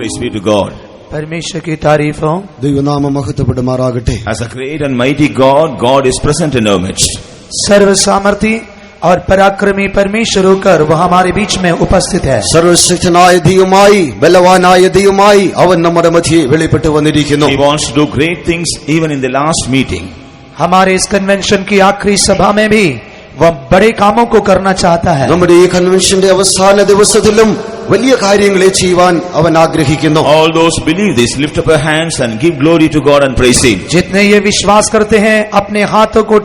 Praise be to God. परमेश्वर की तारीफ हो. ദൈവനാമം മഹത്വപ്പെടുമാറാകട്ടെ. As a great and mighty God, God is present in our midst. सर्व सामर्थी और पराक्रमी परमेश्वर होकर वह हमारे बीच में उपस्थित है. സർവശക്തനായ ദൈവമായി ബലവാനായ ദൈവമായി അവൻ നമ്മുടെ മധ്യേ വെളിപ്പെട്ടു വന്നിരിക്കുന്നു. He wants to do great things even in the last meeting. हमारे इस कन्वेंशन की आखिरी सभा में भी वह बड़े कामों को करना चाहता है. നമ്മുടെ ഈ കൺവെൻഷന്റെ അവസാന ദിവസത്തിലും വലിയ കാര്യങ്ങളെ ചെയ്യുവാൻ അവൻ ആഗ്രഹിക്കുന്നു. All those who believe this, lift up your hands and give glory to God and praise Him. जितने ये विश्वास करते हैं अपने हाथों को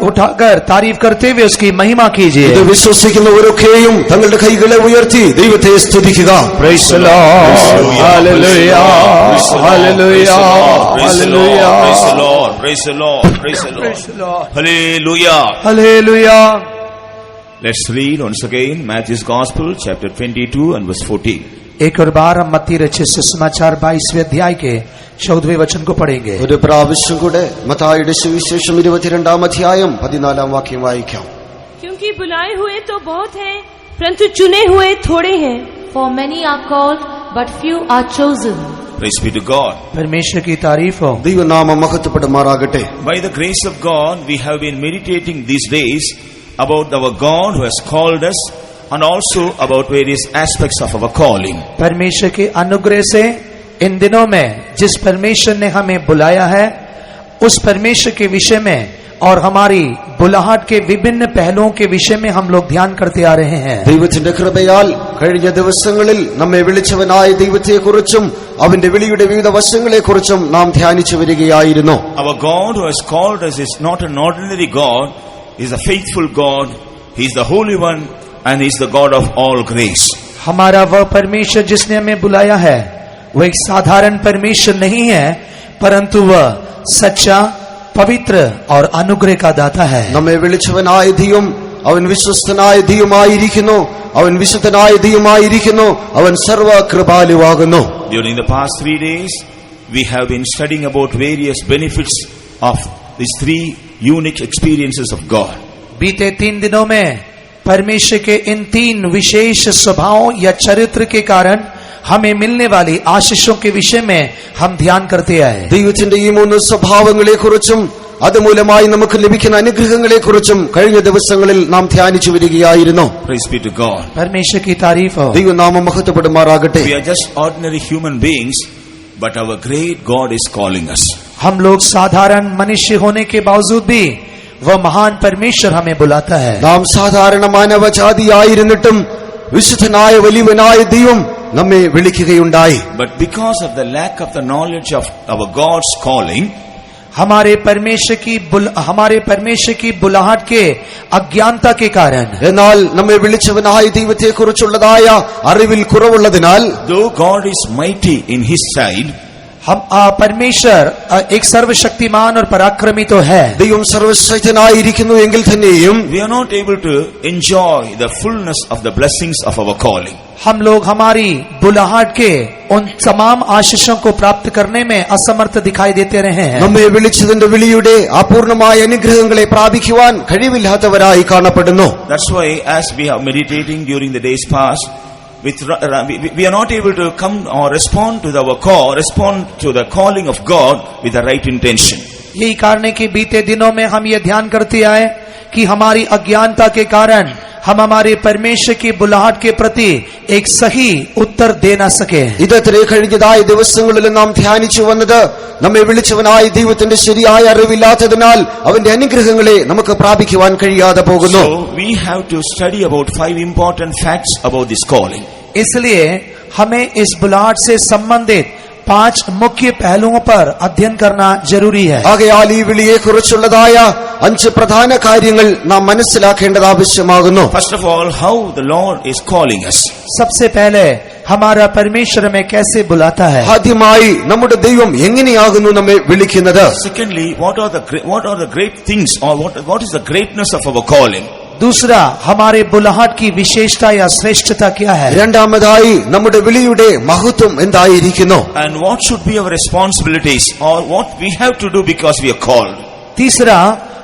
उठाकर तारीफ करते हुए उसकी महिमा कीजिए. ഇത് വിശ്വസിക്കുന്നവരൊക്കെയും തങ്ങളുടെ കൈകളെ ഉയർത്തി ദൈവത്തെ സ്തുതിക്കുക. Praise the Lord. Hallelujah. Hallelujah. Hallelujah. Praise the Lord. Praise the Lord. Praise the Lord. Praise the Lord. Hallelujah. Hallelujah. Let's read once again Matthew's Gospel, chapter 22 and verse 14. एक और बार हम मत्ती रचित सुसमाचार 22वें अध्याय के 14वें वचन को पढ़ेंगे. ഒരു പ്രാവശ്യം കൂടെ മത്തായിയുടെ സുവിശേഷം 22-ാം അധ്യായം 14-ാം വാക്യം വായിക്കാം. क्योंकि बुलाए हुए तो बहुत हैं, परंतु चुने हुए थोड़े हैं. For many are called, but few are chosen. Praise be to God. परमेश्वर की तारीफ हो. ദൈവനാമം മഹത്വപ്പെടുമാറാകട്ടെ. By the grace of God, we have been meditating these days about our God who has called us and also about various aspects of our calling. परमेश्वर के अनुग्रह से इन दिनों में जिस परमेश्वर ने हमें बुलाया है उस परमेश्वर के विषय में और हमारी बुलाहट के विभिन्न पहलुओं के विषय में हम लोग ध्यान करते आ रहे हैं. ദൈവത്തിന്റെ കൃപയാൽ കഴിഞ്ഞ ദിവസങ്ങളിൽ നമ്മെ വിളിച്ചവനായ ദൈവത്തെക്കുറിച്ചും അവന്റെ വിളിയുടെ വിവിധ വശങ്ങളെക്കുറിച്ചും നാം ധ്യാനിച്ചു വരികയായിരുന്നു. Our God who has called us is not an ordinary God. He is a faithful God. He is the Holy One and He is the God of all grace. हमारा वह परमेश्वर जिसने हमें बुलाया है वह एक साधारण परमेश्वर नहीं है परंतु वह सच्चा पवित्र और अनुग्रह का दाता है. നമ്മെ വിളിച്ചവനായ ദൈവം അവൻ വിശ്വസ്തനായ ദൈവമായിരിക്കുന്നു. അവൻ വിശുദ്ധനായ ദൈവമായിരിക്കുന്നു. അവൻ സർവകൃപാലുവാകുന്നു. During the past 3 days, we have been studying about various benefits of these 3 unique experiences of God. बीते 3 दिनों में परमेश्वर के इन 3 विशेष स्वभावों या चरित्र के कारण हमें मिलने वाली आशीषों के विषय में हम ध्यान करते आए. ദൈവത്തിന്റെ ഈ 3 സ്വഭാവങ്ങളെക്കുറിച്ചും അതുമൂലമായി നമുക്ക് ലഭിക്കുന്ന അനുഗ്രഹങ്ങളെക്കുറിച്ചും കഴിഞ്ഞ ദിവസങ്ങളിൽ നാം ധ്യാനിച്ചു വരികയായിരുന്നു. Praise be to God. परमेश्वर की तारीफ हो. ദൈവനാമം മഹത്വപ്പെടുമാറാകട്ടെ. We are just ordinary human beings, but our great God is calling us. हम लोग साधारण मनुष्य होने के बावजूद भी वह महान परमेश्वर हमें बुलाता है. നാം സാധാരണ മാനവജാതിയായിരുന്നിട്ടും വിശുദ്ധനായ വലിയവനായ ദൈവം നമ്മെ വിളിക്കുകയുണ്ടായി. But because of the lack of the knowledge of our God's calling, हमारे परमेश्वर की बुलाहट के अज्ञानता के कारण എന്നാൽ നമ്മെ വിളിച്ചവനായ ദൈവത്തെക്കുറിച്ചുള്ളതായ അറിവിൽ കുറവുള്ളതിനാൽ though God is mighty in His side, हम परमेश्वर एक सर्वशक्तिमान और पराक्रमी तो है. ദൈവം സർവശക്തനായിരിക്കുന്നു എങ്കിൽ തന്നെയും we are not able to enjoy the fullness of the blessings of our calling. हम लोग हमारी बुलाहट के उन तमाम आशीषों को प्राप्त करने में असमर्थ दिखाई देते रहे हैं. നമ്മെ വിളിച്ചതിന്റെ വിളിയുടെ അപൂർണമായ അനുഗ്രഹങ്ങളെ പ്രാപിക്കുവാൻ കഴിവില്ലാത്തവരായി കാണപ്പെടുന്നു. That's why as we are meditating during the days past, we are not able to come or respond to the calling of God with the right intention. यही कारण है कि बीते दिनों में हम ये ध्यान करते आए कि हमारी अज्ञानता के कारण हम हमारे परमेश्वर की बुलाहट के प्रति एक सही उत्तर दे न सके. ഇതത്രേ കഴിഞ്ഞതായ ദിവസങ്ങളിൽ നാം ധ്യാനിച്ചു വന്നത് നമ്മെ വിളിച്ചവനായ ദൈവത്തിന്റെ ശരിയായ അറിവില്ലാത്തതിനാൽ അവന്റെ അനുഗ്രഹങ്ങളെ നമുക്ക് പ്രാപിക്കുവാൻ കഴിയാതെ പോകുന്നു. So we have to study about 5 important facts about this calling. इसलिए हमें इस बुलाहट से संबंधित 5 मुख्य पहलुओं पर अध्ययन करना जरूरी है. ആകയാൽ ഈ വിളിയെക്കുറിച്ചുള്ളതായ 5 പ്രധാന കാര്യങ്ങൾ നാം മനസ്സിലാക്കേണ്ടത് ആവശ്യമാകുന്നു. First of all, how the Lord is calling us. सबसे पहले हमारा परमेश्वर हमें कैसे बुलाता है. ആദ്യമായി നമ്മുടെ ദൈവം എങ്ങനെയാകുന്നു നമ്മെ വിളിക്കുന്നത്. Secondly, what are the great things or what is the greatness of our calling. दूसरा, हमारे बुलाहट की विशेषता या श्रेष्ठता क्या है. രണ്ടാമതായി നമ്മുടെ വിളിയുടെ മഹത്വം എന്തായിരിക്കുന്നു. And what should be our responsibilities or what we have to do because we are called. तीसरा,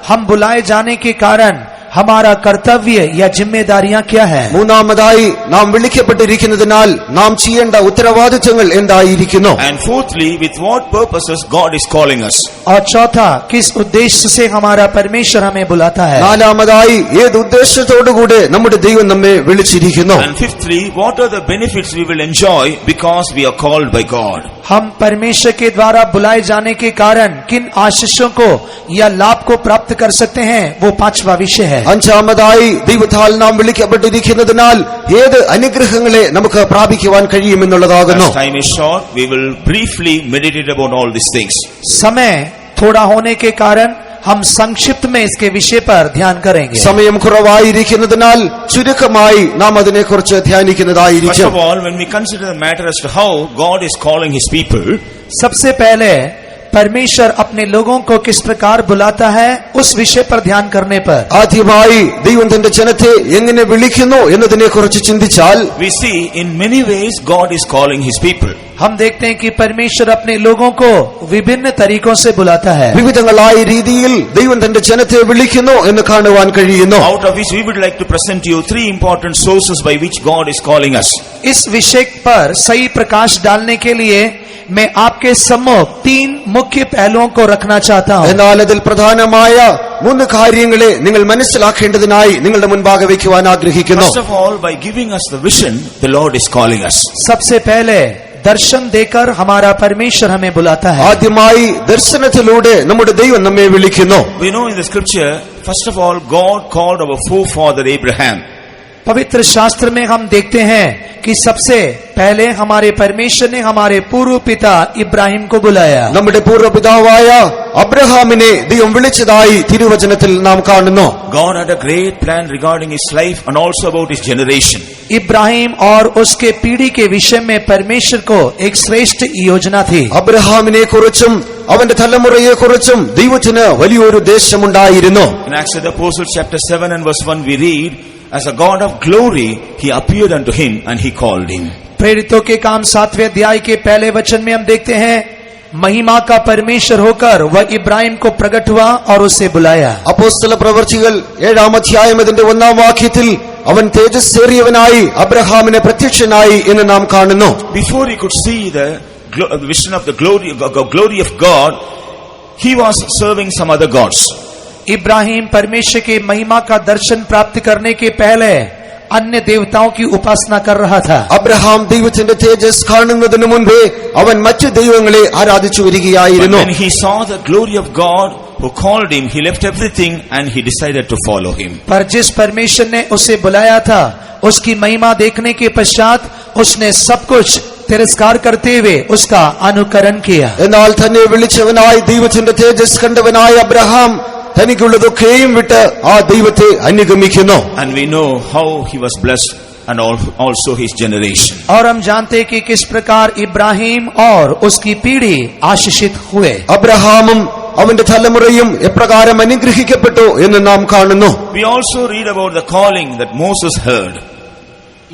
हम बुलाए जाने के कारण हमारा कर्तव्य या जिम्मेदारियां क्या है? മൂന്നാമതായി നാം വിളിക്കപ്പെട്ടിരിക്കുന്നതിനാൽ നാം ചെയ്യേണ്ട ഉത്തരവാദിത്തങ്ങൾ എന്തായിരിക്കുന്നു? And fourthly, with what purposes God is calling us. और चौथा, किस उद्देश्य से हमारा परमेश्वर हमें बुलाता है? നാലാമതായി ഏത് ഉദ്ദേശത്തോടുകൂടെ നമ്മുടെ ദൈവം നമ്മെ വിളിച്ചിരിക്കുന്നു? And fifthly, what are the benefits we will enjoy because we are called by God. हम परमेश्वर के द्वारा बुलाए जाने के कारण किन आशीषों को या लाभ को प्राप्त कर सकते हैं, वो पांचवा विषय है। അഞ്ചാമതായി ദൈവത്താൽ നാം വിളിക്കപ്പെട്ടിരിക്കുന്നതിനാൽ ഏത് അനുഗ്രഹങ്ങളെ നമുക്ക് പ്രാപിക്കുവാൻ കഴിയുമെന്നുള്ളതാകുന്നു. As time is short, we will briefly meditate about all these things. समय थोड़ा होने के कारण हम संक्षिप्त में इसके विषय पर ध्यान करेंगे। സമയം കുറവായിരിക്കുന്നതിനാൽ ചുരുക്കമായി നാം അതിനെക്കുറിച്ച് First ധ്യാനിക്കുന്നതായിരിക്കും. of all, when we consider the matter as to how God is calling His people, सबसे पहले परमेश्वर अपने लोगों को किस प्रकार बुलाता है, उस विषय पर ध्यान करने पर ആദ്യമായി ദൈവം തന്റെ ജനത്തെ എങ്ങനെ വിളിക്കുന്നു എന്നതിനെക്കുറിച്ച് ചിന്തിച്ചാൽ we see in many ways God is calling His people. हम देखते हैं कि परमेश्वर अपने लोगों को विभिन्न तरीकों से बुलाता है। വിവിധങ്ങളായ രീതിയിൽ ദൈവം തന്റെ ജനത്തെ വിളിക്കുന്നു എന്ന് കാണുവാൻ കഴിയുന്നു. Out of which we would like to present to you three important sources by which God is calling us. इस विषय पर सही प्रकाश डालने के लिए मैं आपके सम्मुख तीन मुख्य पहलुओं को रखना चाहता हूँ। എന്നാൽ അതിൽ പ്രധാനമായ 3 കാര്യങ്ങളെ നിങ്ങൾ മനസ്സിലാക്കേണ്ടതിനായി നിങ്ങളുടെ മുൻപാകെ വയ്ക്കുവാൻ ആഗ്രഹിക്കുന്നു. First of all, by giving us the vision, the Lord is calling us. सबसे पहले दर्शन देकर हमारा परमेश्वर हमें बुलाता है। ആദ്യമായി ദർശനത്തിലൂടെ നമ്മുടെ ദൈവം നമ്മെ വിളിക്കുന്നു. We know in the scripture, first of all, God called our forefather Abraham. पवित्र शास्त्र में हम देखते हैं कि सबसे पहले हमारे परमेश्वर ने हमारे पूर्व पिता इब्राहिम को बुलाया। നമ്മുടെ പൂർവ്വപിതാവായ അബ്രഹാമിനെ ദൈവം വിളിച്ചതായി തിരുവചനത്തിൽ നാം കാണുന്നു. God had a great plan regarding his life and also about his generation. Ibrahim और उसके पीढ़ी के विषय में परमेश्वर को एक श्रेष्ठ योजना थी। അബ്രഹാമിനെ കുറിച്ചും അവന്റെ തലമുറയെ കുറിച്ചും ദൈവത്തിന് വലിയൊരു ഉദ്ദേശമുണ്ടായിരുന്നു. In Acts of the Apostles chapter 7 and verse 1 we read, as a God of glory he appeared unto him and he called him. प्रेरितों के काम 7वें अध्याय के पहले वचन में हम देखते हैं, महिमा का परमेश्वर होकर वह इब्राहिम को प्रकट हुआ और उसे बुलाया। അപ്പോസ്തല പ്രവൃത്തികൾ 7-ാം അധ്യായം അതിന്റെ 1-ാം വാക്യത്തിൽ അവൻ തേജസ്സേറിയവനായി അബ്രഹാമിനെ പ്രത്യക്ഷനായി എന്ന് നാം കാണുന്നു. Before he could see the vision of the glory of God, he was serving some other gods. Ibrahim परमेश्वर के महिमा का दर्शन प्राप्त करने के पहले अन्य देवताओं की उपासना कर रहा था। അബ്രഹാം ദൈവത്തിന്റെ തേജസ് കാണുന്നതിന് മുൻപേ അവൻ മറ്റു ദൈവങ്ങളെ ആരാധിച്ചു വരികയായിരുന്നു. When he saw the glory of God who called him, he left everything and he decided to follow him. पर जिस परमेश्वर ने उसे बुलाया था, उसकी महिमा देखने के पश्चात उसने सब कुछ तिरस्कार करते हुए उसका अनुकरण किया। എന്നാൽ തന്നെ വിളിച്ചവനായി ദൈവത്തിന്റെ തേജസ് കണ്ടവനായ അബ്രഹാം തനിക്കുള്ളതൊക്കെയും വിട്ട് ആ ദൈവത്തെ അനുഗമിക്കുന്നു. And we know how he was blessed and also his generation. और हम जानते हैं कि किस प्रकार इब्राहिम और उसकी पीढ़ी आशीषित हुए। അബ്രഹാമും അവന്റെ തലമുറയും എപ്രകാരം അനുഗ്രഹിക്കപ്പെട്ടു എന്ന് നാം കാണുന്നു. We also read about the calling that Moses heard.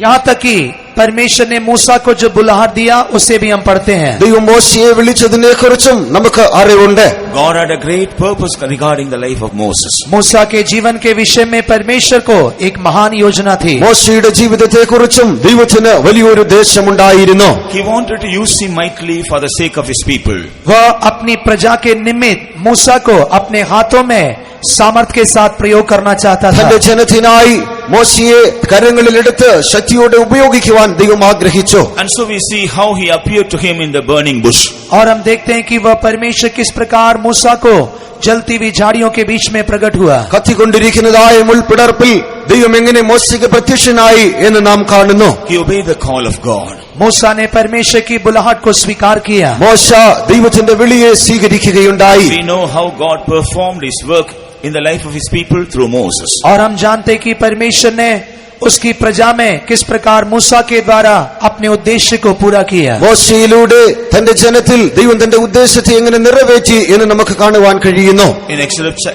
यहाँ तक कि परमेश्वर ने मूसा को जो बुलाहट दिया उसे भी हम पढ़ते हैं। ദൈവം മോശയെ വിളിച്ചതിനെ കുറിച്ചും നമുക്ക് അറിവുണ്ട്. God had a great purpose regarding the life of Moses. मूसा के जीवन के विषय में परमेश्वर को एक महान योजना थी। മോശയുടെ ജീവിതത്തെ കുറിച്ചും ദൈവത്തിന് വലിയൊരു ഉദ്ദേശമുണ്ടായിരുന്നു. He wanted to use him mightily for the sake of his people. वह अपनी प्रजा के निमित्त मूसा को अपने हाथों में सामर्थ्य के साथ प्रयोग करना चाहता था। തന്റെ ജനത്തിനായി മോശയെ കരങ്ങളിലെടുത്ത് ശക്തിയോടെ ഉപയോഗിക്കുവാൻ ദൈവം ആഗ്രഹിച്ചു. And so we see how he appeared to him in the burning bush. और हम देखते हैं कि वह परमेश्वर किस प्रकार मूसा को जलती हुई झाड़ियों के बीच में प्रकट हुआ। കത്തിക്കൊണ്ടിരിക്കുന്നതായ മുൾപിടർപ്പിൽ ദൈവം എങ്ങനെ മോശയ്ക്ക് പ്രത്യക്ഷനായി എന്ന് നാം കാണുന്നു. He obeyed the call of God. मूसा ने परमेश्वर की बुलाहट को स्वीकार किया। മോശ ദൈവത്തിന്റെ വിളിയെ സ്വീകരിക്കുകയുണ്ടായി. We know how God performed his work in the life of his people through Moses. और हम जानते हैं कि परमेश्वर ने उसकी प्रजा में किस प्रकार मूसा के द्वारा अपने उद्देश्य को पूरा किया। മോശയിലൂടെ തന്റെ ജനത്തിൽ ദൈവം തന്റെ ഉദ്ദേശത്തെ എങ്ങനെ നിറവേറ്റി എന്ന് നമുക്ക് കാണുവാൻ കഴിയുന്നു. In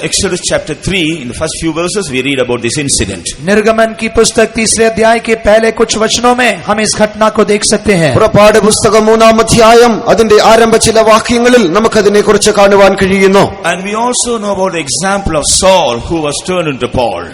Exodus chapter 3, in the first few verses, we read about this incident. निर्गमन की पुस्तक 3 अध्याय के पहले कुछ वचनों में हम इस घटना को देख सकते हैं। പുറപ്പാട് പുസ്തകം 3-ാം അധ്യായം അതിന്റെ ആരംഭ ചില വാക്യങ്ങളിൽ നമുക്കതിനെ കുറിച്ച് കാണുവാൻ കഴിയുന്നു. And we also know about the example of Saul who was turned into Paul.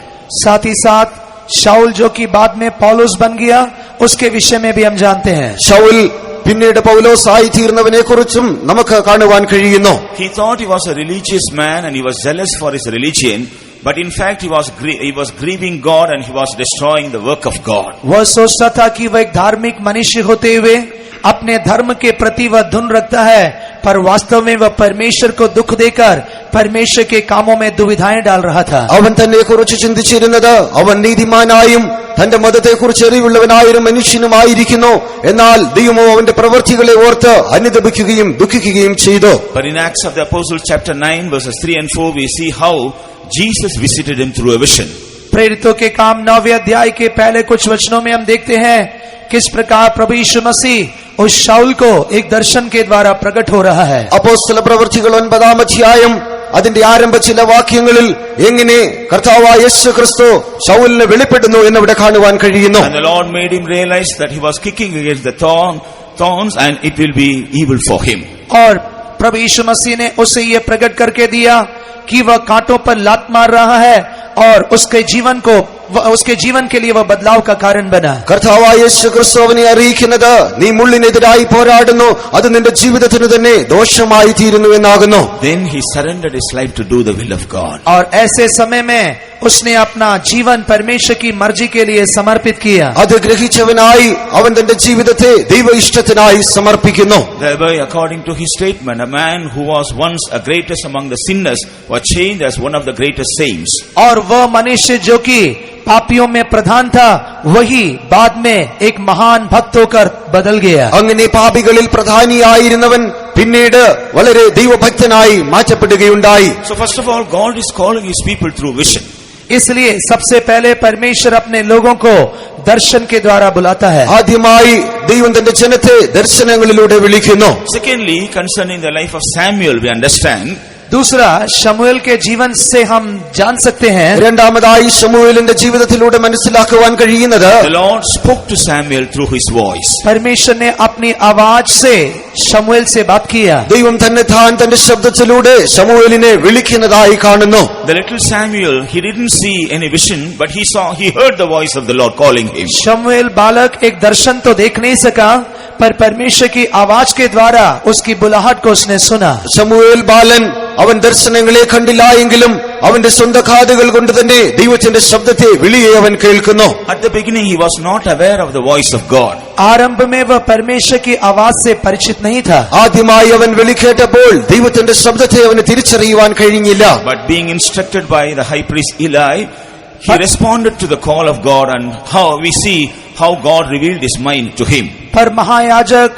साथ ही साथ शाऊल जो कि बाद में पौलुस बन गया, उसके विषय में भी हम जानते हैं। ശൗൽ പിന്നീട് പൗലോസ് ആയി തീർന്നവനെ കുറിച്ചും നമുക്ക് കാണുവാൻ കഴിയുന്നു. He thought he was a religious man and he was zealous for his religion, but in fact he was grieving God and he was destroying the work of God. वह सोचता था कि वह एक धार्मिक मनुष्य होते हुए अपने धर्म के प्रति वह धुन रखता है, पर वास्तव में वह परमेश्वर को दुख देकर परमेश्वर के कामों में दुविधाएं डाल रहा था। അവൻ തന്നെ കുറിച്ച് ചിന്തിച്ചിരുന്നത് അവൻ നീതിമാനായും തന്റെ മതത്തെക്കുറിച്ച് അറിവുള്ളവനായൊരു മനുഷ്യനുമായിരിക്കുന്നു. എന്നാൽ ദൈവമോ അവന്റെ പ്രവൃത്തികളെ ഓർത്ത് അനുതപിക്കുകയും ദുഃഖിക്കുകയും ചെയ്തു. But in Acts of the Apostles chapter 9 verses 3 and 4 we see how Jesus visited him through a vision. प्रेरितों के काम 9वें अध्याय के पहले कुछ वचनों में हम देखते हैं किस प्रकार प्रभु यीशु मसीह उस शाऊल को एक दर्शन के द्वारा प्रकट हो रहा है। അപ്പോസ്തല പ്രവൃത്തികൾ 9-ാം അധ്യായം അതിന്റെ ആരംഭ ചില വാക്യങ്ങളിൽ എങ്ങനെ കർത്താവായ യേശു ക്രിസ്തു ശൗലിന് വെളിപ്പെടുന്നു എന്ന് ഇവിടെ കാണുവാൻ കഴിയുന്നു. And the Lord made him realize that he was kicking against the thorns and it will be evil for him. और प्रभु यीशु मसीह ने उसे ये प्रकट करके दिया कि वह कांटों पर लात मार रहा है और उसके जीवन के लिए वह बदलाव का कारण बना। കർത്താവായ യേശു ക്രിസ്തു അവനെ അറിയിക്കുന്നത് നീ മുള്ളിനെതിരായി പോരാടുന്നു, അത് നിന്റെ ജീവിതത്തിന് തന്നെ ദോഷമായി തീരുന്നു എന്നാകുന്നു. Then he surrendered his life to do the will of God. और ऐसे समय में उसने अपना जीवन परमेश्वर की मर्जी के लिए समर्पित किया। അത് ഗ്രഹിച്ചവനായി അവൻ തന്റെ ജീവിതത്തെ ദൈവ ഇഷ്ടത്തിനായി സമർപ്പിക്കുന്നു. Thereby, according to his statement, a man who was once a greatest among the sinners was changed as one of the greatest saints. और वह मनुष्य जो कि पापियों में प्रधान था, वही बाद में एक महान भक्त होकर बदल गया। അങ്ങനെ പാപികളിൽ പ്രധാനിയായിരുന്നവൻ പിന്നീട് വളരെ ദൈവഭക്തനായി മാറ്റപ്പെടുകയുണ്ടായി. So first of all, God is calling his people through vision. इसलिए सबसे पहले परमेश्वर अपने लोगों को दर्शन के द्वारा बुलाता है। ആദ്യമായി ദൈവം തന്റെ ജനത്തെ ദർശനങ്ങളിലൂടെ വിളിക്കുന്നു. Secondly, concerning the life of Samuel, we understand दूसरा, शमूएल के जीवन से हम जान सकते हैं, രണ്ടാമതായി ശമൂവേലിന്റെ ജീവിതത്തിലൂടെ മനസ്സിലാക്കുവാൻ കഴിയുന്നത് the Lord spoke to Samuel through his voice. परमेश्वर ने अपनी आवाज से शमूएल से बात किया। ദൈവം തന്നെ താൻ തന്റെ ശബ്ദത്തിലൂടെ ശമൂവേലിനെ വിളിക്കുന്നതായി കാണുന്നു. The little Samuel, he didn't see any vision, but he heard the voice of the Lord calling him. शमूएल बालक एक दर्शन तो देख नहीं सका, पर परमेश्वर की आवाज के द्वारा उसकी बुलाहट को उसने सुना। ശമൂവേൽ ബാലൻ അവൻ ദർശനങ്ങളെ കണ്ടില്ല എങ്കിലും അവന്റെ സ്വന്തം കാതുകൾ കൊണ്ട് തന്നെ ദൈവത്തിന്റെ ശബ്ദത്തെ വിളിയെ അവൻ കേൾക്കുന്നു. At the beginning, he was not aware of the voice of God. आरंभ में वह परमेश्वर की आवाज से परिचित नहीं था, ആദ്യമായി അവൻ വിളി കേട്ടപ്പോൾ ദൈവത്തിന്റെ ശബ്ദത്തെ അവന് തിരിച്ചറിയുവാൻ കഴിഞ്ഞില്ല. But being instructed by the high priest Eli, he responded to the call of God, and how we see how God revealed his mind to him. पर महायाजक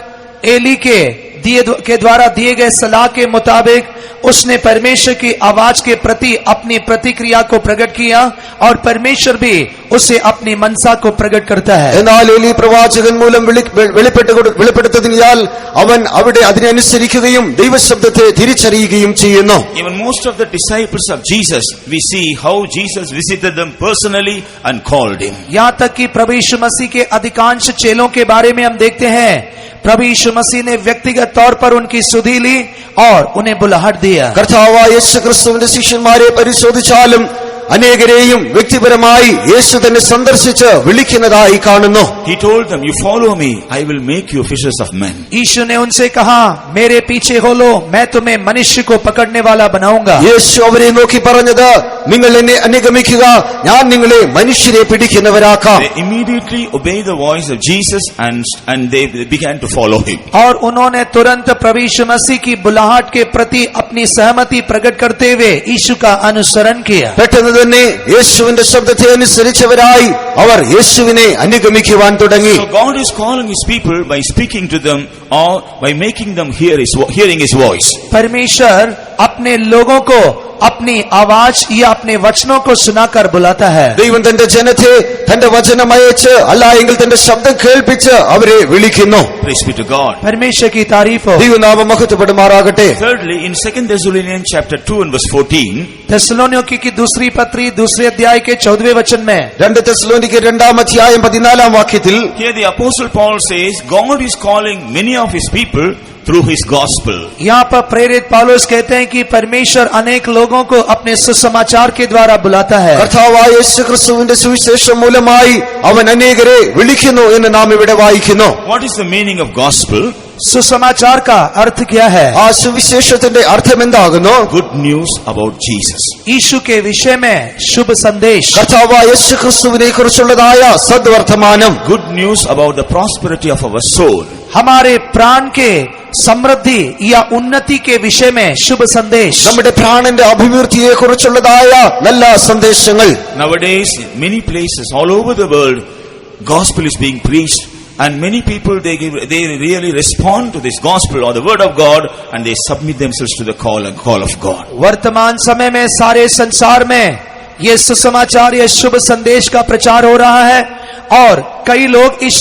एली के द्वारा दिए गए सलाह के मुताबिक उसने परमेश्वर की आवाज के प्रति अपनी प्रतिक्रिया को प्रकट किया और परमेश्वर भी उसे अपनी मनसा को प्रकट करता है। എന്നാൽ ഏലി പ്രവാചകൻ മൂലം വെളിപ്പെടുത്തതിനാൽ അവൻ അവിടെ അതിനനുസരിക്കുകയും ദൈവശബ്ദത്തെ തിരിച്ചറിയുകയും ചെയ്യുന്നു. Even most of the disciples of Jesus, we see how Jesus visited them personally and called him. यहाँ तक कि प्रभु यीशु मसीह के अधिकांश चेलों के बारे में हम देखते हैं, प्रभु यीशु मसीह ने व्यक्तिगत तौर पर उनकी सुधि ली और उन्हें बुलाहट दिया। കർത്താവായ യേശു ക്രിസ്തുവിന്റെ ശിഷ്യന്മാരെ പരിശോധിച്ചാലും അനേകരെയും വ്യക്തിപരമായി യേശു തന്നെ സന്ദർശിച്ച് വിളിക്കുന്നതായി കാണുന്നു. He told them, "You follow me, I will make you fishers of men." यीशु ने उनसे कहा, मेरे पीछे हो लो, मैं तुम्हें मनुष्य को पकड़ने वाला बनाऊंगा। യേശു അവരെ നോക്കി പറഞ്ഞത്, നിങ്ങൾ എന്നെ അനുഗമിക്കുക, ഞാൻ നിങ്ങളെ മനുഷ്യരെ പിടിക്കുന്നവരാക്കാം. They immediately obeyed the voice of Jesus and they began to follow him. और उन्होंने तुरंत प्रभु यीशु मसीह की बुलाहट के प्रति अपनी सहमति प्रकट करते हुए यीशु का अनुसरण किया। പെട്ടെന്ന് തന്നെ യേശുവിന്റെ ശബ്ദത്തെ അനുസരിച്ചവരായി അവർ യേശുവിനെ അനുഗമിക്കുവാൻ തുടങ്ങി. So God is calling his people by speaking to them or by making them hearing his voice. परमेश्वर अपने लोगों को अपनी आवाज या अपने वचनों को सुनाकर बुलाता है। ദൈവം തന്റെ ജനത്തെ തന്റെ വചനം അയച്ച് അല്ല എങ്കിൽ തന്റെ ശബ്ദം കേൾപ്പിച്ച് അവരെ വിളിക്കുന്നു. Praise be to God. परमेश्वर की तारीफ हो। ദൈവനാമം മഹത്വപ്പെടുമാറാകട്ടെ. Thirdly, in 2 Thessalonians chapter 2 and verse 14, थिस्सलुनीकियों की दूसरी पत्री दूसरे अध्याय के 14वें वचन में 2 തെസ്സലോനിക്യർ തെസ്സലോനിക്കർ 2:14 here the apostle Paul says God is calling many of his people through his gospel. यहाँ पर प्रेरित पौलुस कहते हैं कि परमेश्वर अनेक लोगों को अपने सुसमाचार के द्वारा बुलाता है। കർത്താവായ യേശുക്രിസ്തുവിന്റെ സുവിശേഷം മൂലമായി അവൻ അനേകരെ വിളിക്കുന്നു എന്ന് നാം ഇവിടെ വായിക്കുന്നു. What is the meaning of gospel? सुसमाचार का अर्थ क्या है? ആ സുവിശേഷത്തിന്റെ അർത്ഥം എന്താകുന്നു? Good news about Jesus. यीशु के विषय में शुभ संदेश, കർത്താവായ യേശുക്രിസ്തുവിനെ കുറിച്ചുള്ളതായ സദ്വർത്തമാനം. Good news about the prosperity of our soul. हमारे प्राण के समृद्धि या उन्नति के विषय में शुभ संदेश, നമ്മുടെ പ്രാണന്റെ അഭിവൃദ്ധിയെ കുറിച്ചുള്ളതായ നല്ല സന്ദേശങ്ങൾ. Nowadays, many places all over the world, gospel is being preached, and many people they really respond to this gospel or the word of God, and they submit themselves to the call of God. वर्तमान समय में सारे संसार में ये सुसमाचार, ये शुभ संदेश का प्रचार हो रहा है और कई लोग इस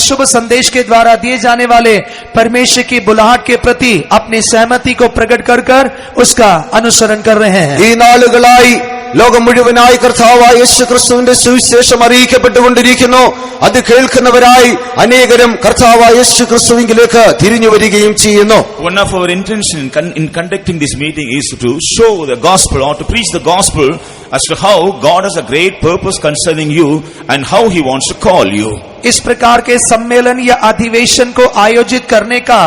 शुभ संदेश के द्वारा दिए जाने वाले परमेश्वर की बुलाहट के प्रति अपनी सहमति को प्रकट कर कर उसका अनुसरण कर रहे हैं। ഈ നാളുകളായി ലോകം മുഴുവനായി കർത്താവായ യേശുക്രിസ്തുവിന്റെ സുവിശേഷം അറിയിക്കപ്പെട്ടുകൊണ്ടിരിക്കുന്നു. അത് കേൾക്കുന്നവരായി അനേകരും കർത്താവായ യേശുക്രിസ്തുവിലേക്ക് തിരിഞ്ഞു വരികയും ചെയ്യുന്നു. One of our intention in conducting this meeting is to show the gospel or to preach the gospel as to how God has a great purpose concerning you and how he wants to call you. इस प्रकार के सम्मेलन या अधिवेशन को आयोजित करने का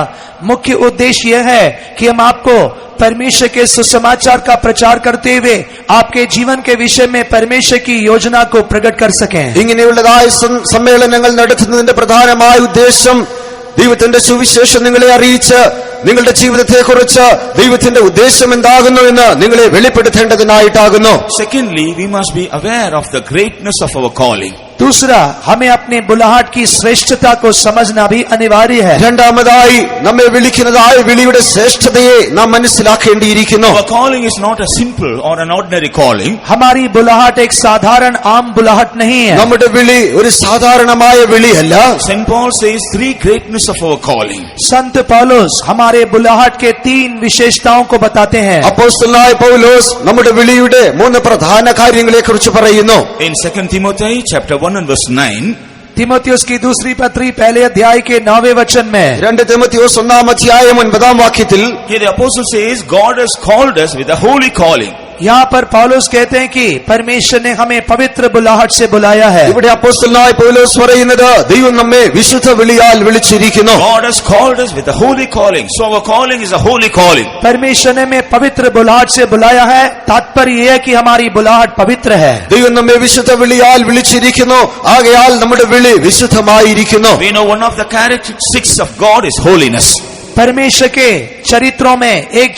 मुख्य उद्देश्य यह है कि हम आपको परमेश्वर के सुसमाचार का प्रचार करते हुए आपके जीवन के विषय में परमेश्वर की योजना को प्रकट कर सकें। ഇങ്ങനെയുള്ളതായ സമ്മേളനങ്ങൾ നടത്തുന്നതിന്റെ പ്രധാനമായ ഉദ്ദേശം ദൈവത്തിന്റെ സുവിശേഷം നിങ്ങളെ അറിയിച്ച് നിങ്ങളുടെ ജീവിതത്തെക്കുറിച്ച് ദൈവത്തിന്റെ ഉദ്ദേശം എന്താകുന്നു എന്ന് നിങ്ങളെ വെളിപ്പെടുത്തേണ്ടതിനായിട്ടാകുന്നു. Secondly, we must be aware of the greatness of our calling. दूसरा, हमें अपने बुलाहट की श्रेष्ठता को समझना भी अनिवार्य है। രണ്ടാമതായി നമ്മെ വിളിക്കുന്നതായ വിളിയുടെ ശ്രേഷ്ഠതയെ നാം മനസ്സിലാക്കേണ്ടിയിരിക്കുന്നു. Our calling is not a simple or an ordinary calling. हमारी बुलाहट एक साधारण आम बुलाहट नहीं है। നമ്മുടെ വിളി ഒരു സാധാരണമായ വിളിയല്ല. St. Paul says three greatness of our calling. संत पौलुस हमारे बुलाहट के 3 विशेषताओं को बताते हैं। അപ്പോസ്തലനായ പൗലോസ് നമ്മുടെ വിളിയുടെ 3 പ്രധാന കാര്യങ്ങളെ കുറിച്ച് പറയുന്നു. In 2 Timothy chapter 1 and verse 9, तीमुथियुस की दूसरी पत्री पहले अध्याय के 9वें वचन में 2 Timotheos 1:9 here the apostle says God has called us with a holy calling. यहाँ पर पौलुस कहते हैं कि परमेश्वर ने हमें पवित्र बुलाहट से बुलाया है। ഇവിടെ അപ്പോസ്തലനായ പൗലോസ് പറയുന്നത് ദൈവം നമ്മെ വിശുദ്ധ വിളിയാൽ വിളിച്ചിരിക്കുന്നു. God has called us with a holy calling. So our calling is a holy calling. परमेश्वर ने हमें पवित्र बुलाहट से बुलाया है। तात्पर्य यह है कि हमारी बुलाहट पवित्र है। ദൈവം നമ്മെ വിശുദ്ധ വിളിയാൽ വിളിച്ചിരിക്കുന്നു. ആകയാൽ നമ്മുടെ വിളി വിശുദ്ധമായിരിക്കുന്നു. We know one of the characteristics of God is holiness. परमेश्वर के चरित्रों में एक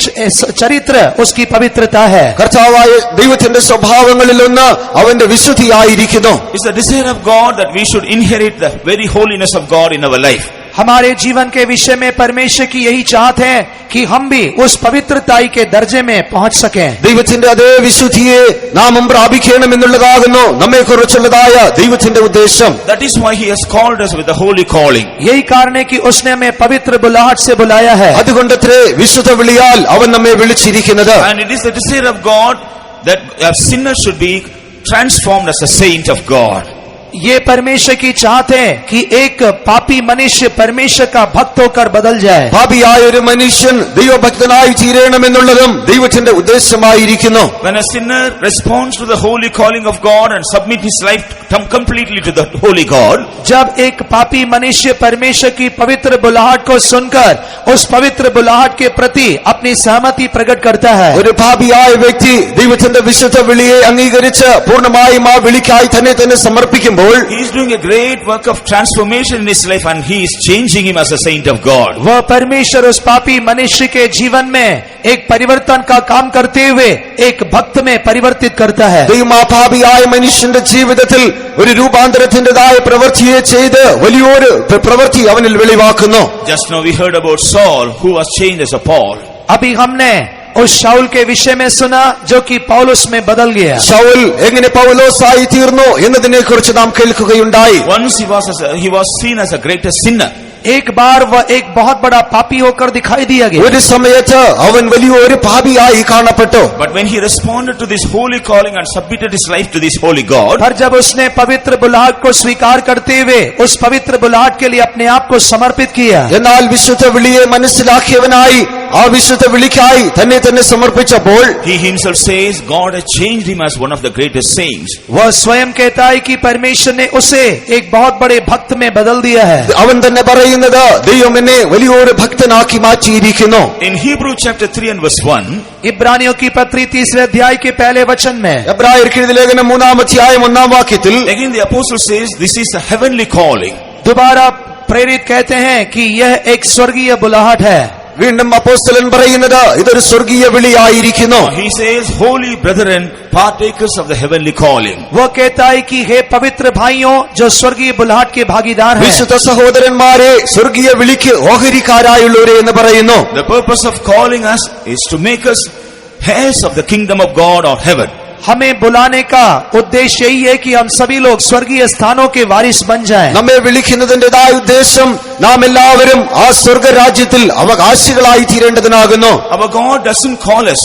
चरित्र उसकी पवित्रता है। കർത്താവായ ദൈവത്തിന്റെ സ്വഭാവങ്ങളിൽ ഒന്ന് അവന്റെ വിശുദ്ധിയായിരിക്കുന്നു. It's the desire of God that we should inherit the very holiness of God in our life. हमारे जीवन के विषय में परमेश्वर की यही चाहत है कि हम भी उस पवित्रताई के दर्जे में पहुंच सकें। ദൈവത്തിന്റെ അതേ വിശുദ്ധിയെ നാം പ്രാപിക്കണമെന്നുള്ളതാകുന്നു നമ്മെക്കുറിച്ചുള്ളതായ ദൈവത്തിന്റെ ഉദ്ദേശം. That is why he has called us with a holy calling. यही कारण है कि उसने हमें पवित्र बुलाहट से बुलाया है। അതുകൊണ്ടത്രേ വിശുദ്ധ വിളിയാൽ അവൻ നമ്മെ വിളിച്ചിരിക്കുന്നത്. And it is the desire of God that a sinner should be transformed as a saint of God. ये परमेश्वर की चाहत है कि एक पापी मनुष्य परमेश्वर का भक्त होकर बदल जाए। പാപിയായ ഒരു മനുഷ്യൻ ദൈവഭക്തനായി തീരണമെന്നുള്ളതും ദൈവത്തിന്റെ ഉദ്ദേശമായിരിക്കുന്നു. When a sinner responds to the holy calling of God and submit his life completely to the holy God, जब एक पापी मनुष्य परमेश्वर की पवित्र बुलाहट को सुनकर उस पवित्र बुलाहट के प्रति अपनी सहमति प्रकट करता है, ഒരു പാപിയായ വ്യക്തി ദൈവത്തിന്റെ വിശുദ്ധ വിളിയെ അംഗീകരിച്ച് പൂർണ്ണമായും ആ വിളിക്കായി തന്നെ സമർപ്പിക്കുമ്പോൾ he is doing a great work of transformation in his life and he is changing him as a saint of God. वह परमेश्वर उस पापी मनुष्य के जीवन में एक परिवर्तन का काम करते हुए एक भक्त में परिवर्तित करता है। ദൈവം ആ പാപിയായ മനുഷ്യന്റെ ജീവിതത്തിൽ ഒരു രൂപാന്തരത്തിന്റേതായ പ്രവൃത്തിയെ ചെയ്ത് വലിയൊരു പ്രവൃത്തി അവനിൽ വെളിവാക്കുന്നു. Just now we heard about Saul who was changed as a Paul. अभी हमने उस शाऊल के विषय में सुना जो कि पौलुस में बदल गया। ശൗൽ എങ്ങനെ പൗലോസായി തീർന്നു എന്നതിനെ കുറിച്ച് നാം കേൾക്കുകയുണ്ടായി. Once he was seen as a greatest sinner. एक बार वह एक बहुत बड़ा पापी होकर दिखाई दिया गया। ഒരു സമയത്ത് അവൻ വലിയൊരു പാപിയായി കാണപ്പെട്ടു. But when he responded to this holy calling and submitted his life to this holy God, पर जब उसने पवित्र बुलाहट को स्वीकार करते हुए उस पवित्र बुलाहट के लिए अपने आप को समर्पित किया, എന്നാൽ വിശുദ്ധ വിളിയെ മനസ്സിലാക്കിയവനായി ആ വിശുദ്ധ വിളിക്കായി തന്നെ തന്നെ സമർപ്പിച്ചപ്പോൾ he himself says God has changed him as one of the greatest saints. वह स्वयं कहता है कि परमेश्वर ने उसे एक बहुत बड़े भक्त में बदल दिया है। അവൻ തന്നെ പറയുന്നത് ദൈവം എന്നെ വലിയൊരു ഭക്തനാക്കി മാറ്റിയിരിക്കുന്നു. In Hebrew chapter 3 and verse 1, इब्रानियों की पत्री 3 अध्याय के पहले वचन में എബ്രായർക്ക് എഴുതിയ ലേഖനം 3-ാം അധ്യായം 1-ാം വാക്യത്തിൽ again the apostle says this is a heavenly calling. दोबारा प्रेरित कहते हैं कि यह एक स्वर्गीय बुलाहट है। വീണ്ടും അപ്പോസ്തലൻ പറയുന്നത് ഇതൊരു സ്വർഗീയ വിളിയായിരിക്കുന്നു. He says, holy brethren, partakers of the heavenly calling. वो कहता है कि हे पवित्र भाइयों जो स्वर्गीय बुलाहट के भागीदार हैं, വിശുദ്ധ സഹോദരന്മാരെ സ്വർഗീയ വിളിക്ക് ഓഹരിക്കാരായുള്ളവരെ എന്ന് പറയുന്നു. The purpose of calling us is to make us heirs of the kingdom of God or heaven. हमें बुलाने का उद्देश्य यही है कि हम सभी लोग स्वर्गीय स्थानों के वारिस बन जाएं। നമ്മെ വിളിക്കുന്നതിന്റേതായ ഉദ്ദേശം നാം എല്ലാവരും ആ സ്വർഗരാജ്യത്തിൽ അവകാശികളായി തീരേണ്ടതിനാകുന്നു. Our God doesn't call us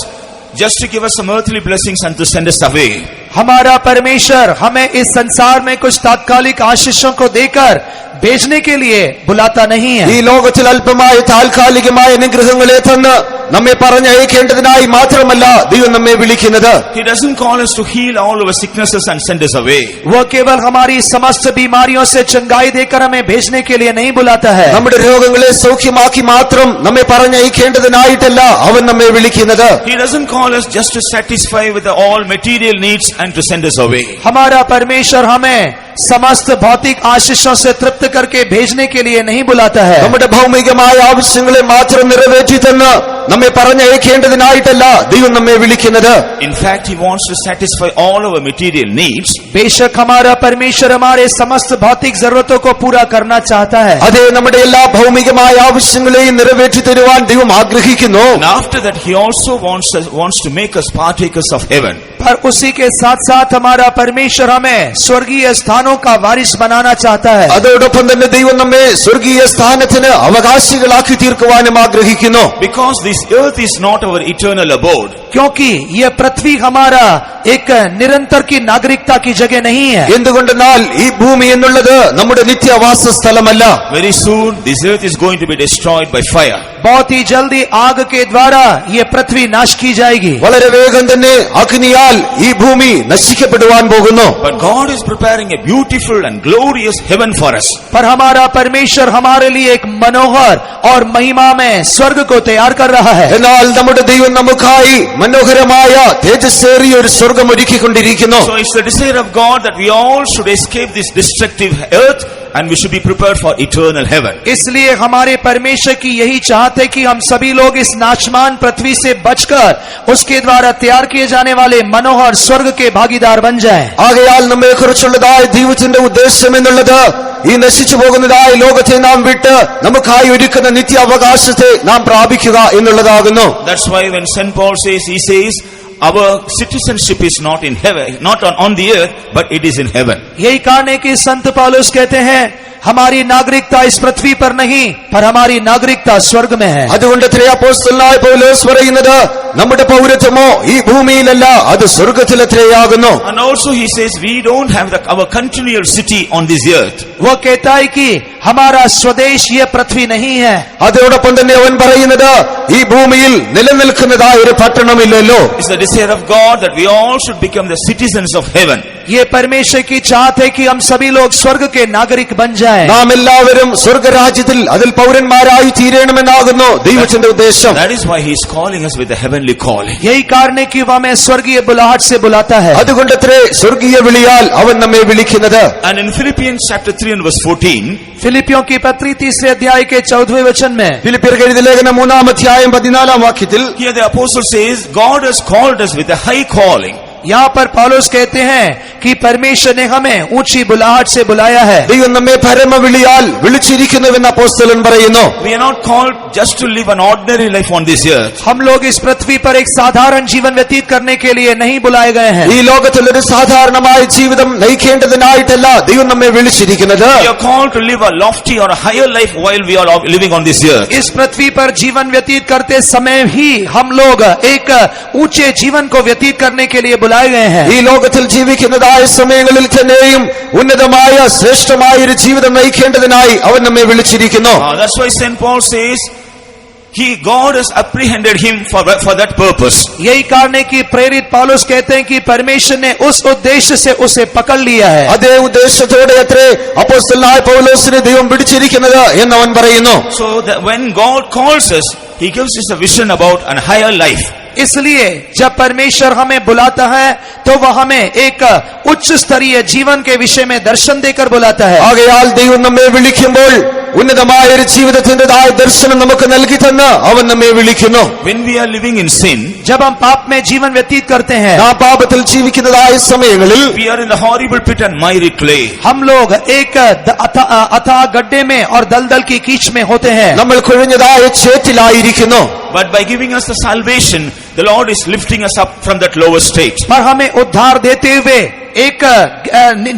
just to give us some earthly blessings and to send us away. हमारा परमेश्वर हमें इस संसार में कुछ तात्कालिक आशीषों को देकर भेजने के लिए बुलाता नहीं है। ഈ ലോകത്തിൽ അല്പമായ താൽക്കാലികമായ അനുഗ്രഹങ്ങളെ തന്ന് നമ്മെ പറഞ്ഞയക്കേണ്ടതിനായി മാത്രമല്ല ദൈവം നമ്മെ വിളിക്കുന്നത്. He doesn't call us to heal all our sicknesses and send us away. वो केवल हमारी समस्त बीमारियों से चंगाई देकर हमें भेजने के लिए नहीं बुलाता है। നമ്മുടെ രോഗങ്ങളെ സൗഖ്യമാക്കി മാത്രം നമ്മെ പറഞ്ഞയക്കേണ്ടതിനായിട്ടല്ല അവൻ നമ്മെ വിളിക്കുന്നത്. He doesn't call us just to satisfy with all material needs and to send us away. हमारा परमेश्वर हमें समस्त भौतिक आशीषों से तृप्त करके भेजने के लिए नहीं बुलाता है। നമ്മുടെ ഭൗമികമായ ആവശ്യങ്ങളെ മാത്രം നിറവേറ്റി തന്ന് നമ്മെ പറഞ്ഞയക്കേണ്ടതിനായിട്ടല്ല ദൈവം നമ്മെ വിളിക്കുന്നത്. In fact, he wants to satisfy all our material needs. बेशक हमारा परमेश्वर हमारे समस्त भौतिक जरूरतों को पूरा करना चाहता है। അതേ, നമ്മുടെ എല്ലാ ഭൗമികമായ ആവശ്യങ്ങളെയും നിറവേറ്റി തരുവാൻ ദൈവം ആഗ്രഹിക്കുന്നു. And after that, he also wants to make us partakers of heaven. पर उसी के साथ साथ हमारा परमेश्वर हमें स्वर्गीय स्थानों का वारिस बनाना चाहता है। അതോടൊപ്പം തന്നെ ദൈവം നമ്മെ സ്വർഗീയ സ്ഥാനത്തിന് അവകാശികളാക്കി തീർക്കുവാനും ആഗ്രഹിക്കുന്നു. Because this earth is not our eternal abode. क्योंकि यह पृथ्वी हमारा एक निरंतर की नागरिकता की जगह नहीं है। എന്തുകൊണ്ടെന്നാൽ ഈ ഭൂമി എന്നുള്ളത് നമ്മുടെ നിത്യവാസ സ്ഥലമല്ല. Very soon, this earth is going to be destroyed by fire. बहुत ही जल्दी आग के द्वारा ये पृथ्वी नाश की जाएगी। വളരെ വേഗം തന്നെ അഗ്നിയാൽ ഈ ഭൂമി നശിക്കപ്പെടുവാൻ പോകുന്നു. But God is preparing a beautiful and glorious heaven for us. पर हमारा परमेश्वर हमारे लिए एक मनोहर और महिमा में स्वर्ग को तैयार कर रहा है। എന്നാൽ നമ്മുടെ ദൈവം നമുക്കായി മനോഹരമായ തേജസ്സേറിയ ഒരു സ്വർഗം ഒരുക്കിക്കൊണ്ടിരിക്കുന്നു. So it's the desire of God that we all should escape this destructive earth and we should be prepared for eternal heaven. इसलिए हमारे परमेश्वर की यही चाहत है कि हम सभी लोग इस नाशमान पृथ्वी से बचकर उसके द्वारा तैयार किए जाने वाले मनोहर स्वर्ग के भागीदार बन जाएं। ആകയാൽ നമ്മെ കുറിച്ചുള്ളതായ ദൈവത്തിന്റെ ഉദ്ദേശം എന്നുള്ളത് ഈ നശിച്ചു പോകുന്നതായ ലോകത്തെ നാം വിട്ട് നമുക്കായി ഒരുക്കുന്ന നിത്യാവകാശത്തെ നാം പ്രാപിക്കുക എന്നുള്ളതാകുന്നു. That's why when St. Paul says, he says, our citizenship is not in heaven, not on the earth, but it is in heaven. यही कारण है कि संत पौलुस कहते हैं हमारी नागरिकता इस पृथ्वी पर नहीं पर हमारी नागरिकता स्वर्ग में है। അതുകൊണ്ട് അപ്പോസ്തലനായ പൗലോസ് പറയുന്നത് നമ്മുടെ പൗരത്വമോ ഈ ഭൂമിയിലല്ല, അത് സ്വർഗത്തിലത്രയാകുന്നു. And also he says we don't have our continual city on this earth. वो कहता है कि हमारा स्वदेश ये पृथ्वी नहीं है। അതോടൊപ്പം തന്നെ അവൻ പറയുന്നത് ഈ ഭൂമിയിൽ നിലനിൽക്കുന്നതായ ഒരു പട്ടണമില്ലല്ലോ. It's the desire of God that we all should become the citizens of heaven. ये परमेश्वर की चाहत है कि हम सभी लोग स्वर्ग के नागरिक बन जाएं। നാം എല്ലാവരും സ്വർഗരാജ്യത്തിൽ അതിൽ പൗരന്മാരായി തീരണമെന്നാകുന്നു ദൈവത്തിന്റെ ഉദ്ദേശം. That is why he is calling us with the heavenly calling. यही कारण है कि वह हमें स्वर्गीय बुलाहट से बुलाता है। അതുകൊണ്ടത്രേ സ്വർഗീയ വിളിയാൽ അവൻ നമ്മെ വിളിക്കുന്നത്. And in Philippians chapter 3 and verse 14, फिलिपियों की पत्री 3 अध्याय के 14वें वचन में ഫിലിപ്പിയർക്ക് എഴുതിയ ലേഖനം 3-ാം അധ്യായം 14-ാം വാക്യത്തിൽ here the apostle says, God has called us with a high calling. यहाँ पर पौलुस कहते हैं कि परमेश्वर ने हमें ऊंची बुलाहट से बुलाया है. ദൈവം നമ്മെ പരമവിളിയാൽ വിളിച്ചിരിക്കുന്നുവെന്ന് അപ്പോസ്തലൻ പറയുന്നു. We are not called just to live an ordinary life on this earth. हम लोग इस पृथ्वी पर एक साधारण जीवन व्यतीत करने के लिए नहीं बुलाए गए हैं. ഈ ലോകത്തിൽ ഒരു സാധാരണമായ ജീവിതം നയിക്കേണ്ടതിനായിട്ടല്ല ദൈവം നമ്മെ വിളിച്ചിരിക്കുന്നത്. We are called to live a lofty or a higher life while we are living on this earth. इस पृथ्वी पर जीवन व्यतीत करते समय ही हम लोग एक ऊंचे जीवन को व्यतीत करने के लिए बुलाए गए हैं. ഈ ലോകത്തിൽ ജീവിക്കുന്നതായ സമയങ്ങളിൽ തന്നെയും ഉന്നതമായ ശ്രേഷ്ഠമായ ഒരു ജീവിതം നയിക്കേണ്ടതിനായി അവൻ നമ്മെ വിളിച്ചിരിക്കുന്നു. That's why St. Paul says, God has apprehended him for that purpose. यही कारण है कि प्रेरित पौलुस कहते हैं कि परमेश्वर ने उस उद्देश्य से उसे पकड़ लिया है. അതേ ഉദ്ദേശത്തോടെ അത്രേ അപ്പോസ്തലനായ പൗലോസിനെ ദൈവം പിടിച്ചിരിക്കുന്നത് എന്ന് അവൻ പറയുന്നു. So that when God calls us, he gives us a vision about a higher life. इसलिए जब परमेश्वर हमें बुलाता है तो वह हमें एक उच्च स्तरीय जीवन के विषय में दर्शन देकर बुलाता है. ആകയാൽ ദൈവം നമ്മെ വിളിക്കുമ്പോൾ ഉന്നതമായ ഒരു ജീവിതത്തിന്റേതായ ദർശനം നമുക്ക് നൽകി തന്ന് അവൻ നമ്മെ വിളിക്കുന്നു. When we are living in sin, जब हम पाप में जीवन व्यतीत करते हैं, നാം പാപത്തിൽ ജീവിക്കുന്നതായ സമയങ്ങളിൽ we are in the horrible pit and miry clay. हम लोग एक अथाह गड्ढे में और दलदल की कीच में होते हैं. നമ്മൾ കുഴഞ്ഞതായ ചേറ്റിലായിരിക്കുന്നു. But by giving us the salvation, the Lord is lifting us up from that lower state. पर हमें उद्धार देते हुए एक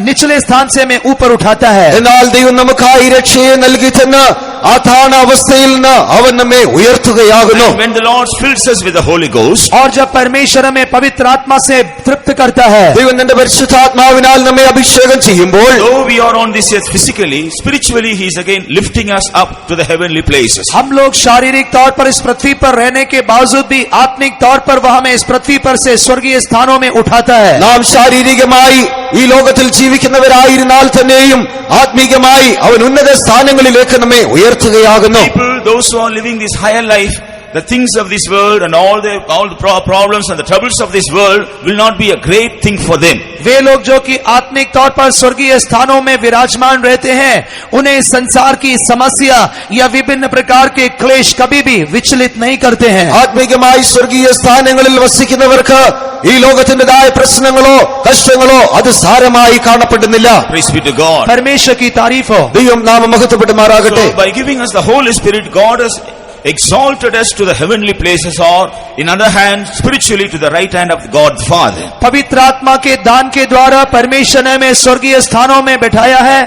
निचले स्थान से हमें ऊपर उठाता है. എന്നാൽ ദൈവം നമുക്കായി രക്ഷയെ നൽകി തന്ന് ആ താണ അവസ്ഥയിൽ നിന്ന് അവൻ നമ്മെ ഉയർത്തുകയാകുന്നു. When the Lord fills us with the Holy Ghost, और जब परमेश्वर हमें पवित्र आत्मा से तृप्त करता है, ദൈവം തന്റെ പരിശുദ്ധാത്മാവിനാൽ നമ്മെ അഭിഷേകം ചെയ്യുമ്പോൾ though we are on this earth physically, spiritually he is again lifting us up to the heavenly places. हम लोग शारीरिक तौर पर इस पृथ्वी पर रहने के बावजूद भी आत्मिक तौर पर वह हमें इस पृथ्वी पर से स्वर्गीय स्थानों में उठाता है. നാം ശാരീരികമായി ഈ ലോകത്തിൽ ജീവിക്കുന്നവരായിരുന്നാൽ തന്നെയും ആത്മീകമായി അവൻ ഉന്നത സ്ഥാനങ്ങളിലേക്ക് നമ്മെ ഉയർത്തുകയാകുന്നു. People, those who are living this higher life, the things of this world and all the problems and the troubles of this world will not be a great thing for them. वे लोग जो कि आत्मिक तौर पर स्वर्गीय स्थानों में विराजमान रहते हैं, उन्हें संसार की समस्या या विभिन्न प्रकार के क्लेश कभी भी विचलित नहीं करते हैं. ആത്മീകമായി സ്വർഗീയ സ്ഥാനങ്ങളിൽ വസിക്കുന്നവർക്ക് ഈ ലോകത്തിന്റേതായ പ്രശ്നങ്ങളോ കഷ്ടങ്ങളോ അത് സാരമായി കാണപ്പെടുന്നില്ല. Praise be to God. परमेश्वर की तारीफ हो. ദൈവം നാമം മഹത്വപ്പെടുമാറാകട്ടെ. So by giving us the Holy Spirit, God has exalted us to the heavenly places, or in other hand spiritually to the right hand of God the Father. पवित्र आत्मा के दान के द्वारा परमेश्वर ने हमें स्वर्गीय स्थानों में बैठाया है,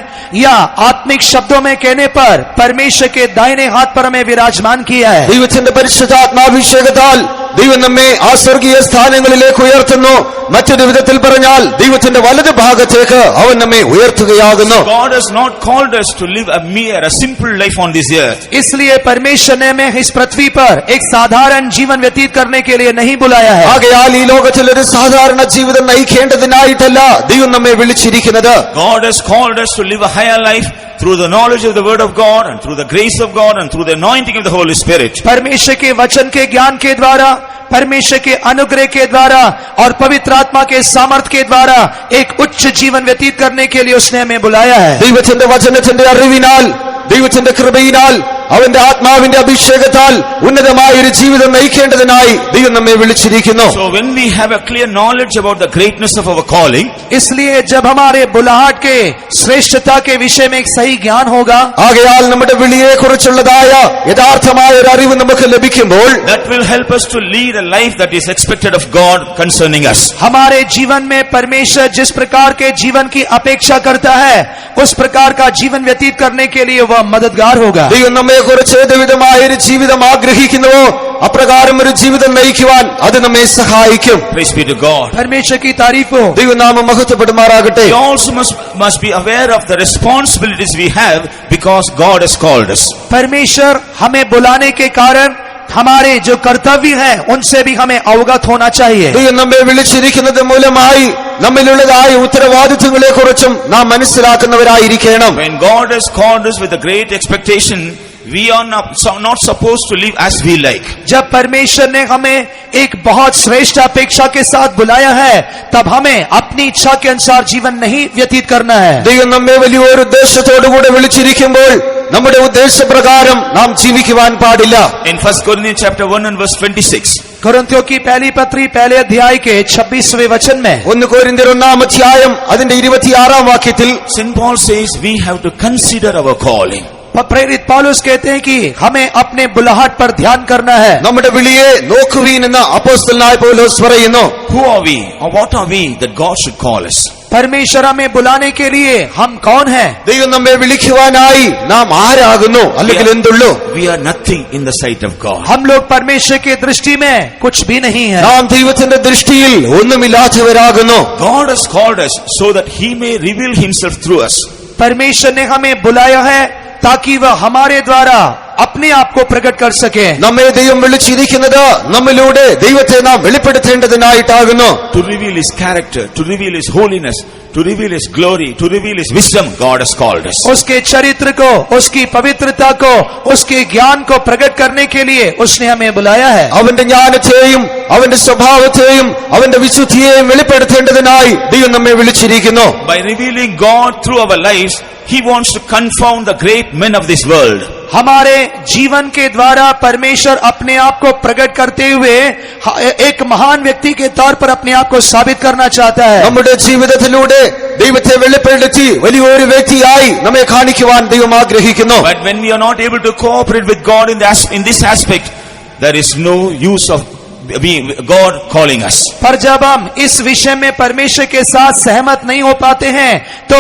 या आत्मिक शब्दों में कहने पर परमेश्वर के दाहिने हाथ पर हमें विराजमान किया है. ദൈവത്തിന്റെ പരിശുദ്ധാത്മാഭിഷേകത്താൽ ദൈവം നമ്മെ ആ സ്വർഗീയ സ്ഥാനങ്ങളിലേക്ക് ഉയർത്തുന്നു. മറ്റൊരു വിധത്തിൽ പറഞ്ഞാൽ ദൈവത്തിന്റെ വലത് ഭാഗത്തേക്ക് അവൻ നമ്മെ ഉയർത്തുകയാകുന്നു. God has not called us to live a simple life on this earth. इसलिए परमेश्वर ने हमें इस पृथ्वी पर एक साधारण जीवन व्यतीत करने के लिए नहीं बुलाया है. ആകയാൽ ഈ ലോകത്തിൽ ഒരു സാധാരണ ജീവിതം നയിക്കേണ്ടതിനായിട്ടല്ല ദൈവം നമ്മെ വിളിച്ചിരിക്കുന്നത്. God has called us to live a higher life through the knowledge of the word of God and through the grace of God and through the anointing of the Holy Spirit. परमेश्वर के वचन के ज्ञान के द्वारा, परमेश्वर के अनुग्रह के द्वारा और पवित्र आत्मा के सामर्थ के द्वारा एक उच्च जीवन व्यतीत करने के लिए उसने हमें बुलाया है. ദൈവത്തിന്റെ വചനത്തിന്റെ അറിവിനാൽ, ദൈവത്തിന്റെ കൃപയിനാൽ, അവന്റെ ആത്മാവിന്റെ അഭിഷേകത്താൽ ഉന്നതമായ ഒരു ജീവിതം നയിക്കേണ്ടതിനായി ദൈവം നമ്മെ വിളിച്ചിരിക്കുന്നു. So when we have a clear knowledge about the greatness of our calling, इसलिए जब हमारे बुलाहट के श्रेष्ठता के विषय में एक सही ज्ञान होगा, ആകയാൽ നമ്മുടെ വിളിയെ കുറിച്ചുള്ളതായ യഥാർത്ഥമായ ഒരു അറിവ് നമുക്ക് ലഭിക്കുമ്പോൾ that will help us to lead a life that is expected of God concerning us. हमारे जीवन में परमेश्वर जिस प्रकार के जीवन की अपेक्षा करता है, उस प्रकार का जीवन व्यतीत करने के लिए वह मददगार होगा. ദൈവം നമ്മെ കുറിച്ച് ഏത് വിധമായ ഒരു ജീവിതം ആഗ്രഹിക്കുന്നുവോ അപ്രകാരം ഒരു ജീവിതം നയിക്കുവാൻ അത് നമ്മെ സഹായിക്കും. Praise be to God. परमेश्वर की तारीफ हो. ദൈവനാമം മഹത്വപ്പെടുമാറാകട്ടെ. We also must be aware of the responsibilities we have because God has called us. परमेश्वर हमें बुलाने के कारण हमारे जो कर्तव्य हैं उनसे भी हमें अवगत होना चाहिए. ദൈവം നമ്മെ വിളിച്ചിരിക്കുന്നത് മൂലമായി നമ്മിലുള്ളതായ ഉത്തരവാദിത്വങ്ങളെ കുറിച്ചും നാം മനസ്സിലാക്കുന്നവരായിരിക്കണം. When God has called us with a great expectation, we are not supposed to live as we like. जब परमेश्वर ने हमें एक बहुत श्रेष्ठ अपेक्षा के साथ बुलाया है, तब हमें अपनी इच्छा के अनुसार जीवन नहीं व्यतीत करना है. ദൈവം നമ്മെ വലിയൊരു ഉദ്ദേശത്തോടുകൂടെ വിളിച്ചിരിക്കുമ്പോൾ നമ്മുടെ ഉദ്ദേശപ്രകാരം നാം ജീവിക്കുവാൻ പാടില്ല. In 1 Corinthians chapter 1 and verse 26, कुरिन्थियों की पहली पत्री पहले अध्याय के 26वें वचन में 1 കൊരിന്ത്യർ 1-ാം അധ്യായം അതിന്റെ 26-ാം വാക്യത്തിൽ St. Paul says we have to consider our calling. प्रेरित पौलुस कहते हैं कि हमें अपने बुलाहट पर ध्यान करना है. നമ്മുടെ വിളിയെ നോക്കുവീൻ എന്ന് അപ്പോസ്തലനായ പൗലോസ് പറയുന്നു. Who are we or what are we that God should call us? परमेश्वर हमें बुलाने के लिए हम कौन हैं? ദൈവം നമ്മെ വിളിക്കുവാനായി നാം ആരാകുന്നു അല്ലെങ്കിൽ എന്തുള്ളൂ? We are nothing in the sight of God. हम लोग परमेश्वर की दृष्टि में कुछ भी नहीं है. നാം ദൈവത്തിന്റെ ദൃഷ്ടിയിൽ ഒന്നുമില്ലാത്തവരാകുന്നു. God has called us so that He may reveal Himself through us. परमेश्वर ने हमें बुलाया है ताकि वह हमारे द्वारा अपने आप को प्रकट कर सके. നമ്മെ ദൈവം വിളിച്ചിരിക്കുന്നത് നമ്മിലൂടെ ദൈവത്തെ നാം വെളിപ്പെടുത്തേണ്ടതിനായിട്ടാകുന്നു. To reveal His character, to reveal His holiness, to reveal His glory, to reveal His wisdom, God has called us. उसके चरित्र को, उसकी पवित्रता को, उसके ज्ञान को प्रकट करने के लिए उसने हमें बुलाया है. അവന്റെ ജ്ഞാനത്തെയും അവന്റെ സ്വഭാവത്തെയും അവന്റെ വിശുദ്ധിയെയും വെളിപ്പെടുത്തേണ്ടതിനായി ദൈവം നമ്മെ വിളിച്ചിരിക്കുന്നു. By revealing God through our lives, He wants to confound the great men of this world. हमारे जीवन के द्वारा परमेश्वर अपने आप को प्रकट करते हुए एक महान व्यक्ति के तौर पर अपने आप को साबित करना चाहता है. നമ്മുടെ ജീവിതത്തിലൂടെ ദൈവത്തെ വെളിപ്പെടുത്തി വലിയൊരു വ്യക്തിയായി നമ്മെ കാണിക്കുവാൻ ദൈവം ആഗ്രഹിക്കുന്നു. But when we are not able to cooperate with God in this aspect, there is no use of God calling us. पर जब हम इस विषय में परमेश्वर के साथ सहमत नहीं हो पाते हैं तो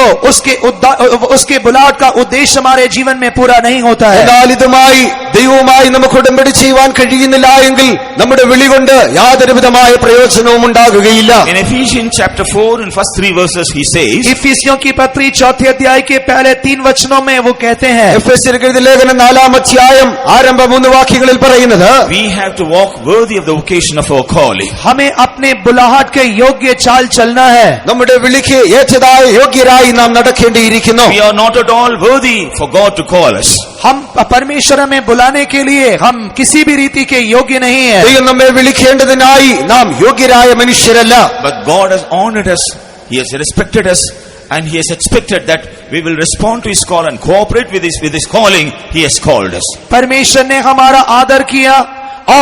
उसके बुलाहट का उद्देश्य हमारे जीवन में पूरा नहीं होता है. എന്നാൽ ഇതുമായി ദൈവവുമായി നമുക്ക് ഉടമ്പടി ചെയ്യുവാൻ കഴിയുന്നില്ല എങ്കിൽ നമ്മുടെ വിളി കൊണ്ട് യാതൊരു വിധമായ പ്രയോജനവും ഉണ്ടാകുകയില്ല. In Ephesians chapter 4 and first 3 verses he says, इफिसियों की पत्री 4 अध्याय के पहले 3 वचनों में वो कहते हैं, എഫെസ്യർക്ക് എഴുതിയ ലേഖനം 4-ാം അധ്യായം ആരംഭ 3 വാക്യങ്ങളിൽ പറയുന്നത്, we have to walk worthy of the occasion of our calling. हमें अपने बुलाहट के योग्य चाल चलना है. നമ്മുടെ വിളിക്ക് ഏറ്റതായ യോഗ്യരായി നാം നടക്കേണ്ടിയിരിക്കുന്നു. We are not at all worthy for God to call us. हम परमेश्वर में बुलाने के लिए हम किसी भी रीति के योग्य नहीं है. ദൈവം നമ്മെ വിളിക്കേണ്ടതിനായി നാം യോഗ്യരായ മനുഷ്യരല്ല. But God has honored us, He has respected us, and He has expected that we will respond to His call and cooperate with His calling. He has called us. परमेश्वर ने हमारा आदर किया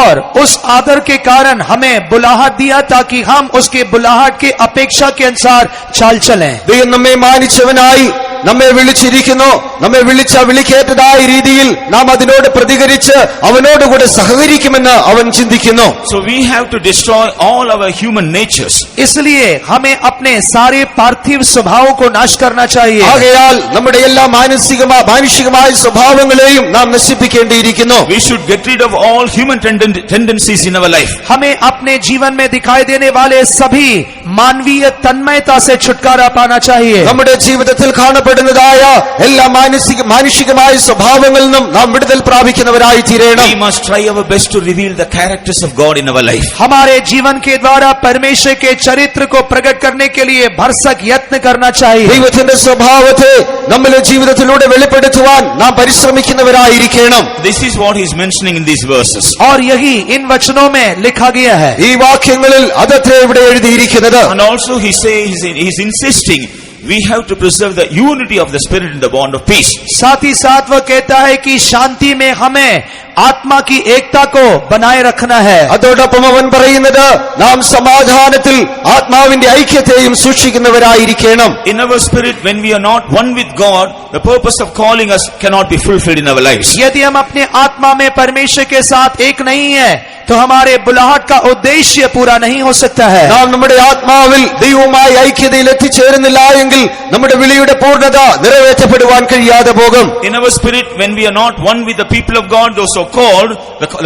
और उस आदर के कारण हमें बुलाहट दिया ताकि हम उसके बुलाहट के अपेक्षा के अनुसार चाल चलें. ദൈവം നമ്മെ മാനിച്ചവനായി നമ്മെ വിളിച്ചിരിക്കുന്നു. നമ്മെ വിളിച്ച വിളിക്കേറ്റതായ രീതിയിൽ നാം അതിനോട് പ്രതികരിച്ച് അവനോടുകൂടെ സഹകരിക്കുമെന്ന് അവൻ ചിന്തിക്കുന്നു. So we have to destroy all our human natures. इसलिए हमें अपने सारे पार्थिव स्वभावों को नाश करना चाहिए. ആകയാൽ നമ്മുടെ എല്ലാ മാനുഷികമായ സ്വഭാവങ്ങളെയും നാം നശിപ്പിക്കേണ്ടിയിരിക്കുന്നു. We should get rid of all human tendencies in our life. हमें अपने जीवन में दिखाई देने वाले सभी मानवीय तन्मयता से छुटकारा पाना चाहिए. നമ്മുടെ ജീവിതത്തിൽ കാണപ്പെടുന്നതായ എല്ലാ മാനുഷികമായ സ്വഭാവങ്ങളിൽ നിന്നും നാം വിടുതൽ പ്രാപിക്കുന്നവരായി തീരണം. We must try our best to reveal the characters of God in our life. हमारे जीवन के द्वारा परमेश्वर के चरित्र को प्रकट करने के लिए भरसक यत्न करना चाहिए. ദൈവത്തിന്റെ സ്വഭാവത്തെ നമ്മുടെ ജീവിതത്തിലൂടെ വെളിപ്പെടുത്തുവാൻ നാം പരിശ്രമിക്കുന്നവരായിരിക്കണം. This is what he is mentioning in these verses. और यही इन वचनों में लिखा गया है. ഈ വാക്യങ്ങളിൽ അതത്രേ ഇവിടെ എഴുതിയിരിക്കുന്നത്. And also he says, he is insisting we have to preserve the unity of the spirit in the bond of peace. साथ ही साथ वह कहता है कि शांति में हमें आत्मा की एकता को बनाए रखना है. അതോടൊപ്പം അവൻ പറയുന്നത് നാം സമാധാനത്തിൽ ആത്മാവിന്റെ ഐക്യത്തെയും സൂക്ഷിക്കുന്നവരായിരിക്കണം. In our spirit, when we are not one with God, the purpose of calling us cannot be fulfilled in our lives. यदि हम अपने आत्मा में परमेश्वर के साथ एक नहीं है तो हमारे बुलाहट का उद्देश्य पूरा नहीं हो सकता है. നാം നമ്മുടെ ആത്മാവിൽ ദൈവവുമായി ഐക്യതയിൽ എത്തിച്ചേരുന്നില്ല എങ്കിൽ നമ്മുടെ വിളിയുടെ പൂർണ്ണത നിറവേറ്റപ്പെടുവാൻ കഴിയാതെ പോകും. In our spirit, when we are not one with the people of God, those so called,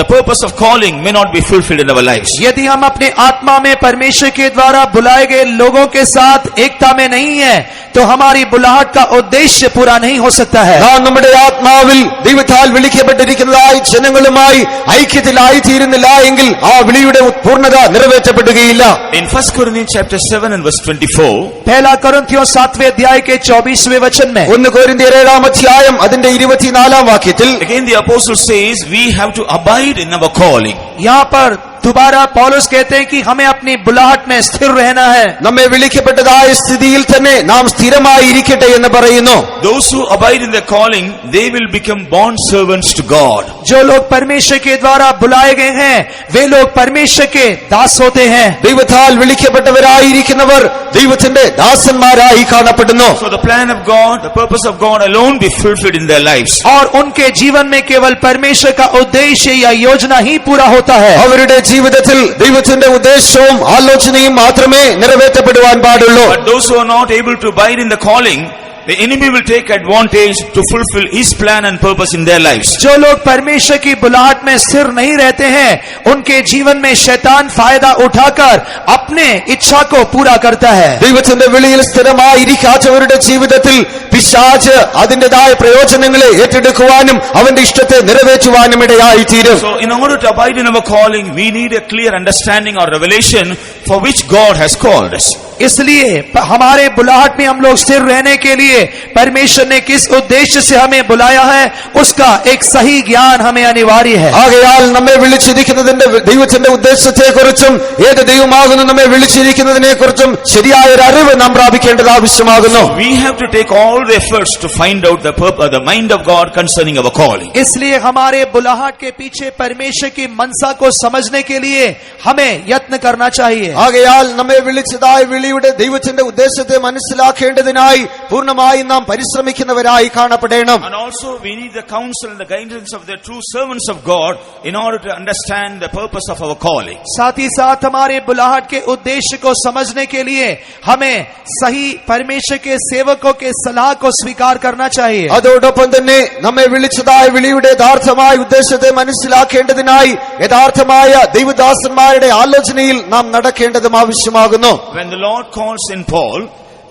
the purpose of calling may not be fulfilled in our lives. यदि हम अपने आत्मा में परमेश्वर के द्वारा बुलाए गए लोगों के साथ एकता में नहीं है तो हमारी बुलाहट का उद्देश्य पूरा नहीं हो सकता है. നാം നമ്മുടെ ആത്മാവിൽ ദൈവത്താൽ വിളിക്കപ്പെട്ടിരിക്കുന്നതായ ജനങ്ങളുമായി ഐക്യത്തിലായി തീരുന്നില്ല എങ്കിൽ ആ വിളിയുടെ പൂർണ്ണത നിറവേറ്റപ്പെടുകയില്ല. In 1 Corinthians chapter 7 and verse 24, पहला कुरिन्थियों 7वें अध्याय के 24वें वचन में 1 കൊരിന്ത്യർ 7-ാം അധ്യായം അതിന്റെ 24-ാം വാക്യത്തിൽ again the apostle says we have to abide in our calling. यहाँ पर दोबारा पौलुस कहते हैं कि हमें अपनी बुलाहट में स्थिर रहना है। നമ്മെ വിളിക്കപ്പെട്ടതായ സ്ഥിതിയിൽ തന്നെ നാം സ്ഥിരമായിരിക്കട്ടെ എന്ന് പറയുന്നു. Those who abide in their calling, they will become bond servants to God. जो लोग परमेश्वर के द्वारा बुलाए गए हैं वे लोग परमेश्वर के दास होते हैं। ദൈവത്താൽ വിളിക്കപ്പെട്ടവരായിരിക്കുന്നവർ ദൈവത്തിന്റെ ദാസന്മാരായി കാണപ്പെടുന്നു. So the plan of God, the purpose of God alone be fulfilled in their lives. और उनके जीवन में केवल परमेश्वर का उद्देश्य या योजना ही पूरा होता है। അവരുടെ ജീവിതത്തിൽ ദൈവത്തിന്റെ ഉദ്ദേശവും ആലോചനയും മാത്രമേ നിറവേറ്റപ്പെടുവാൻ പാടുള്ളൂ. But those who are not able to abide in the calling, the enemy will take advantage to fulfill his plan and purpose in their lives. जो लोग परमेश्वर की बुलाहट में स्थिर नहीं रहते हैं उनके जीवन में शैतान फायदा उठाकर अपने इच्छा को पूरा करता है। ദൈവത്തിന്റെ വിളിയിൽ സ്ഥിരമായിരിക്കാത്തവരുടെ ജീവിതത്തിൽ പിശാച് അതിന്റേതായ പ്രയോജനങ്ങളെ ഏറ്റെടുക്കുവാനും അവന്റെ ഇഷ്ടത്തെ നിറവേറ്റുവാനും ഇടയായി തീരും. So in order to abide in our calling, we need a clear understanding or revelation for which God has called us. इसलिए हमारे बुलाहट में हम लोग स्थिर रहने के लिए परमेश्वर ने किस उद्देश्य से हमें बुलाया है उसका एक सही ज्ञान हमें अनिवार्य है। ആകയാൽ നമ്മെ വിളിച്ചിരിക്കുന്നതിന്റെ ദൈവത്തിന്റെ ഉദ്ദേശത്തെക്കുറിച്ചും ഏത് ദൈവമാകുന്നു നമ്മെ വിളിച്ചിരിക്കുന്നതിനെക്കുറിച്ചും ശരിയായ ഒരു അറിവ് നാം പ്രാപിക്കേണ്ടത് ആവശ്യമാകുന്നു. We have to take all the efforts to find out the purpose, the mind of God concerning our calling. इसलिए हमारे बुलाहट के पीछे परमेश्वर की मनसा को समझने के लिए हमें यत्न करना चाहिए। ആകയാൽ നമ്മെ വിളിച്ചതായ വിളിയുടെ ദൈവത്തിന്റെ ഉദ്ദേശത്തെ മനസ്സിലാക്കേണ്ടതിനായി പൂർണ്ണമായി നാം പരിശ്രമിക്കുന്നവരായി കാണപ്പെടണം. And also we need the counsel and the guidance of the true servants of God in order to understand the purpose of our calling. साथ ही साथ हमारे बुलाहट के उद्देश्य को समझने के लिए हमें सही परमेश्वर के सेवकों के सलाह को स्वीकार करना चाहिए। അതോടൊപ്പം തന്നെ നമ്മെ വിളിച്ചതായ വിളിയുടെ യഥാർത്ഥമായ ഉദ്ദേശത്തെ മനസ്സിലാക്കേണ്ടതിനായി യഥാർത്ഥമായ ദൈവദാസന്മാരുടെ ആലോചനയിൽ നാം നടക്കേണ്ടതും ആവശ്യമാകുന്നു. When the Lord calls in Paul,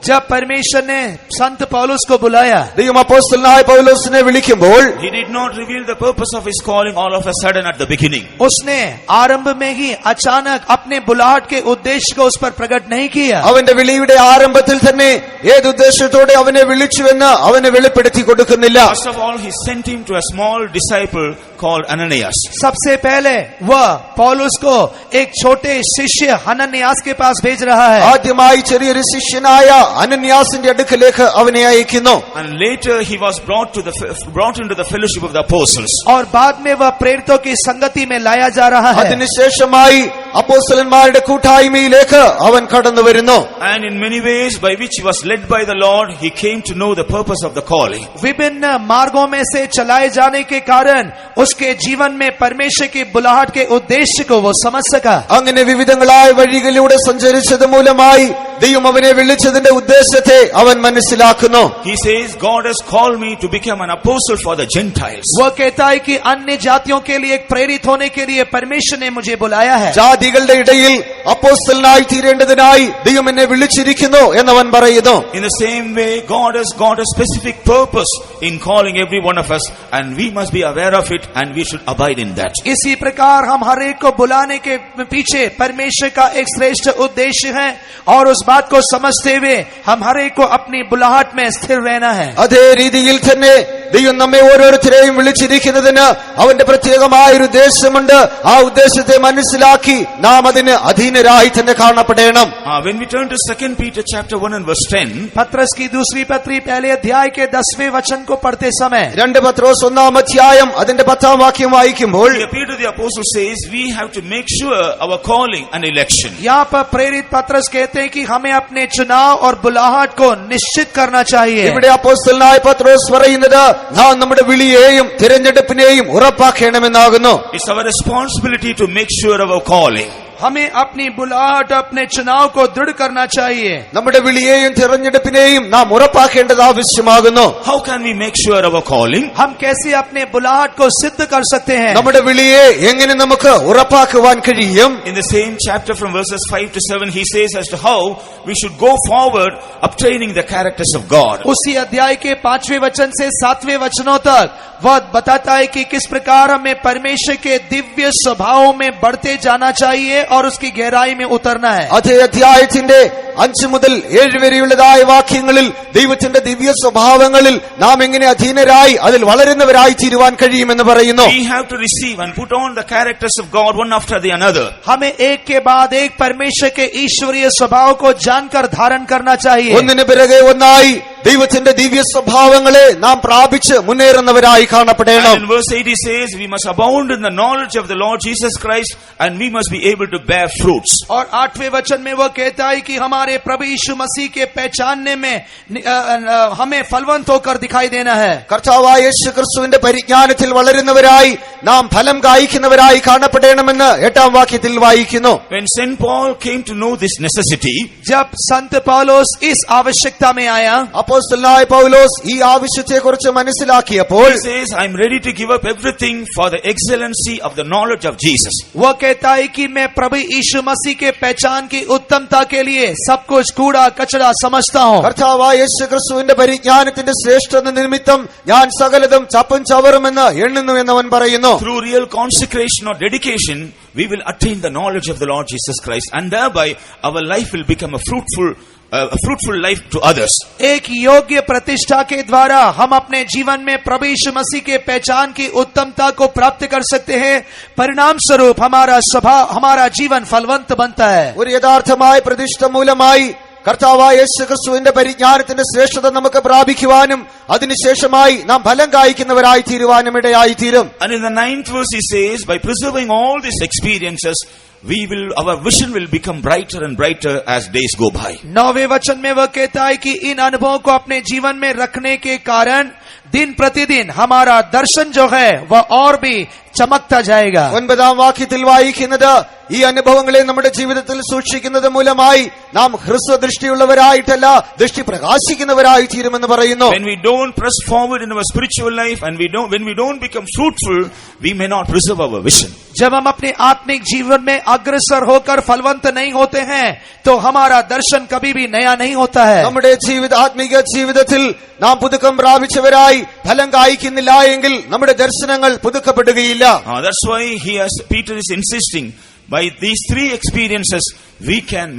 जब परमेश्वर ने संत पौलुस को बुलाया ദൈവം അപ്പോസ്തലനായ പൗലോസിനെ വിളിക്കുമ്പോൾ he did not reveal the purpose of his calling all of a sudden at the beginning. उसने आरंभ में ही अचानक अपने बुलाहट के उद्देश्य को उस पर प्रकट नहीं किया। അവന്റെ വിളിയുടെ ആരംഭത്തിൽ തന്നെ ഏത് ഉദ്ദേശത്തോടെ അവനെ വിളിച്ചുവെന്ന് അവനെ വെളിപ്പെടുത്തി കൊടുക്കുന്നില്ല. First of all, he sent him to a small disciple called Ananias. सबसे पहले वह पौलुस को एक छोटे शिष्य हनन्यास के पास भेज रहा है। ആദ്യമായി ചെറിയൊരു ശിഷ്യനായ അനന്യാസിന്റെ അടുക്കലേക്ക് അവനെ അയക്കുന്നു. And later he was brought into the fellowship of the apostles. और बाद में वह प्रेरितों की संगति में लाया जा रहा है। അതിനുശേഷമായി അപ്പോസ്തലന്മാരുടെ കൂട്ടായ്മയിലേക്ക് അവൻ കടന്നു വരുന്നു. And in many ways by which he was led by the Lord, he came to know the purpose of the calling. विभिन्न मार्गों में से चलाए जाने के कारण उसके जीवन में परमेश्वर की बुलाहट के उद्देश्य को वो समझ सका। അങ്ങനെ വിവിധങ്ങളായ വഴികളിലൂടെ സഞ്ചരിച്ചത് മൂലമായി ദൈവം അവനെ വിളിച്ചതിന്റെ ഉദ്ദേശത്തെ അവൻ മനസ്സിലാക്കുന്നു. He says, God has called me to become an apostle for the Gentiles. वह कहता है कि अन्य जातियों के लिए एक प्रेरित होने के लिए परमेश्वर ने मुझे बुलाया है। ജാതികളുടെ ഇടയിൽ അപ്പോസ്തലനായി തീരേണ്ടതിനായി ദൈവം എന്നെ വിളിച്ചിരിക്കുന്നു എന്നവൻ പറയുന്നു. In the same way, God has got a specific purpose in calling every one of us, and we must be aware of it and we should abide in that. इसी प्रकार हम हर एक को बुलाने के पीछे परमेश्वर का एक श्रेष्ठ उद्देश्य है और उस बात को समझते हुए हम हर एक को अपनी बुलाहट में स्थिर रहना है। അതേ രീതിയിൽ തന്നെ ദൈവം നമ്മെ ഓരോരുത്തരെയും വിളിച്ചിരിക്കുന്നതിന് അവന്റെ പ്രത്യേകമായ ഒരു ഉദ്ദേശമുണ്ട്. ആ ഉദ്ദേശത്തെ മനസ്സിലാക്കി നാം അതിന് അധീനരായി തന്നെ കാണപ്പെടണം. When we turn to 2 Peter chapter 1 and verse 10, पत्रस की दूसरी पत्री पहले अध्याय के 10वें वचन को पढ़ते समय 2 പത്രോസ് 1 അധ്യായം അതിന്റെ 10 വാക്യം വായിക്കുമ്പോൾ Peter the apostle says, we have to make sure our calling and election. यहाँ पर प्रेरित पत्रस कहते हैं कि हमें अपने चुनाव और बुलाहट को निश्चित करना चाहिए। ഇവിടെ അപ്പോസ്തലനായ പത്രോസ് പറയുന്നത് നാം നമ്മുടെ വിളിയെയും തിരഞ്ഞെടുപ്പിനെയും ഉറപ്പാക്കണമെന്നാകുന്നു. It's our responsibility to make sure our calling. हमें अपनी बुलाहट अपने चुनाव को दृढ़ करना चाहिए। നമ്മുടെ വിളിയെയും തിരഞ്ഞെടുപ്പിനെയും നാം ഉറപ്പാക്കേണ്ടത് ആവശ്യമാകുന്നു. How can we make sure our calling? हम कैसे अपने बुलाहट को सिद्ध कर सकते हैं? നമ്മുടെ വിളിയെ എങ്ങനെ നമുക്ക് ഉറപ്പാക്കുവാൻ കഴിയും? In the same chapter from verses 5 to 7, he says as to how we should go forward obtaining the characters of God. उसी अध्याय के 5वें वचन से 7वें वचनों तक वह बताता है कि किस प्रकार हमें परमेश्वर के दिव्य स्वभावों में बढ़ते जाना चाहिए और उसकी गहराई में उतरना है। അതേ അധ്യായത്തിന്റെ 5 മുതൽ 7 വരെയുള്ളതായ വാക്യങ്ങളിൽ ദൈവത്തിന്റെ ദിവ്യ സ്വഭാവങ്ങളിൽ നാം എങ്ങനെ അധീനരായി അതിൽ വളരുന്നവരായി തീരുവാൻ കഴിയുമെന്ന് പറയുന്നു. We have to receive and put on the characters of God one after the another. हमें एक के बाद एक परमेश्वर के ईश्वरीय स्वभाव को जानकर धारण करना चाहिए. ഒന്നിനു പിറകെ ഒന്നായി ദൈവത്തിന്റെ ദിവ്യ സ്വഭാവങ്ങളെ നാം പ്രാപിച്ച് മുന്നേറുന്നവരായി കാണപ്പെടണം. And in verse 8 he says, we must abound in the knowledge of the Lord Jesus Christ and we must be able to bear fruits. और 8वें वचन में वो कहता है कि हमारे प्रभु यीशु मसीह के पहचानने में हमें फलवंत होकर दिखाई देना है. കർത്താവായ യേശു ക്രിസ്തുവിന്റെ പരിജ്ഞാനത്തിൽ വളരുന്നവരായി നാം ഫലം കായ്ക്കുന്നവരായി കാണപ്പെടണമെന്ന് 8ാം വാക്യത്തിൽ വായിക്കുന്നു. When St. Paul came to know this necessity, जब संत पौलुस इस आवश्यकता में आया, അപ്പോസ്തലനായ പൗലോസ് ഈ ആവശ്യത്തെക്കുറിച്ച് മനസ്സിലാക്കിയപ്പോൾ he says, I am ready to give up everything for the excellency of the knowledge of Jesus. वो कहता है कि मैं प्रभु यीशु मसीह के पहचान की उत्तमता के लिए सब कुछ कूड़ा कचरा समझता हूँ. കർത്താവായ യേശു ക്രിസ്തുവിന്റെ പരിജ്ഞാനത്തിന്റെ ശ്രേഷ്ഠത നിമിത്തം ഞാൻ സകലതും ചപ്പും ചവറുമെന്ന് എണ്ണുന്നു എന്നവൻ പറയുന്നു. Through real consecration or dedication, we will attain the knowledge of the Lord Jesus Christ and thereby our life will become a fruitful life to others. एक योग्य प्रतिष्ठा के द्वारा हम अपने जीवन में प्रभु यीशु मसीह के पहचान की उत्तमता को प्राप्त कर सकते हैं. परिणाम स्वरूप हमारा स्वभाव, हमारा जीवन फलवंत बनता है. ഒരു യഥാർത്ഥമായ പ്രതിഷ്ഠ മൂലമായി കർത്താവായ യേശു ക്രിസ്തുവിന്റെ പരിജ്ഞാനത്തിന്റെ ശ്രേഷ്ഠത നമുക്ക് പ്രാപിക്കുവാനും അതിനുശേഷമായി നാം ഫലം കായ്ക്കുന്നവരായി തീരുവാനും ഇടയായി തീരും. And in the 9th verse he says, by preserving all these experiences, our vision will become brighter and brighter as days go by. 9वें वचन में वह कहता है कि इन अनुभवों को अपने जीवन में रखने के कारण दिन प्रतिदिन हमारा दर्शन जो है वह और भी चमकता जाएगा. 9ാം വാക്യത്തിൽ വായിക്കുന്നത് ഈ അനുഭവങ്ങളെ നമ്മുടെ ജീവിതത്തിൽ സൂക്ഷിക്കുന്നത് മൂലമായി നാം ഹ്രസ്വദൃഷ്ടിയുള്ളവരായിട്ടല്ല ദൃഷ്ടി പ്രകാശിക്കുന്നവരായി തീരുമെന്ന് പറയുന്നു. When we don't press forward in our spiritual life and when we don't become fruitful, we may not preserve our vision. जब हम अपने आत्मिक जीवन में अग्रसर होकर फलवंत नहीं होते हैं तो हमारा दर्शन कभी भी नया नहीं होता है. നമ്മുടെ ആത്മിക ജീവിതത്തിൽ നാം പുതുക്കം പ്രാപിച്ചവരായി ഫലം കായ്ക്കുന്നില്ല എങ്കിൽ നമ്മുടെ ദർശനങ്ങൾ പുതുക്കപ്പെടുകയില്ല. That's why Peter is insisting, by these 3 experiences we can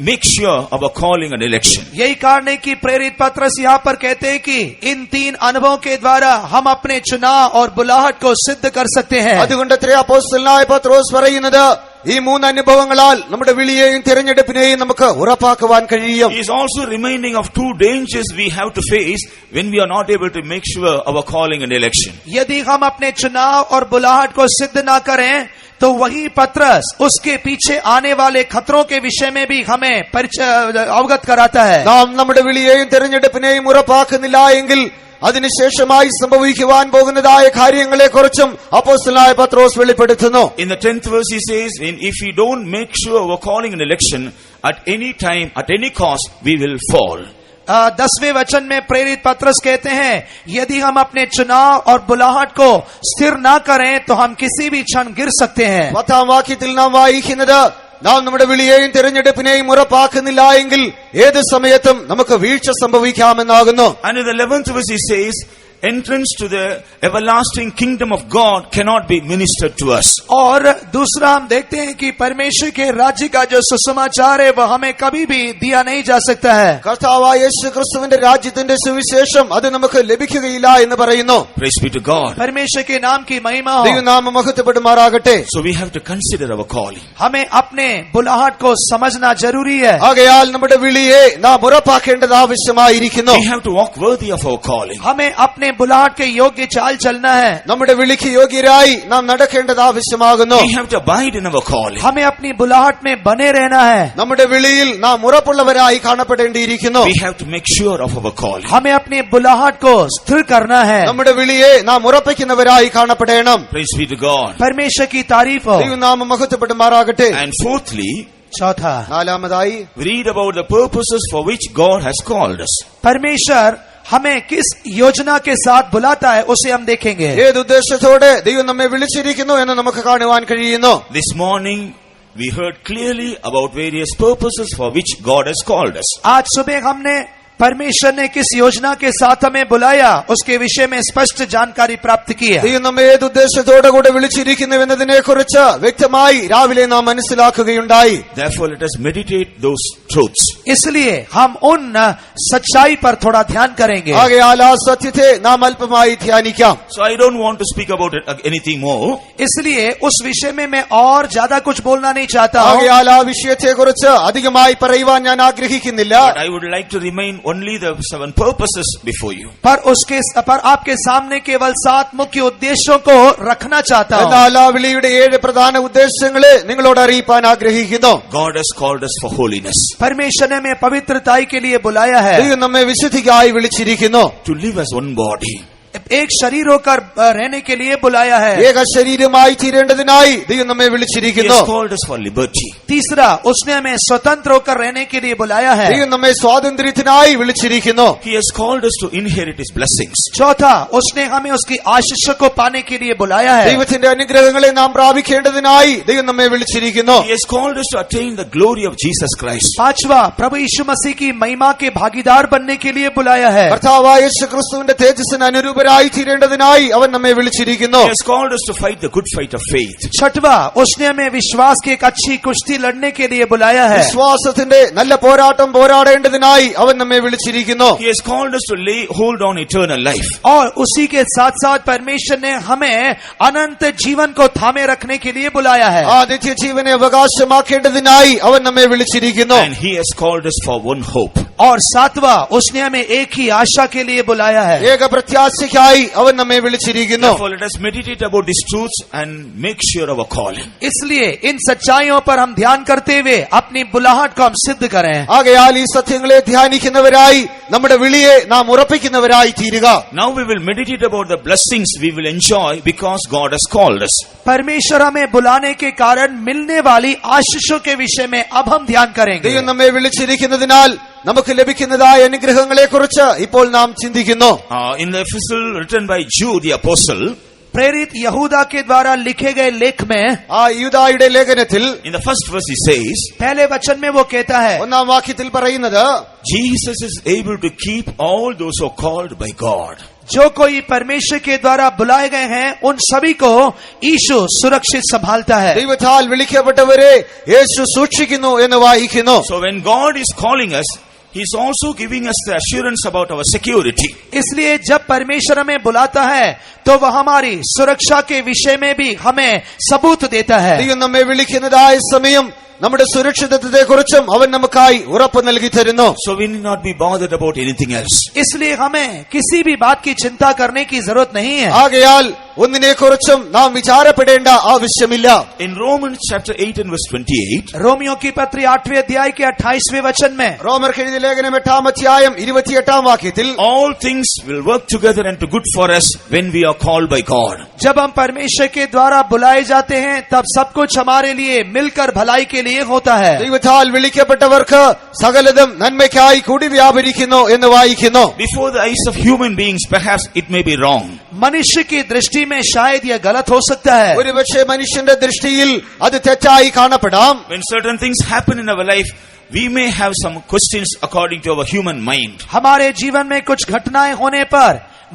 make sure of our calling and election. यही कारण है कि प्रेरित पत्रस यहाँ पर कहते हैं कि इन 3 अनुभवों के द्वारा हम अपने चुनाव और बुलाहट को सिद्ध कर सकते हैं. അതുകൊണ്ട് അപ്പോസ്തലനായ പത്രോസ് പറയുന്നത് ഈ 3 അനുഭവങ്ങളാൽ നമ്മുടെ വിളിയെയും തിരഞ്ഞെടുപ്പിനെയും നമുക്ക് ഉറപ്പാക്കുവാൻ കഴിയും. He is also reminding of 2 dangers we have to face when we are not able to make sure our calling and election. यदि हम अपने चुनाव और बुलाहट को सिद्ध ना करें तो वही पत्रस उसके पीछे आने वाले खतरों के विषय में भी हमें अवगत कराता है. നാം നമ്മുടെ വിളിയെയും തിരഞ്ഞെടുപ്പിനെയും ഉറപ്പാക്കുന്നില്ല എങ്കിൽ അതിനുശേഷമായി സംഭവിക്കുവാൻ പോകുന്നതായ കാര്യങ്ങളെക്കുറിച്ചും അപ്പോസ്തലനായ പത്രോസ് വെളിപ്പെടുത്തുന്നു. In the 10th verse he says, if we don't make sure our calling and election, at any time, at any cost, we will fall. 10वें वचन में प्रेरित पत्रस कहते हैं यदि हम अपने चुनाव और बुलाहट को स्थिर ना करें तो हम किसी भी क्षण गिर सकते हैं. 10ാം വാക്യത്തിൽ നാം വായിക്കുന്നത് നാം നമ്മുടെ വിളിയെയും തിരഞ്ഞെടുപ്പിനെയും ഉറപ്പാക്കുന്നില്ല എങ്കിൽ ഏത് സമയത്തും നമുക്ക് വീഴ്ച സംഭവിക്കാമെന്നാകുന്നു. And in the 11th verse he says, entrance to the everlasting kingdom of God cannot be ministered to us. और दूसरा हम देखते हैं कि परमेश्वर के राज्य का जो सुसमाचार है वह हमें कभी भी दिया नहीं जा सकता है. കർത്താവായ യേശു ക്രിസ്തുവിന്റെ രാജ്യത്തിന്റെ സുവിശേഷം അത് നമുക്ക് ലഭിക്കുകയില്ല എന്ന് പറയുന്നു. Praise be to God. परमेश्वर के नाम की महिमा हो. ദൈവനാമം മഹത്വപ്പെടുമാറാകട്ടെ. So we have to consider our calling. हमें अपने बुलाहट को समझना जरूरी है. ആകയാൽ നമ്മുടെ വിളിയെ നാം ഉറപ്പാക്കേണ്ടത് ആവശ്യമായിരിക്കുന്നു. We have to walk worthy of our calling. हमें अपने बुलाहट के योग्य चाल चलना है. നമ്മുടെ വിളിക്ക് യോഗ്യരായി നാം നടക്കേണ്ടത് ആവശ്യമാകുന്നു. We have to abide in our calling. हमें अपनी बुलाहट में बने रहना है. നമ്മുടെ വിളിയിൽ നാം ഉറപ്പുള്ളവരായി കാണപ്പെടേണ്ടിയിരിക്കുന്നു. We have to make sure of our calling. हमें अपनी बुलाहट को स्थिर करना है. നമ്മുടെ വിളിയെ നാം ഉറപ്പിക്കുന്നവരായി കാണപ്പെടണം. Praise be to God. परमेश्वर की तारीफ हो. ദൈവനാമം മഹത്വപ്പെടുമാറാകട്ടെ. And fourthly, चौथा, നാലാമതായി we read about the purposes for which God has called us. परमेश्वर हमें किस योजना के साथ बुलाता है उसे हम देखेंगे. ഏത് ഉദ്ദേശത്തോടെ ദൈവം നമ്മെ വിളിച്ചിരിക്കുന്നു എന്ന് നമുക്ക് കാണുവാൻ കഴിയുന്നു. This morning we heard clearly about various purposes for which God has called us. आज सुबह हमने परमेश्वर ने किस योजना के साथ हमें बुलाया उसके विषय में स्पष्ट जानकारी प्राप्त की है. ദൈവം നമ്മെ ഏത് ഉദ്ദേശത്തോടെ കൂടെ വിളിച്ചിരിക്കുന്നു എന്നതിനെ കുറിച്ച് വ്യക്തമായി രാവിലെ നാം മനസ്സിലാക്കുകയുണ്ടായി. Therefore let us meditate those truths. इसलिए हम उन सच्चाई पर थोड़ा ध्यान करेंगे. ആകയാൽ ആ സത്യത്തെ നാം അല്പമായി ധ്യാനിക്കാം. So I don't want to speak about it anything more. इसलिए उस विषय में मैं और ज्यादा कुछ बोलना नहीं चाहता हूँ. ആകയാൽ ആ വിഷയത്തെക്കുറിച്ച് അധികമായി പറയുവാൻ ഞാൻ ആഗ്രഹിക്കുന്നില്ല. But I would like to remain only the 7 purposes before you. पर आपके सामने केवल 7 मुख्य उद्देश्यों को रखना चाहता हूँ. എന്നാൽ ആ വിളിയുടെ 7 പ്രധാന ഉദ്ദേശങ്ങളെ നിങ്ങളോട് അറിയിപ്പാൻ ആഗ്രഹിക്കുന്നു. God has called us for holiness. परमेश्वर ने हमें पवित्रताई के लिए बुलाया है. ദൈവം നമ്മെ വിശുദ്ധിക്കായി വിളിച്ചിരിക്കുന്നു. To live as one body. एक शरीर होकर रहने के लिए बुलाया है. ഏക ശരീരമായി തീരേണ്ടതിനായി ദൈവം നമ്മെ He വിളിച്ചിരിക്കുന്നു. has called us for liberty. तीसरा, उसने हमें स्वतंत्र होकर रहने के लिए बुलाया है. ദൈവം നമ്മെ സ്വാതന്ത്ര്യത്തിനായി വിളിച്ചിരിക്കുന്നു. He has called us to inherit His blessings. चौथा, उसने हमें उसकी आशीष को पाने के लिए बुलाया है. ദൈവത്തിന്റെ അനുഗ്രഹങ്ങളെ നാം പ്രാപിക്കേണ്ടതിനായി ദൈവം നമ്മെ വിളിച്ചിരിക്കുന്നു. He has called us to attain the glory of Jesus Christ. पांचवा, प्रभु यीशु मसीह की महिमा के भागीदार बनने के लिए बुलाया है. കർത്താവായ യേശുക്രിസ്തുവിന്റെ തേജസ്സിന് അനുരൂപരായി തീരേണ്ടതിനായി അവൻ നമ്മെ വിളിച്ചിരിക്കുന്നു. He has called us to fight the good fight of faith. छठवा, उसने हमें विश्वास की एक अच्छी कुश्ती लड़ने के लिए बुलाया है. വിശ്വാസത്തിന്റെ നല്ല പോരാട്ടം പോരാടേണ്ടതിനായി അവൻ നമ്മെ വിളിച്ചിരിക്കുന്നു. He has called us to lay hold on eternal life. और उसी के साथ साथ परमेश्वर ने हमें अनंत जीवन को थामे रखने के लिए बुलाया है. ആ നിത്യജീവനെ അവകാശമാക്കേണ്ടതിനായി അവൻ നമ്മെ വിളിച്ചിരിക്കുന്നു. And He has called us for one hope. और सातवां, उसने हमें एक ही आशा के लिए बुलाया है. ഏക പ്രത്യാശയ്ക്കായി അവൻ നമ്മെ വിളിച്ചിരിക്കുന്നു. Therefore, let us meditate about these truths and make sure of our calling. इसलिए इन सच्चाइयों पर हम ध्यान करते हुए अपनी बुलाहट को हम सिद्ध करें. ആകയാൽ ഈ സത്യങ്ങളെ ധ്യാനിക്കുന്നവരായി നമ്മുടെ വിളിയെ നാം ഉറപ്പിക്കുന്നവരായി തീരുക. Now we will meditate about the blessings we will enjoy because God has called us. परमेश्वर हमें बुलाने के कारण मिलने वाली आशीषों के विषय में अब हम ध्यान करेंगे. ദൈവം നമ്മെ വിളിച്ചിരിക്കുന്നതിനാൽ നമുക്ക് ലഭിക്കുന്നതായ അനുഗ്രഹങ്ങളെ കുറിച്ച് ഇപ്പോൾ നാം ചിന്തിക്കുന്നു. In the epistle written by Jude the apostle, प्रेरित यहूदा के द्वारा लिखे गए लेख में ആ യൂദായുടെ ലേഖനത്തിൽ in the first verse he says, पहले वचन में वो कहता है, ഒന്നാം വാക്യത്തിൽ പറയുന്നത്, Jesus is able to keep all those who are called by God. जो कोई परमेश्वर के द्वारा बुलाए गए हैं उन सभी को यीशु सुरक्षित संभालता है. ദൈവത്താൽ വിളിക്കപ്പെട്ടവരെ യേശു സൂക്ഷിക്കുന്നു എന്ന് വായിക്കുന്നു. So when God is calling us, He is also giving us the assurance about our security. इसलिए जब परमेश्वर हमें बुलाता है तो वह हमारी सुरक्षा के विषय में भी हमें सबूत देता है. ദൈവം നമ്മെ വിളിക്കുന്നതായ സമയം നമ്മുടെ സുരക്ഷിതത്വത്തെ കുറിച്ചും അവൻ നമുക്കായി ഉറപ്പ് നൽകി തരുന്നു. So we need not be bothered about anything else. इसलिए हमें किसी भी बात की चिंता करने की जरूरत नहीं है. ആകയാൽ ഒന്നിനെക്കുറിച്ചും നാം വിചാരപ്പെടേണ്ട ആവശ്യമില്ല. In Romans chapter 8 and verse 28, Romeo की पत्री 8वें अध्याय के 28वें वचन में റോമർക്ക് എഴുതിയ ലേഖനം 8-ാം അധ്യായം 28-ാം വാക്യത്തിൽ, all things will work together and to good for us when we are called by God. जब हम परमेश्वर के द्वारा बुलाए जाते हैं तब सब कुछ हमारे लिए मिलकर भलाई के लिए होता है. ദൈവത്താൽ വിളിക്കപ്പെട്ടവർക്ക് സകലതും നന്മയ്ക്കായി കൂടി വ്യാപരിക്കുന്നു എന്ന് വായിക്കുന്നു. Before the eyes of human beings, perhaps it may be wrong. मनुष्य की दृष्टि में शायद यह गलत हो सकता है. ഒരുപക്ഷെ മനുഷ്യന്റെ ദൃഷ്ടിയിൽ അത് തെറ്റായി കാണപ്പെടാം. When certain things happen in our life, we may have some questions according to our human mind. हमारे जीवन में कुछ घटनाएं होने पर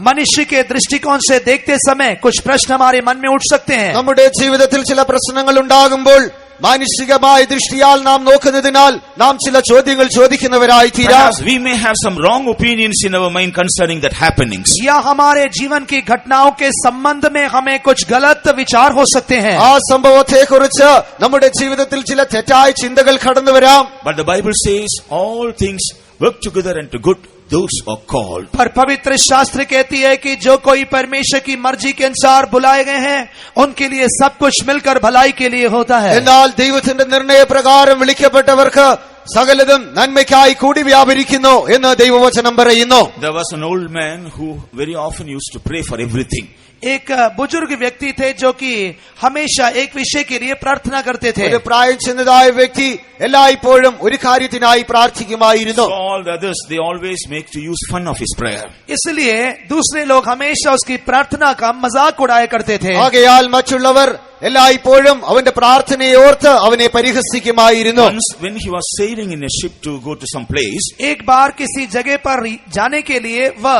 मनुष्य के दृष्टिकोण से देखते समय कुछ प्रश्न हमारे मन में उठ सकते हैं. നമ്മുടെ ജീവിതത്തിൽ ചില പ്രശ്നങ്ങൾ ഉണ്ടാകുമ്പോൾ മാനുഷികമായ ദൃഷ്ടിയാൽ നാം നോക്കുന്നതിനാൽ നാം ചില ചോദ്യങ്ങൾ ചോദിക്കുന്നവരായി തീരാം. Perhaps we may have some wrong opinions in our mind concerning that happenings. या हमारे जीवन की घटनाओं के संबंध में हमें कुछ गलत विचार हो सकते हैं. ആ സംഭവത്തെക്കുറിച്ച് നമ്മുടെ ജീവിതത്തിൽ ചില തെറ്റായ ചിന്തകൾ കടന്നു വരാം. But the Bible says all things work together and to good those who are called. पर पवित्र शास्त्र कहती है कि जो कोई परमेश्वर की मर्जी के अनुसार बुलाए गए हैं उनके लिए सब कुछ मिलकर भलाई के लिए होता है. എന്നാൽ ദൈവത്തിന്റെ നിർണയപ്രകാരം വിളിക്കപ്പെട്ടവർക്ക് സകലതും നന്മയ്ക്കായി കൂടി വ്യാപരിക്കുന്നു എന്ന് ദൈവവചനം പറയുന്നു. There was an old man who very often used to pray for everything. एक बुजुर्ग व्यक्ति थे जो कि हमेशा एक विषय के लिए प्रार्थना करते थे. ഒരു പ്രായം ചെന്നതായ വ്യക്തി എല്ലായ്പ്പോഴും ഒരു കാര്യത്തിനായി പ്രാർത്ഥിക്കുമായിരുന്നു. So all the others, they always make to use fun of his prayer. इसलिए दूसरे लोग हमेशा उसकी प्रार्थना का मजाक उड़ाया करते थे. ആകയാൽ മറ്റുള്ളവർ എല്ലായ്പ്പോഴും അവന്റെ പ്രാർത്ഥനയെ ഓർത്ത് അവനെ പരിഹസിക്കുമായിരുന്നു. Once when he was sailing in a ship to go to some place, एक बार किसी जगह पर जाने के लिए वह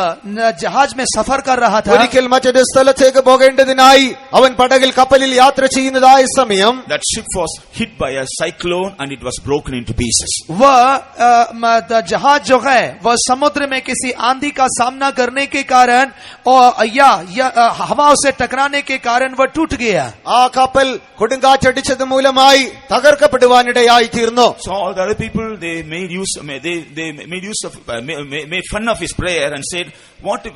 जहाज में सफर कर रहा था. ഒരിക്കൽ മറ്റൊരു സ്ഥലത്ത് സ്ഥലത്തേക്ക് പോകേണ്ടതിനായി അവൻ പടകിൽ കപ്പലിൽ യാത്ര ചെയ്യുന്നതായ സമയം that ship was hit by a cyclone and it was broken into pieces. वह जहाज जो है वह समुद्र में किसी आंधी का सामना करने के कारण और या हवा से टकराने के कारण वह टूट गया. ആ കപ്പൽ കൊടുങ്കാറ്റടിച്ചത് മൂലമായി തകർക്കപ്പെടുവാനിടയായി തീർന്നു. So all the other people, they made use of made fun of his prayer and said,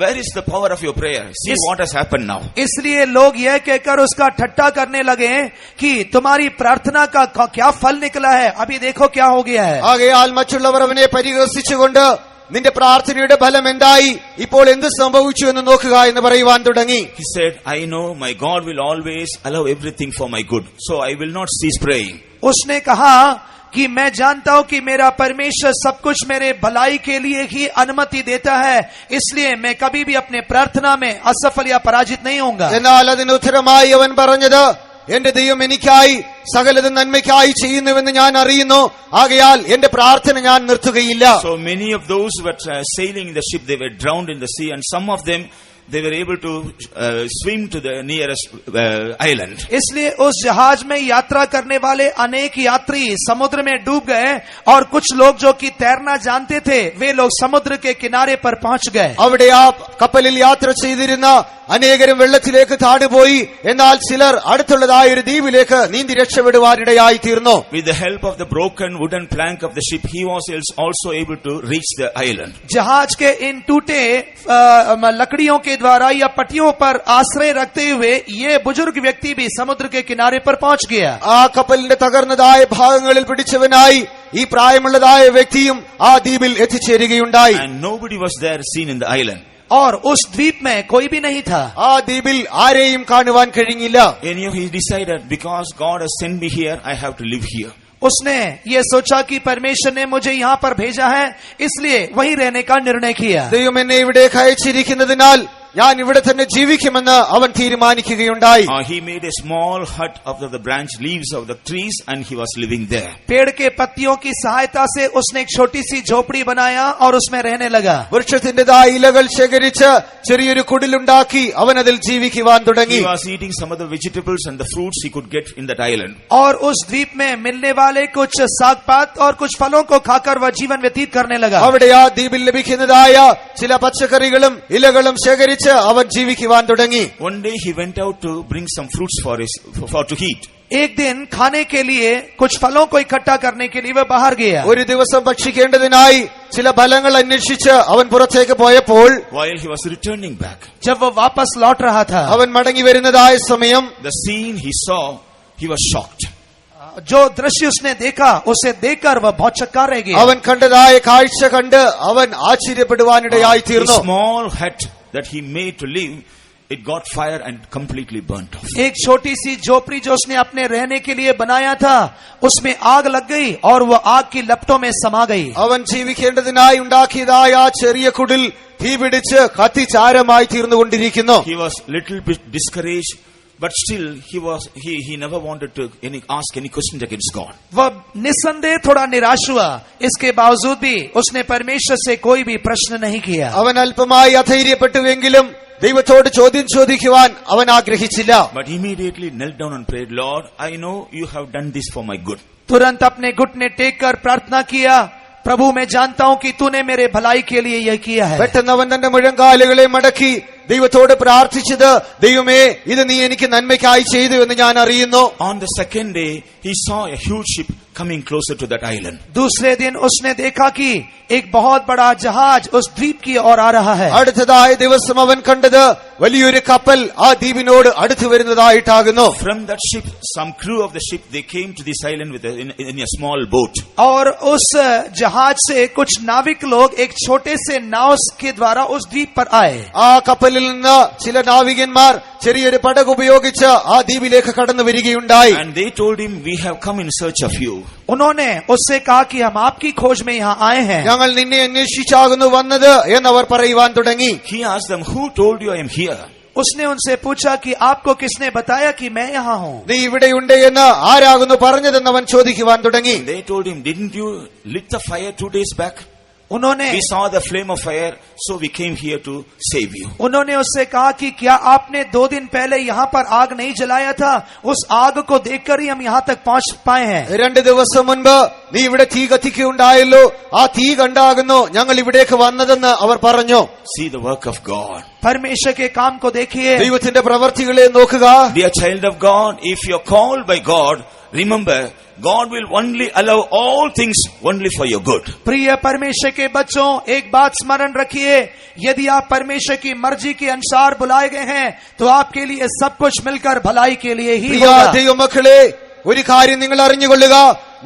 where is the power of your prayer? See what has happened now. इसलिए लोग यह कहकर उसका ठट्टा करने लगे कि तुम्हारी प्रार्थना का क्या फल निकला है, अभी देखो क्या हो गया है. ആകയാൽ മറ്റുള്ളവർ അവനെ പരിഹസിച്ചുകൊണ്ട് നിന്റെ പ്രാർത്ഥനയുടെ ഫലം എന്തായി, ഇപ്പോൾ എന്ത് സംഭവിച്ചു എന്ന് നോക്കുക എന്ന് പറയുവാൻ തുടങ്ങി. He said, I know my God will always allow everything for my good, so I will not cease praying. उसने कहा कि मैं जानता हूं कि मेरा परमेश्वर सब कुछ मेरे भलाई के लिए ही अनुमति देता है, इसलिए मैं कभी भी अपने प्रार्थना में असफल या पराजित नहीं होऊंगा. എന്നാൽ അതിന് ഉത്തരമായി അവൻ പറഞ്ഞത്, എന്റെ ദൈവം എനിക്കായി സകലതും നന്മയ്ക്കായി ചെയ്യുന്നുവെന്ന് ഞാൻ അറിയുന്നു, ആകയാൽ എന്റെ പ്രാർത്ഥന ഞാൻ നിർത്തുകയില്ല. So many of those who were sailing in the ship, they were drowned in the sea, and some of them they were able to swim to the nearest island. इसलिए उस जहाज में यात्रा करने वाले अनेक यात्री समुद्र में डूब गए और कुछ लोग जो कि तैरना जानते थे वे लोग समुद्र के किनारे पर पहुंच गए. അവിടെ ആ കപ്പലിൽ യാത്ര ചെയ്തിരുന്ന അനേകരും വെള്ളത്തിലേക്ക് താടുപോയി. എന്നാൽ ചിലർ അടുത്തുള്ളതായ ഒരു ദ്വീപിലേക്ക് നീന്തി രക്ഷപ്പെടുവാനിടയായി തീർന്നു. With the help of the broken wooden plank of the ship, he was also able to reach the island. जहाज के इन टूटे लकड़ियों के द्वारा या पटियों पर आश्रय रखते हुए ये बुजुर्ग व्यक्ति भी समुद्र के किनारे पर पहुंच गया. ആ കപ്പലിന്റെ തകർന്നതായ ഭാഗങ്ങളിൽ പിടിച്ചവനായി ഈ പ്രായമുള്ളതായ വ്യക്തിയും ആ ദ്വീപിൽ എത്തിച്ചേരുകയുണ്ടായി. And nobody was there seen in the island. और उस द्वीप में कोई भी नहीं था. ആ ദ്വീപിൽ ആരെയും കാണുവാൻ കഴിഞ്ഞില്ല. Anyhow, he decided, because God has sent me here, I have to live here. उसने ये सोचा कि परमेश्वर ने मुझे यहाँ पर भेजा है, इसलिए वहीं रहने का निर्णय किया. ദൈവം എന്നെ ഇവിടേക്ക് അയച്ചിരിക്കുന്നതിനാൽ ഞാൻ ഇവിടെ തന്നെ ജീവിക്കുമെന്ന് അവൻ തീരുമാനിക്കുകയുണ്ടായി. He made a small hut out of the branch leaves of the trees and he was living there. पेड़ के पत्तियों की सहायता से उसने एक छोटी सी झोपड़ी बनाया और उसमें रहने लगा. വൃക്ഷത്തിന്റേതായ ഇലകൾ ശേഖരിച്ച് ചെറിയൊരു കുടിലുണ്ടാക്കി അവൻ അതിൽ ജീവിക്കുവാൻ തുടങ്ങി. He was eating some of the vegetables and the fruits he could get in that island. और उस द्वीप में मिलने वाले कुछ साग पात और कुछ फलों को खाकर वह जीवन व्यतीत करने लगा. അവിടെ ആ ദ്വീപിൽ ലഭിക്കുന്നതായ ചില പച്ചക്കറികളും ഇലകളും ശേഖരിച്ച് അവൻ ജീവിക്കുവാൻ തുടങ്ങി. One day he went out to bring some fruits to eat. एक दिन खाने के लिए कुछ फलों को इकट्ठा करने के लिए वह बाहर गया. ഒരു ദിവസം ഭക്ഷിക്കേണ്ടതിനായി ചില ഫലങ്ങൾ അന്വേഷിച്ച് അവൻ പുറത്തേക്ക് പോയപ്പോൾ, while he was returning back, जब वह वापस लौट रहा था, അവൻ മടങ്ങി വരുന്നതായ സമയം the scene he saw, he was shocked. जो दृश्य उसने देखा उसे देखकर वह बहुत चक्का रह गया. അവൻ കണ്ടതായ കാഴ്ച കണ്ട് അവൻ ആശ്ചര്യപ്പെടുവാനിടയായി തീർന്നു. A small hut that he made to live, it got fire and completely burnt off. एक छोटी सी झोपड़ी जो उसने अपने रहने के लिए बनाया था उसमें आग लग गई और वह आग की लपटों में समा गई. അവൻ ജീവിക്കേണ്ടതിനായി ഉണ്ടാക്കിയതായ ആ ചെറിയ കുടിൽ തീപിടിച്ച് കത്തിച്ചാരമായി തീർന്നുകൊണ്ടിരിക്കുന്നു. He was little bit discouraged, but still he never wanted to ask any questions against God. वह निसंदेह थोड़ा निराश हुआ, इसके बावजूद भी उसने परमेश्वर से कोई भी प्रश्न नहीं किया. അവൻ അല്പമായി അധൈര്യപ്പെട്ടുവെങ്കിലും ദൈവത്തോട് ചോദ്യം ചോദിക്കുവാൻ അവൻ ആഗ്രഹിച്ചില്ല. But immediately knelt down and prayed, Lord, I know you have done this for my good. तुरंत अपने घुटने टेक कर प्रार्थना किया, प्रभु मैं जानता हूं कि तूने मेरे भलाई के लिए यह किया है. പെട്ടെന്ന് അവൻ തന്റെ മുഴങ്കാലുകളെ മടക്കി ദൈവത്തോട് പ്രാർത്ഥിച്ചത്, ദൈവമേ ഇത് നീ എനിക്ക് നന്മയ്ക്കായി ചെയ്തു എന്ന് ഞാൻ അറിയുന്നു. On the second day he saw a huge ship coming closer to that island. दूसरे दिन उसने देखा कि एक बहुत बड़ा जहाज उस द्वीप की ओर आ रहा है. അടുത്തതായ ദിവസം അവൻ കണ്ടത് വലിയൊരു കപ്പൽ ആ ദ്വീപിനോട് അടുത്തു വരുന്നതായിട്ടാകുന്നു. From that ship, some crew of the ship, they came to this island in a small boat. और उस जहाज से कुछ नाविक लोग एक छोटे से नाव के द्वारा उस द्वीप पर आए. ആ കപ്പലിൽ നിന്ന് ചില നാവികന്മാർ ചെറിയൊരു പടക് ഉപയോഗിച്ച് ആ ദ്വീപിലേക്ക് കടന്നു വരികയുണ്ടായി. And they told him, we have come in search of you. उन्होंने उससे कहा कि हम आपकी खोज में यहाँ आए हैं. ഞങ്ങൾ നിന്നെ അന്വേഷിച്ചാകുന്നു വന്നത് എന്നവർ പറയുവാൻ തുടങ്ങി. He asked them, who told you I am here? उसने उनसे पूछा कि आपको किसने बताया कि मैं यहाँ हूँ. നീ ഇവിടെയുണ്ട് എന്ന് ആരാകുന്നു പറഞ്ഞതെന്ന് അവൻ ചോദിക്കുവാൻ തുടങ്ങി. They told him, didn't you lit the fire 2 days back? उन्होंने We saw the flame of fire, so we came here to save you. उन्होंने उससे कहा कि क्या आपने 2 दिन पहले यहाँ पर आग नहीं जलाया था? उस आग को देखकर ही हम यहाँ तक पहुँच पाए हैं। 2 ദിവസം മുൻപ് നീ ഇവിടെ തീ കത്തിക്കുകയുണ്ടായല്ലോ, ആ തീ കണ്ടാകുന്നു ഞങ്ങൾ ഇവിടേക്ക് വന്നതെന്ന് അവർ പറഞ്ഞു. See the work of God. परमेश्वर के काम को देखिए। ദൈവത്തിന്റെ പ്രവർത്തികളെ നോക്കുക. Dear child of God, if you are called by God, remember, God will only allow all things only for your good. प्रिय परमेश्वर के बच्चों, एक बात स्मरण रखिए, यदि आप परमेश्वर की मर्जी के अनुसार बुलाए गए हैं तो आपके लिए सब कुछ मिलकर भलाई के लिए ही പ്രിയ होगा। ദൈവമക്കളെ, ഒരു കാര്യം നിങ്ങൾ അറിഞ്ഞുകൊള്ളുക,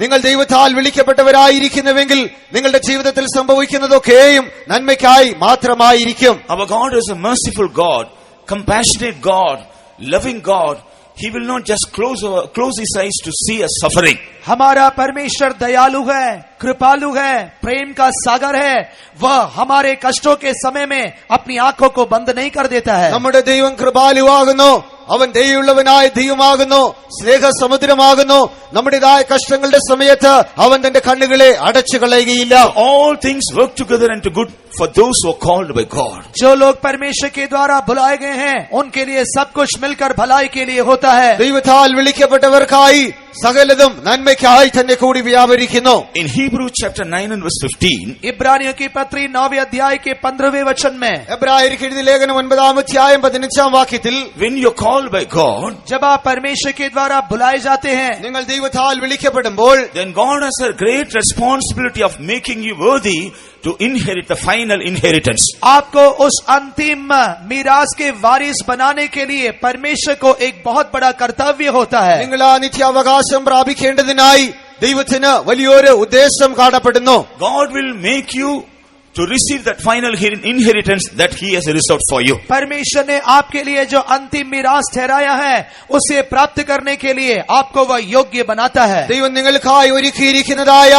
നിങ്ങൾ ദൈവത്താൽ വിളിക്കപ്പെട്ടവരായിരിക്കുന്നുവെങ്കിൽ നിങ്ങളുടെ ജീവിതത്തിൽ സംഭവിക്കുന്നതൊക്കെയും നന്മയ്ക്കായി മാത്രമായിരിക്കും. Our God is a merciful God, compassionate God, loving God. He will not just close his eyes to see us suffering. हमारा परमेश्वर दयालु है, कृपालु है, प्रेम का सागर है। वह हमारे कष्टों के समय में अपनी आंखों को बंद नहीं कर देता है। നമ്മുടെ ദൈവം കൃപാലുവാകുന്നു, അവൻ ദയയുള്ളവനായ ദൈവമാകുന്നു, സ്നേഹസമുദ്രമാകുന്നു. നമ്മുടേതായ കഷ്ടങ്ങളുടെ സമയത്ത് അവൻ തന്റെ കണ്ണുകളെ അടച്ചു കളയുകയില്ല. All things work together into good for those who are called by God. जो लोग परमेश्वर के द्वारा बुलाए गए हैं उनके लिए सब कुछ मिलकर भलाई के लिए होता है। ദൈവത്താൽ വിളിക്കപ്പെട്ടവർക്കായി സകലതും നന്മയ്ക്കായി തന്നെ കൂടി വ്യാപരിക്കുന്നു. In Hebrews chapter 9 and verse 15, इब्रानियों की पत्री 9वें अध्याय के 15वें वचन में, എബ്രായർക്ക് എഴുതിയ ലേഖനം 9-ാം അധ്യായം 15-ാം വാക്യത്തിൽ, when you are called by God, जब आप परमेश्वर के द्वारा बुलाए जाते हैं നിങ്ങൾ ദൈവത്താൽ വിളിക്കപ്പെടുമ്പോൾ then God has a great responsibility of making you worthy to inherit the final inheritance. आपको उस अंतिम मीरास के वारिस बनाने के लिए परमेश्वर को एक बहुत बड़ा कर्तव्य होता है। നിങ്ങൾ ആ നിത്യാവകാശം പ്രാപിക്കേണ്ടതിനായി ദൈവത്തിന് വലിയൊരു ഉദ്ദേശം കാണപ്പെടുന്നു. God will make you to receive that final inheritance that he has reserved for you. परमेश्वर ने आपके लिए जो अंतिम मीरास ठहराया है उसे प्राप्त करने के लिए आपको वह योग्य बनाता है। ദൈവം നിങ്ങൾക്കായി ഒരുക്കിയിരിക്കുന്നതായ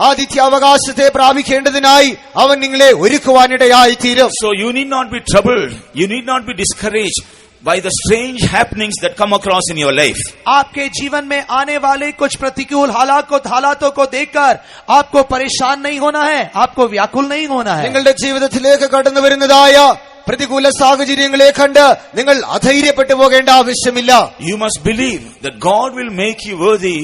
ആദിത്യാവകാശത്തെ പ്രാപിക്കേണ്ടതിനായി അവൻ നിങ്ങളെ ഒരുക്കുവാനിടയായി തീരും. So you need not be troubled, you need not be discouraged by the strange happenings that come across in your life. आपके जीवन में आने वाले कुछ प्रतिकूल हालातों को देखकर आपको परेशान नहीं होना है, आपको व्याकुल नहीं होना है। നിങ്ങളുടെ ജീവിതത്തിലേക്ക് കടന്നു വരുന്നതായ പ്രതികൂല സാഹചര്യങ്ങളെ കണ്ട് നിങ്ങൾ അധൈര്യപ്പെട്ടു പോകേണ്ട ആവശ്യമില്ല. You must believe that God will make you worthy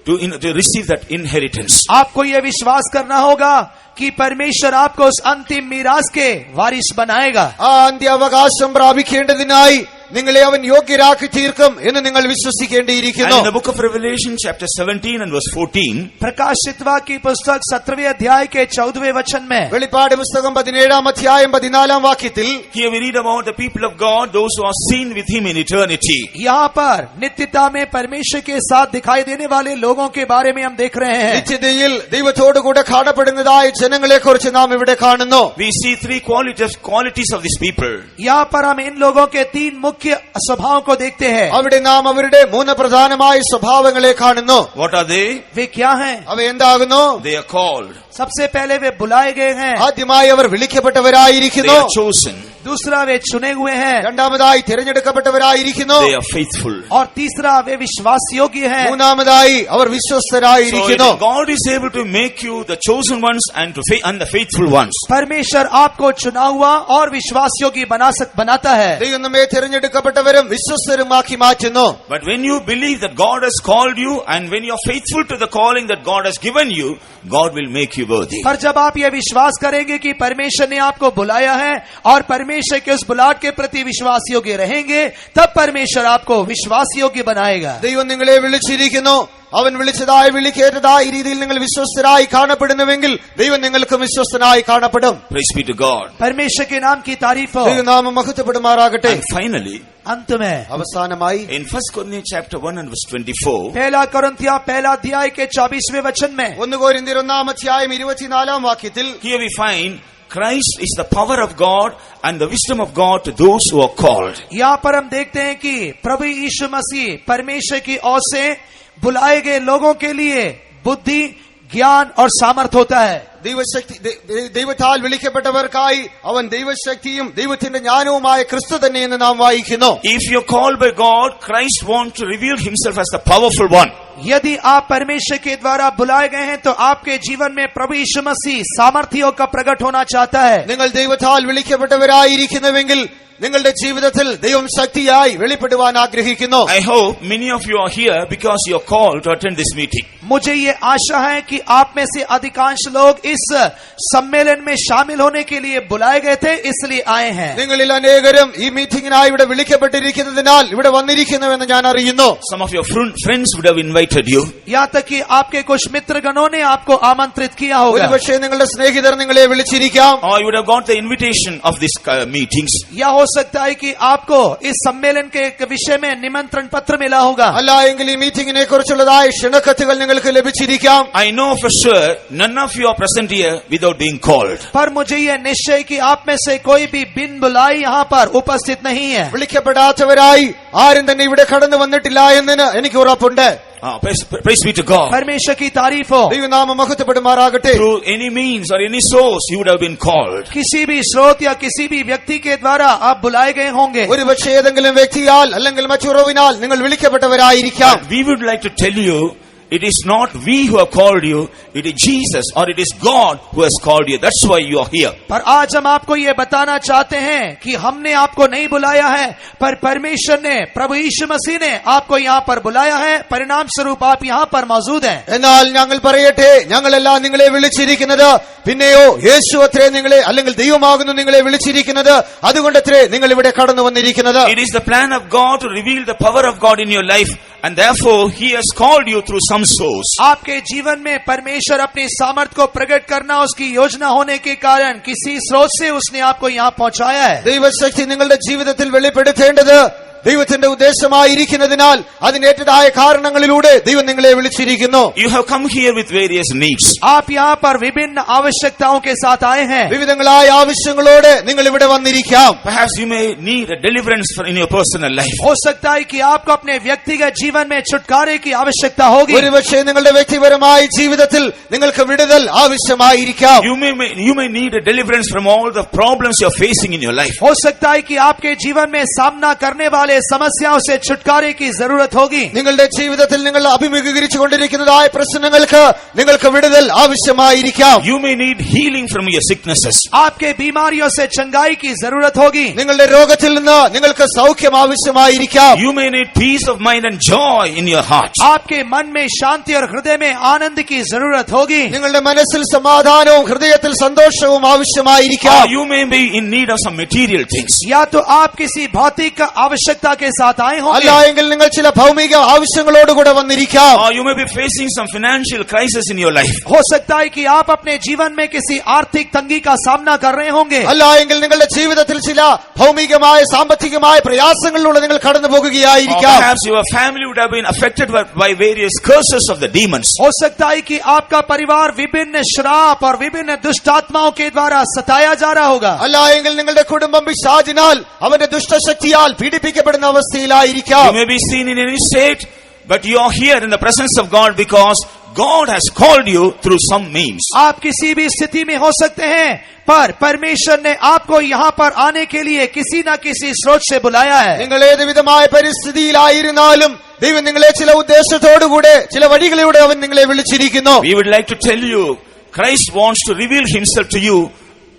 to receive that inheritance. आपको यह विश्वास करना होगा कि परमेश्वर आपको उस अंतिम मीरास के वारिस बनाएगा। ആ അന്ത്യാവകാശം പ്രാപിക്കേണ്ടതിനായി നിങ്ങളെ അവൻ യോഗ്യരാക്കി തീർക്കും എന്ന് നിങ്ങൾ വിശ്വസിക്കേണ്ടിയിരിക്കുന്നു. And in the book of Revelation chapter 17 and verse 14, प्रकाशित वाक्य की पुस्तक 17वें अध्याय के 14वें वचन में, വെളിപ്പാട് പുസ്തകം 17-ാം അധ്യായം 14-ാം വാക്യത്തിൽ, here we read about the people of God, those who are seen with him in eternity. यहाँ पर नित्यता में परमेश्वर के साथ दिखाई देने वाले लोगों के बारे में हम देख रहे हैं। നിത്യതയിൽ ദൈവത്തോടുകൂടെ കാണപ്പെടുന്നതായ ജനങ്ങളെ കുറിച്ച് നാം ഇവിടെ കാണുന്നു. We see three qualities of these people. यहाँ पर हम इन लोगों के 3 मुख्य स्वभावों को देखते हैं। അവിടെ നാം അവരുടെ 3 പ്രധാനമായ സ്വഭാവങ്ങളെ കാണുന്നു. What are they? वे क्या हैं? അവ എന്താകുന്നു? They are called. सबसे पहले वे बुलाए गए हैं। ആദ്യമായി അവർ They വിളിക്കപ്പെട്ടവരായിരിക്കുന്നു. are chosen. दूसरा वे चुने हुए हैं। രണ്ടാമതായി തിരഞ്ഞെടുക്കപ്പെട്ടവരായിരിക്കുന്നു. They are faithful. और तीसरा वे विश्वास योग्य हैं। മൂന്നാമതായി അവർ So വിശ്വസ്തരായിരിക്കുന്നു. God is able to make you the chosen ones and the faithful ones. परमेश्वर आपको चुना हुआ और विश्वास योग्य बनाता है। ദൈവം നമ്മെ തിരഞ്ഞെടുക്കപ്പെട്ടവരും വിശ്വസ്തരുമാക്കി മാറ്റുന്നു. But when you believe that God has called you and when you are faithful to the calling that God has given you, God will make you worthy. पर जब आप ये विश्वास करेंगे कि परमेश्वर ने आपको बुलाया है और परमेश्वर के उस बुलाहट के प्रति विश्वास योग्य रहेंगे, तब परमेश्वर आपको विश्वास योग्य बनाएगा। ദൈവം നിങ്ങളെ വിളിച്ചിരിക്കുന്നു. അവൻ വിളിച്ചതായ വിളിക്കേറ്റതായ രീതിയിൽ നിങ്ങൾ വിശ്വസ്തരായി കാണപ്പെടുന്നുവെങ്കിൽ ദൈവം നിങ്ങൾക്കും വിശ്വസ്തനായി കാണപ്പെടും. Praise be to God. परमेश्वर के नाम की तारीफ हो। ദൈവനാമം മഹത്വപ്പെടുമാറാകട്ടെ. And finally, अंत में അവസാനമായി in 1 Corinthians chapter 1 and verse 24, पहला कोरिन्थिया पहला अध्याय के 24वें वचन में, 1 കൊരിന്ത്യർ 1-ാം അധ്യായം 24-ാം വാക്യത്തിൽ, here we find Christ is the power of God and the wisdom of God to those who are called. यहाँ पर हम देखते हैं कि प्रभु यीशु मसीह परमेश्वर की ओर से बुलाए गए लोगों के लिए बुद्धि, ज्ञान और सामर्थ होता है। ദൈവത്താൽ വിളിക്കപ്പെട്ടവർക്കായി അവൻ ദൈവശക്തിയും ദൈവത്തിന്റെ ജ്ഞാനവുമായ ക്രിസ്തു തന്നെ എന്ന് നാം വായിക്കുന്നു. If you're called by God, Christ wants to reveal himself as the powerful one. यदि आप परमेश्वर के द्वारा बुलाए गए हैं तो आपके जीवन में प्रभु यीशु मसीह सामर्थ्यों का प्रकट होना चाहता है. നിങ്ങൾ ദൈവത്താൽ വിളിക്കപ്പെട്ടവരായിരിക്കുന്നുവെങ്കിൽ നിങ്ങളുടെ ജീവിതത്തിൽ ദൈവം ശക്തിയായി വെളിപ്പെടുവാൻ ആഗ്രഹിക്കുന്നു. I hope many of you are here because you are called to attend this meeting. मुझे ये आशा है कि आप में से अधिकांश लोग इस सम्मेलन में शामिल होने के लिए बुलाए गए थे, इसलिए आए हैं. നിങ്ങളിൽ അനേകരും ഈ മീറ്റിംഗിനായി ഇവിടെ വിളിക്കപ്പെട്ടിരിക്കുന്നതിനാൽ ഇവിടെ വന്നിരിക്കുന്നുവെന്ന് ഞാൻ അറിയുന്നു. Some of your friends would have invited you. यहाँ तक कि आपके कुछ मित्रगणों ने आपको आमंत्रित किया होगा. ഒരുപക്ഷേ നിങ്ങളുടെ സ്നേഹിതർ നിങ്ങളെ വിളിച്ചിരിക്കാം. Or you would have got the invitation of these meetings. या हो सकता है कि आपको इस सम्मेलन के विषय में निमंत्रण पत्र मिला होगा. അല്ല എങ്കിൽ ഈ മീറ്റിംഗിനെ കുറിച്ചുള്ളതായ ക്ഷണക്കത്തുകൾ നിങ്ങൾക്ക് ലഭിച്ചിരിക്കാം. I know for sure none of you are present here without being called. पर मुझे ये निश्चय कि आप में से कोई भी बिन बुलाई यहाँ पर उपस्थित नहीं है. വിളിക്കപ്പെടാത്തവരായി ആരും തന്നെ ഇവിടെ കടന്നു വന്നിട്ടില്ല എന്നതിന് എനിക്ക് ഉറപ്പുണ്ട്. Praise be to God. परमेश्वर की तारीफ हो. ദൈവനാമം മഹത്വപ്പെടുമാറാകട്ടെ. Through any means or any source you would have been called. किसी भी स्रोत या किसी भी व्यक्ति के द्वारा आप बुलाए गए होंगे. ഒരുപക്ഷേ ഏതെങ്കിലും വ്യക്തിയാൽ അല്ലെങ്കിൽ മറ്റുറവിനാൽ നിങ്ങൾ വിളിക്കപ്പെട്ടവരായിരിക്കാം. But we would like to tell you, it is not we who have called you, it is Jesus or it is God who has called you. That's why you are here. पर आज हम आपको ये बताना चाहते हैं कि हमने आपको नहीं बुलाया है, पर परमेश्वर ने, प्रभु यीशु मसीह ने आपको यहाँ पर बुलाया है. परिणाम स्वरूप आप यहाँ पर मौजूद हैं. എന്നാൽ ഞങ്ങൾ പറയട്ടെ, ഞങ്ങളെല്ലാം നിങ്ങളെ വിളിച്ചിരിക്കുന്നത് പിന്നെയോ യേശു അത്രേ നിങ്ങളെ അല്ലെങ്കിൽ ദൈവമാകുന്നു നിങ്ങളെ വിളിച്ചിരിക്കുന്നത്. അതുകൊണ്ടത്രേ നിങ്ങൾ ഇവിടെ കടന്നു വന്നിരിക്കുന്നത്. It is the plan of God to reveal the power of God in your life, and therefore he has called you through some source. आपके जीवन में परमेश्वर अपनी सामर्थ को प्रकट करना उसकी योजना होने के कारण किसी स्रोत से उसने आपको यहाँ पहुँचाया है. ദൈവശക്തി നിങ്ങളുടെ ജീവിതത്തിൽ വെളിപ്പെടുത്തേണ്ടത് ദൈവത്തിന്റെ ഉദ്ദേശമായിരിക്കുന്നതിനാൽ അതിനേറ്റതായ കാരണങ്ങളിലൂടെ ദൈവം നിങ്ങളെ വിളിച്ചിരിക്കുന്നു. You have come here with various needs. आप यहाँ पर विभिन्न आवश्यकताओं के साथ आए हैं. വിവിധങ്ങളായ ആവശ്യങ്ങളോടെ നിങ്ങൾ ഇവിടെ വന്നിരിക്കാം. Perhaps you may need a deliverance in your personal life. हो सकता है कि आपको अपने व्यक्तिगत जीवन में छुटकारे की आवश्यकता होगी. ഒരുപക്ഷേ നിങ്ങളുടെ വ്യക്തിപരമായ ജീവിതത്തിൽ നിങ്ങൾക്ക് വിടുതൽ ആവശ്യമായിരിക്കാം. You may need a deliverance from all the problems you are facing in your life. हो सकता है कि आपके जीवन में सामना करने वाले समस्याओं से छुटकारे की जरूरत होगी. നിങ്ങളുടെ ജീവിതത്തിൽ നിങ്ങൾ അഭിമുഖീകരിച്ചുകൊണ്ടിരിക്കുന്നതായ പ്രശ്നങ്ങൾക്ക് നിങ്ങൾക്ക് വിടുതൽ ആവശ്യമായിരിക്കാം. You may need healing from your sicknesses. आपके बीमारियों से चंगाई की जरूरत होगी. നിങ്ങളുടെ രോഗത്തിൽ നിന്ന് നിങ്ങൾക്ക് സൗഖ്യം ആവശ്യമായിരിക്കാം. You may need peace of mind and joy in your heart. आपके मन में शांति और हृदय में आनंद की जरूरत होगी. നിങ്ങളുടെ മനസ്സിൽ സമാധാനവും ഹൃദയത്തിൽ സന്തോഷവും ആവശ്യമായിരിക്കാം. Or you may be in need of some material things. या तो आप किसी भौतिक आवश्यकता के साथ आए होंगे. അല്ല എങ്കിൽ നിങ്ങൾ ചില ഭൗമിക ആവശ്യങ്ങളോടുകൂടെ വന്നിരിക്കാം. Or you may be facing some financial crisis in your life. हो सकता है कि आप अपने जीवन में किसी आर्थिक तंगी का सामना कर रहे होंगे. അല്ല എങ്കിൽ നിങ്ങളുടെ ജീവിതത്തിൽ ചില ഭൗമികമായ സാമ്പത്തികമായ പ്രയാസങ്ങളിലൂടെ നിങ്ങൾ കടന്നു Or പോകുകയായിരിക്കാം. perhaps your family would have been affected by various curses of the demons. हो सकता है कि आपका परिवार विभिन्न श्राप और विभिन्न दुष्ट आत्माओं के द्वारा सताया जा रहा होगा. അല്ല എങ്കിൽ നിങ്ങളുടെ കുടുംബം പിശാചിനാൽ അവന്റെ ദുഷ്ടശക്തിയാൽ പീഡിപ്പിക്കപ്പെടുന്ന അവസ്ഥയിലായിരിക്കാം. You may be seen in any state, but you are here in the presence of God because God has called you through some means. आप किसी भी स्थिति में हो सकते हैं, पर परमेश्वर ने आपको यहाँ पर आने के लिए किसी न किसी स्रोत से बुलाया है. നിങ്ങൾ ഏത് വിധമായ പരിസ്ഥിതിയിലായിരുന്നാലും ദൈവം നിങ്ങളെ ചില ഉദ്ദേശത്തോടുകൂടെ ചില വഴികളിലൂടെ അവൻ നിങ്ങളെ വിളിച്ചിരിക്കുന്നു. We would like to tell you, Christ wants to reveal himself to you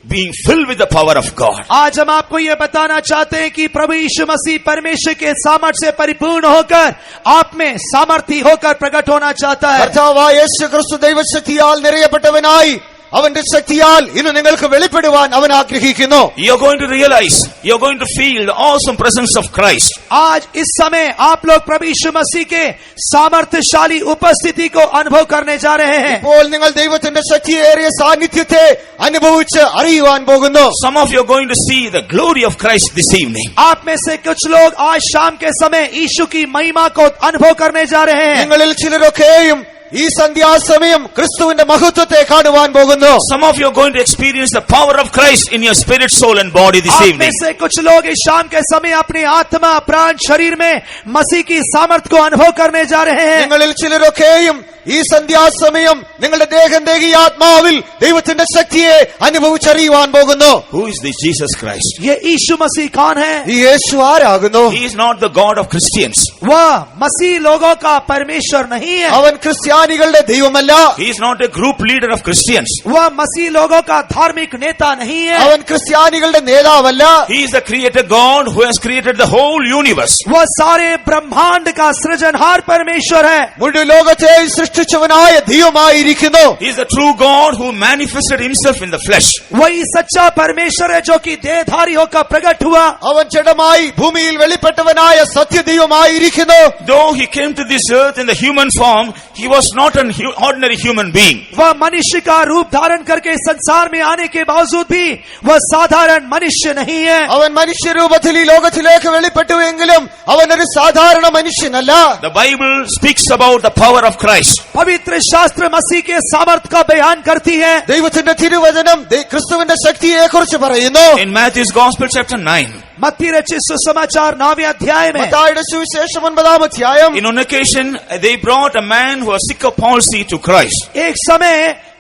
being filled with the power of God. आज हम आपको ये बताना चाहते हैं कि प्रभु यीशु मसीह परमेश्वर के सामर्थ्य से परिपूर्ण होकर आप में सामर्थी होकर प्रकट होना चाहता है. കർത്താവായ യേശു ക്രിസ്തു ദൈവശക്തിയാൽ നിറയപ്പെട്ടവനായി അവന്റെ ശക്തിയാൽ ഇന്ന് നിങ്ങൾക്ക് വെളിപ്പെടുവാൻ അവൻ ആഗ്രഹിക്കുന്നു. You're going to realize, you're going to feel the awesome presence of Christ. आज इस समय आप लोग प्रभु यीशु मसीह के सामर्थ्यशाली उपस्थिति को अनुभव करने जा रहे हैं. ഇപ്പോൾ നിങ്ങൾ ദൈവത്തിന്റെ ശക്തിയേറിയ സാന്നിധ്യത്തെ അനുഭവിച്ച് അറിയുവാൻ പോകുന്നു. Some of you are going to see the glory of Christ this evening. आप में से कुछ लोग आज शाम के समय यीशु की महिमा को अनुभव करने जा रहे हैं. നിങ്ങളിൽ ചിലരൊക്കെയും ഈ സന്ധ്യാസമയം ക്രിസ്തുവിന്റെ മഹത്വത്തെ കാണുവാൻ പോകുന്നു. Some of you are going to experience the power of Christ in your spirit, soul and body this आप में evening. से कुछ लोग इस शाम के समय अपनी आत्मा प्राण शरीर में मसीह की सामर्थ को अनुभव करने जा रहे हैं. നിങ്ങളിൽ ചിലരൊക്കെയും ഈ സന്ധ്യാസമയം നിങ്ങളുടെ ദേഹം ദേഹി ആത്മാവിൽ ദൈവത്തിന്റെ ശക്തിയെ അനുഭവിച്ചറിയുവാൻ പോകുന്നു. Who is this Jesus Christ? ये यीशु मसीह कौन है? ഈ യേശു ആരാകുന്നു? He is not the God of Christians. वह मसीह लोगों का परमेश्वर नहीं है. അവൻ ക്രിസ്ത്യാനികളുടെ ദൈവമല്ല. He is not a group leader of Christians. वह मसीह लोगों का धार्मिक नेता नहीं है. അവൻ ക്രിസ്ത്യാനികളുടെ നേതാവല്ല. He is the creator God who has created the whole universe. वह सारे ब्रह्मांड का सृजनहार परमेश्वर है. മുഴുവൻ ലോകത്തെ സൃഷ്ടിച്ചവനായ ദൈവമായിരിക്കുന്നു. He is the true God who manifested himself in the flesh. वही सच्चा परमेश्वर है जो कि देहधारी होकर प्रकट हुआ. അവൻ ജഡമായി ഭൂമിയിൽ വെളിപ്പെട്ടവനായ സത്യദൈവമായിരിക്കുന്നു. Though he came to this earth in the human form, he was not an ordinary human being. वह मनुष्य का रूप धारण करके संसार में आने के बावजूद भी वह साधारण मनुष्य नहीं है. അവൻ മനുഷ്യരൂപത്തിൽ ഈ ലോകത്തിലേക്ക് വെളിപ്പെട്ടുവെങ്കിലും അവൻ ഒരു സാധാരണ മനുഷ്യനല്ല. The Bible speaks about the power of Christ. पवित्र शास्त्र मसीह के सामर्थ्य का बयान करती है. ദൈവത്തിന്റെ തിരുവചനം ക്രിസ്തുവിന്റെ ശക്തിയെ കുറിച്ച് പറയുന്നു. In Matthew's Gospel chapter 9, मत्ती रचित सुसमाचार 9वें अध्याय में മത്തായിയുടെ സുവിശേഷം 9-ാം അധ്യായം. in on occasion, they brought a man who was sick of palsy to Christ. एक समय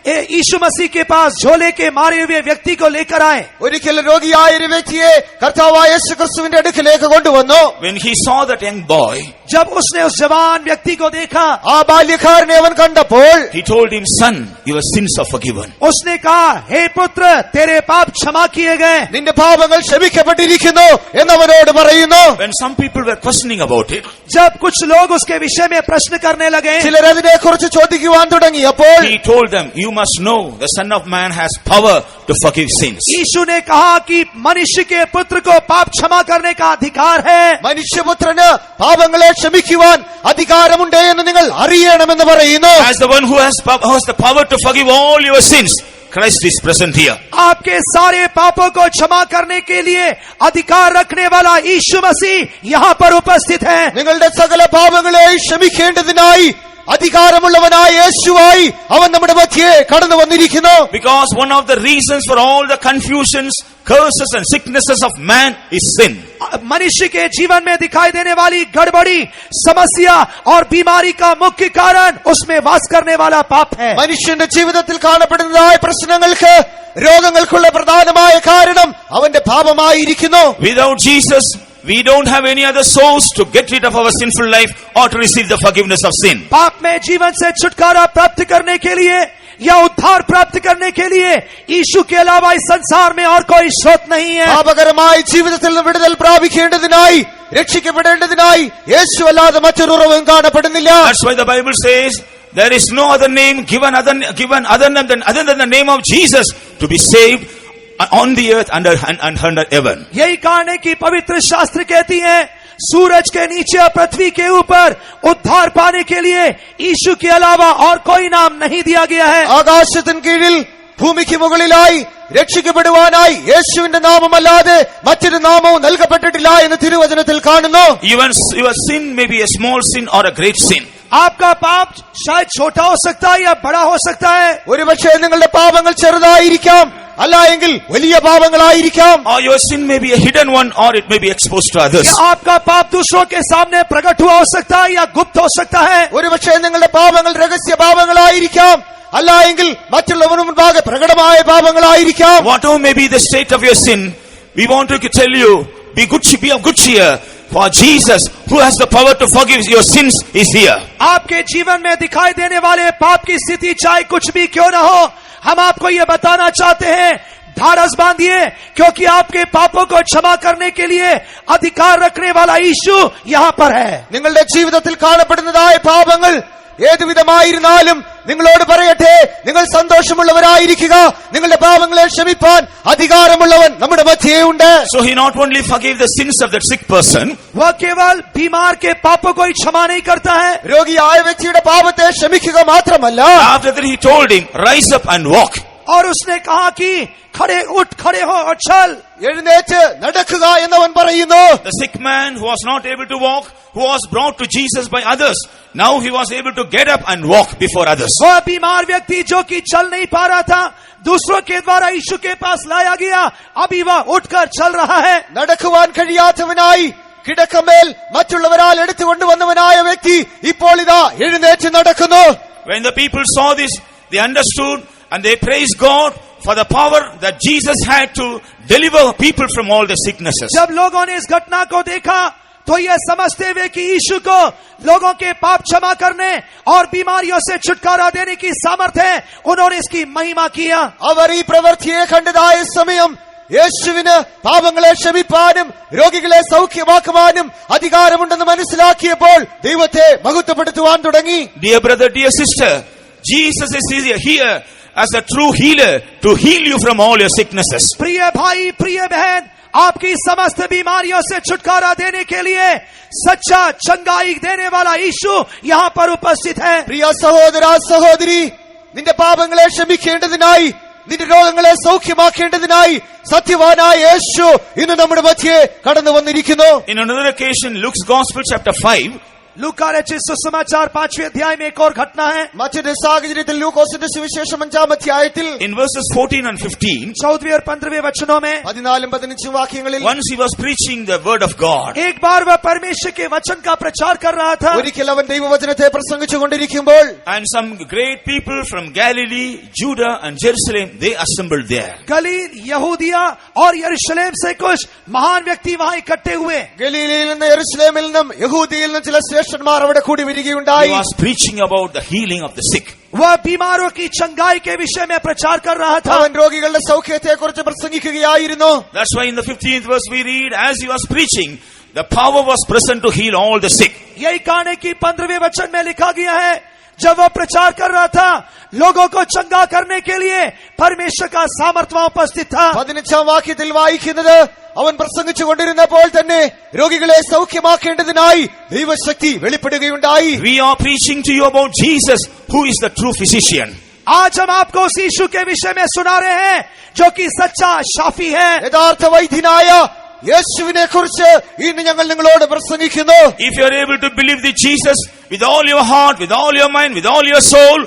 यीशु मसीह के पास झोले के मारे हुए व्यक्ति को लेकर आए. ഒരിക്കൽ രോഗിയായ ഒരു വ്യക്തിയെ കർത്താവായ യേശു ക്രിസ്തുവിന്റെ അടുക്കലേക്ക് കൊണ്ടുവന്നു. When he saw that young boy, जब उसने उस जवान व्यक्ति को देखा, ആ ബാല്യക്കാരനെ അവൻ കണ്ടപ്പോൾ he told him, "Son, your sins are forgiven." उसने कहा, हे पुत्र, तेरे पाप क्षमा किए गए. നിന്റെ പാപങ്ങൾ ക്ഷമിക്കപ്പെട്ടിരിക്കുന്നു എന്നവനോട് പറയുന്നു. When some people were questioning about it, जब कुछ लोग उसके विषय में प्रश्न करने लगे, ചിലർ അതിനെ കുറിച്ച് ചോദിക്കുവാൻ തുടങ്ങിയപ്പോൾ he told them, "You must know the Son of Man has power to forgive sins." यीशु ने कहा कि मनुष्य के पुत्र को पाप क्षमा करने का अधिकार है. മനുഷ്യപുത്രന് പാപങ്ങളെ ക്ഷമിക്കുവാൻ അധികാരമുണ്ട് എന്ന് നിങ്ങൾ അറിയണമെന്ന് പറയുന്നു. As the one who has the power to forgive all your sins, Christ is present here. आपके सारे पापों को क्षमा करने के लिए अधिकार रखने वाला यीशु मसीह यहाँ पर उपस्थित है. നിങ്ങളുടെ സകല പാപങ്ങളെ ക്ഷമിക്കേണ്ടതിനായി അധികാരമുള്ളവനായ യേശുവായി അവൻ നമ്മുടെ മധ്യേ കടന്നു വന്നിരിക്കുന്നു. Because one of the reasons for all the confusions, curses and sicknesses of man is sin. मनुष्य के जीवन में दिखाई देने वाली गड़बड़ी, समस्या और बीमारी का मुख्य कारण उसमें वास करने वाला पाप है. മനുഷ്യന്റെ ജീവിതത്തിൽ കാണപ്പെടുന്നതായ പ്രശ്നങ്ങൾക്ക് രോഗങ്ങൾക്കുള്ള പ്രധാനമായ കാരണം അവന്റെ പാപമായിരിക്കുന്നു. Without Jesus, we don't have any other source to get rid of our sinful life or to receive the forgiveness of sin. पाप में जीवन से छुटकारा प्राप्त करने के लिए या उद्धार प्राप्त करने के लिए यीशु के अलावा इस संसार में और कोई स्रोत नहीं है. പാപകരമായ ജീവിതത്തിൽ നിന്ന് വിടുതൽ പ്രാപിക്കേണ്ടതിനായി രക്ഷിക്കപ്പെടേണ്ടതിനായി യേശു അല്ലാതെ മറ്റൊരു ഉറവും കാണപ്പെടുന്നില്ല. That's why the Bible says there is no other name given other than the name of Jesus to be saved on the earth and under heaven. यही कारण है कि पवित्र शास्त्र कहती है, सूरज के नीचे और पृथ्वी के ऊपर उद्धार पाने के लिए यीशु के अलावा और कोई नाम नहीं दिया गया है. ആകാശത്തിന് കീഴിൽ ഭൂമിക്ക് മുകളിലായി രക്ഷിക്കപ്പെടുവാനായി യേശുവിന്റെ നാമമല്ലാതെ മറ്റൊരു നാമവും നൽകപ്പെട്ടിട്ടില്ല എന്ന് തിരുവചനത്തിൽ കാണുന്നു. Even your sin may be a small sin or a great sin. आपका पाप शायद छोटा हो सकता है या बड़ा हो सकता है. ഒരുപക്ഷെ നിങ്ങളുടെ പാപങ്ങൾ ചെറുതായിരിക്കാം, അല്ല എങ്കിൽ വലിയ പാപങ്ങളായിരിക്കാം. Or your sin may be a hidden one or it may be exposed to others. या आपका पाप दूसरों के सामने प्रकट हुआ हो सकता है या गुप्त हो सकता है. ഒരുപക്ഷെ നിങ്ങളുടെ പാപങ്ങൾ രഹസ്യ പാപങ്ങളായിരിക്കാം, അല്ല എങ്കിൽ മറ്റുള്ളവന് മുൻപാകെ പ്രകടമായ പാപങ്ങളായിരിക്കാം. Whatever may be the state of your sin, we want to tell you, be of good cheer, for Jesus, who has the power to forgive your sins, is here. आपके जीवन में दिखाई देने वाले पाप की स्थिति चाहे कुछ भी क्यों न हो, हम आपको ये बताना चाहते हैं, ढाढ़स बांधिए, क्योंकि आपके पापों को क्षमा करने के लिए अधिकार रखने वाला यीशु यहाँ पर है. നിങ്ങളുടെ ജീവിതത്തിൽ കാണപ്പെടുന്നതായ പാപങ്ങൾ ഏതുവിധമായിരുന്നാലും നിങ്ങളോട് പറയട്ടെ, നിങ്ങൾ സന്തോഷമുള്ളവരായിരിക്കുക. നിങ്ങളുടെ പാപങ്ങളെ ക്ഷമിപ്പാൻ അധികാരമുള്ളവൻ നമ്മുടെ മധ്യേ ഉണ്ട്. So he not only forgave the sins of that sick person, वह केवल बीमार के पापों को ही क्षमा नहीं करता है, രോഗിയായ വ്യക്തിയുടെ പാപത്തെ ക്ഷമിക്കുക മാത്രമല്ല, after that he told him, rise up and walk. और उसने कहा कि खड़े हो और चल. എഴുന്നേറ്റ് നടക്കുക എന്നവൻ പറയുന്നു. The sick man who was not able to walk, who was brought to Jesus by others, now he was able to get up and walk before others. वह बीमार व्यक्ति जो कि चल नहीं पा रहा था, दूसरों के द्वारा यीशु के पास लाया गया, अभी वह उठकर चल रहा है. നടക്കുവാൻ കഴിയാത്തവനായി കിടക്കമേൽ മറ്റുള്ളവരാൽ എടുത്തുകൊണ്ടുവന്നവനായ വ്യക്തി ഇപ്പോൾ ഇതാ എഴുന്നേറ്റ് നടക്കുന്നു. When the people saw this, they understood and they praised God for the power that Jesus had to deliver people from all the sicknesses. जब लोगों ने इस घटना को देखा तो ये समझते हुए कि यीशु को लोगों के पाप क्षमा करने और बीमारियों से छुटकारा देने की सामर्थ्य है, उन्होंने इसकी महिमा किया. അവർ ഈ പ്രവൃത്തിയെ കണ്ടതായ സമയം യേശുവിന് പാപങ്ങളെ ക്ഷമിപ്പാനും രോഗികളെ സൗഖ്യമാക്കുവാനും അധികാരമുണ്ടെന്ന് മനസ്സിലാക്കിയപ്പോൾ ദൈവത്തെ മഹത്വപ്പെടുത്തുവാൻ തുടങ്ങി. Dear brother, dear sister, Jesus is here as a true healer to heal you from all your sicknesses. प्रिय भाई, प्रिय बहन, आपकी समस्त बीमारियों से छुटकारा देने के लिए सच्चा चंगाई देने वाला यीशु यहाँ पर उपस्थित है. പ്രിയ സഹോദര സഹോദരി, നിന്റെ പാപങ്ങളെ ക്ഷമിക്കേണ്ടതിനായി നിന്റെ രോഗങ്ങളെ സൗഖ്യമാക്കേണ്ടതിനായി സത്യവാനായ യേശു ഇന്ന് നമ്മുടെ മധ്യേ കടന്നു വന്നിരിക്കുന്നു. In another occasion, Luke's Gospel chapter 5, लूका रचित सुसमाचार 5वें अध्याय में एक और घटना है. മറ്റൊരു സാഹചര്യത്തിൽ ലൂക്കോസിന്റെ സുവിശേഷം 5-ാം അധ്യായത്തിൽ in verses 14 and 15, 14वें और 15वें वचनों में 14-15 വാക്യങ്ങളിൽ once he was preaching the word of God, एक बार वह परमेश्वर के वचन का प्रचार कर रहा था. ഒരിക്കൽ അവൻ ദൈവവചനത്തെ പ്രസംഗിച്ചുകൊണ്ടിരിക്കുമ്പോൾ and some great people from Galilee, Judah and Jerusalem, they assembled there. गलील, यहूदिया और यरूशलेम से कुछ महान व्यक्ति वहां इकट्ठे हुए. ഗലീലയിൽ നിന്ന് യെരുശലേമിൽ നിന്നും യഹൂദിയിൽ നിന്നും ചില ശ്രേഷ്ഠന്മാർ അവിടെ കൂടി He വരികയുണ്ടായി. was preaching about the healing of the sick. वह बीमारों की चंगाई के विषय में प्रचार कर रहा था. അവൻ രോഗികളുടെ സൗഖ്യത്തെ കുറിച്ച് പ്രസംഗിക്കുകയായിരുന്നു. That's why in the 15th verse we read, as he was preaching, the power was present to heal all the sick. यही कहानी की 15वें वचन में लिखा गया है, जब वह प्रचार कर रहा था लोगों को चंगा करने के लिए परमेश्वर का सामर्थ्य वहां उपस्थित था. 15-ാം വാക്യത്തിൽ വായിക്കുന്നത്, അവൻ പ്രസംഗിച്ചു കൊണ്ടിരുന്നപ്പോൾ തന്നെ രോഗികളെ സൗഖ്യമാക്കേണ്ടതിനായി ദൈവശക്തി വെളിപ്പെടുകയുണ്ടായി. We are preaching to you about Jesus, who is the true physician. आज हम आपको उस यीशु के विषय में सुना रहे हैं जो कि सच्चा शाफी है. യഥാർത്ഥ വൈദ്യനായ യേശുവിനെ കുറിച്ച് ഇന്ന് ഞങ്ങൾ നിങ്ങളോട് പ്രസംഗിക്കുന്നു. If you are able to believe the Jesus with all your heart, with all your mind, with all your soul,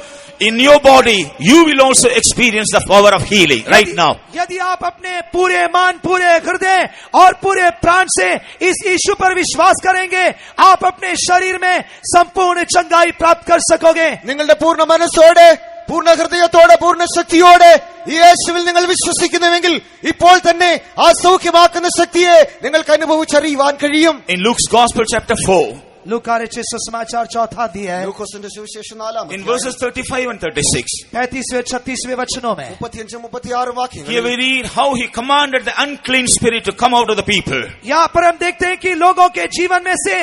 in your body, you will also experience the power of healing right now. यदि आप अपने पूरे मन, पूरे हृदय और पूरे प्राण से इस यीशु पर विश्वास करेंगे, आप अपने शरीर में संपूर्ण चंगाई प्राप्त कर सकोगे. നിങ്ങളുടെ പൂർണ്ണ മനസ്സോടെ, പൂർണ്ണ ഹൃദയത്തോടെ, പൂർണ്ണ ശക്തിയോടെ ഈ യേശുവിൽ നിങ്ങൾ വിശ്വസിക്കുന്നുവെങ്കിൽ ഇപ്പോൾ തന്നെ ആ സൗഖ്യമാക്കുന്ന ശക്തിയെ നിങ്ങൾക്ക് അനുഭവിച്ചറിയുവാൻ കഴിയും. In Luke's Gospel chapter 4, लूका रचित सुसमाचार 4वां अध्याय ലൂക്കോസിന്റെ സുവിശേഷം 4-ാം in verses 35 and 36, 35वें 36वें वचनों में 35-36 വാക്യങ്ങൾ. here we read how he commanded the unclean spirit to come out of the people. यहाँ पर हम देखते हैं कि लोगों के जीवन में से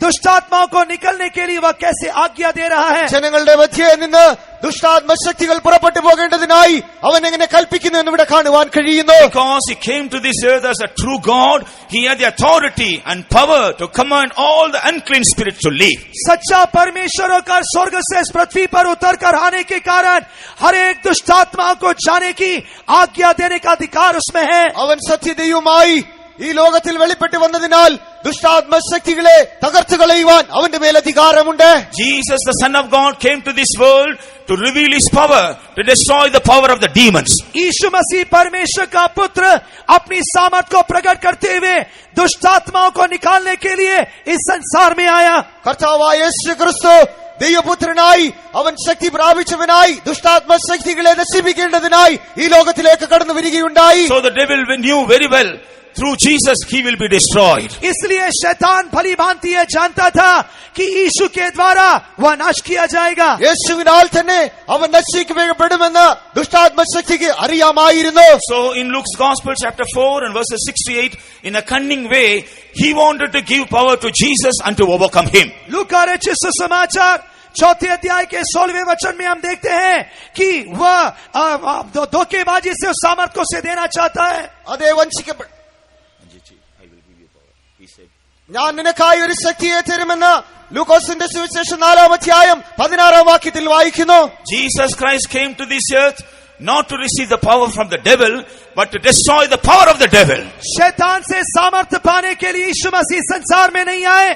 दुष्टात्माओं को निकलने के लिए वह कैसे आज्ञा दे रहा है. ജനങ്ങളുടെ മധ്യേ നിന്ന് ദുഷ്ടാത്മശക്തികൾ പുറപ്പെട്ടു പോകേണ്ടതിനായി അവൻ എങ്ങനെ കൽപ്പിക്കുന്നു എന്ന് ഇവിടെ കാണുവാൻ കഴിയുന്നു. Because he came to this earth as a true God, he had the authority and power to command all the unclean spirits to leave. सच्चा परमेश्वर होकर स्वर्ग से इस पृथ्वी पर उतर कर आने के कारण हर एक दुष्टात्माओं को जाने की आज्ञा देने का अधिकार उसमें है. അവൻ സത്യദൈവമായി ഈ ലോകത്തിൽ വെളിപ്പെട്ടു വന്നതിനാൽ ദുഷ്ടാത്മശക്തികളെ തകർത്തു കളയുവാൻ അവന്റെ മേൽ അധികാരമുണ്ട്. Jesus, the Son of God, came to this world to reveal his power, to destroy the power of the demons. यीशु मसीह परमेश्वर का पुत्र अपनी सामर्थ को प्रकट करते हुए दुष्टात्माओं को निकालने के लिए इस संसार में आया. കർത്താവായ യേശു ക്രിസ്തു ദൈവപുത്രനായി അവൻ ശക്തി പ്രാപിച്ചവനായി ദുഷ്ടാത്മശക്തികളെ നശിപ്പിക്കേണ്ടതിനായി ഈ ലോകത്തിലേക്ക് കടന്നു വരികയുണ്ടായി. So the devil knew very well, through Jesus he will be destroyed. इसलिए शैतान भली भांति ये जानता था कि यीशु के द्वारा वह नाश किया जाएगा. യേശുവിനാൽ തന്നെ അവൻ നശിക്കപ്പെടുമെന്ന് ദുഷ്ടാത്മശക്തിക്ക് അറിയാമായിരുന്നു. So in Luke's Gospel chapter 4 and verses 6 to 8, in a cunning way, he wanted to give power to Jesus and to overcome him. लूका रचित सुसमाचार 4 अध्याय के 16वें वचन में हम देखते हैं कि वह धोखेबाजी से उस सामर्थ को से देना चाहता है. അതേ വഞ്ചിക്കപ്പെട്ട ഞാൻ നിനക്കായി ഒരു ശക്തിയെ തരുമെന്ന് ലൂക്കോസിന്റെ സുവിശേഷം 4-ാം അധ്യായം 16-ാം വാക്യത്തിൽ വായിക്കുന്നു. Jesus Christ came to this earth not to receive the power from the devil, but to destroy the power of the devil. शैतान से सामर्थ्य पाने के लिए यीशु मसीह संसार में नहीं आए,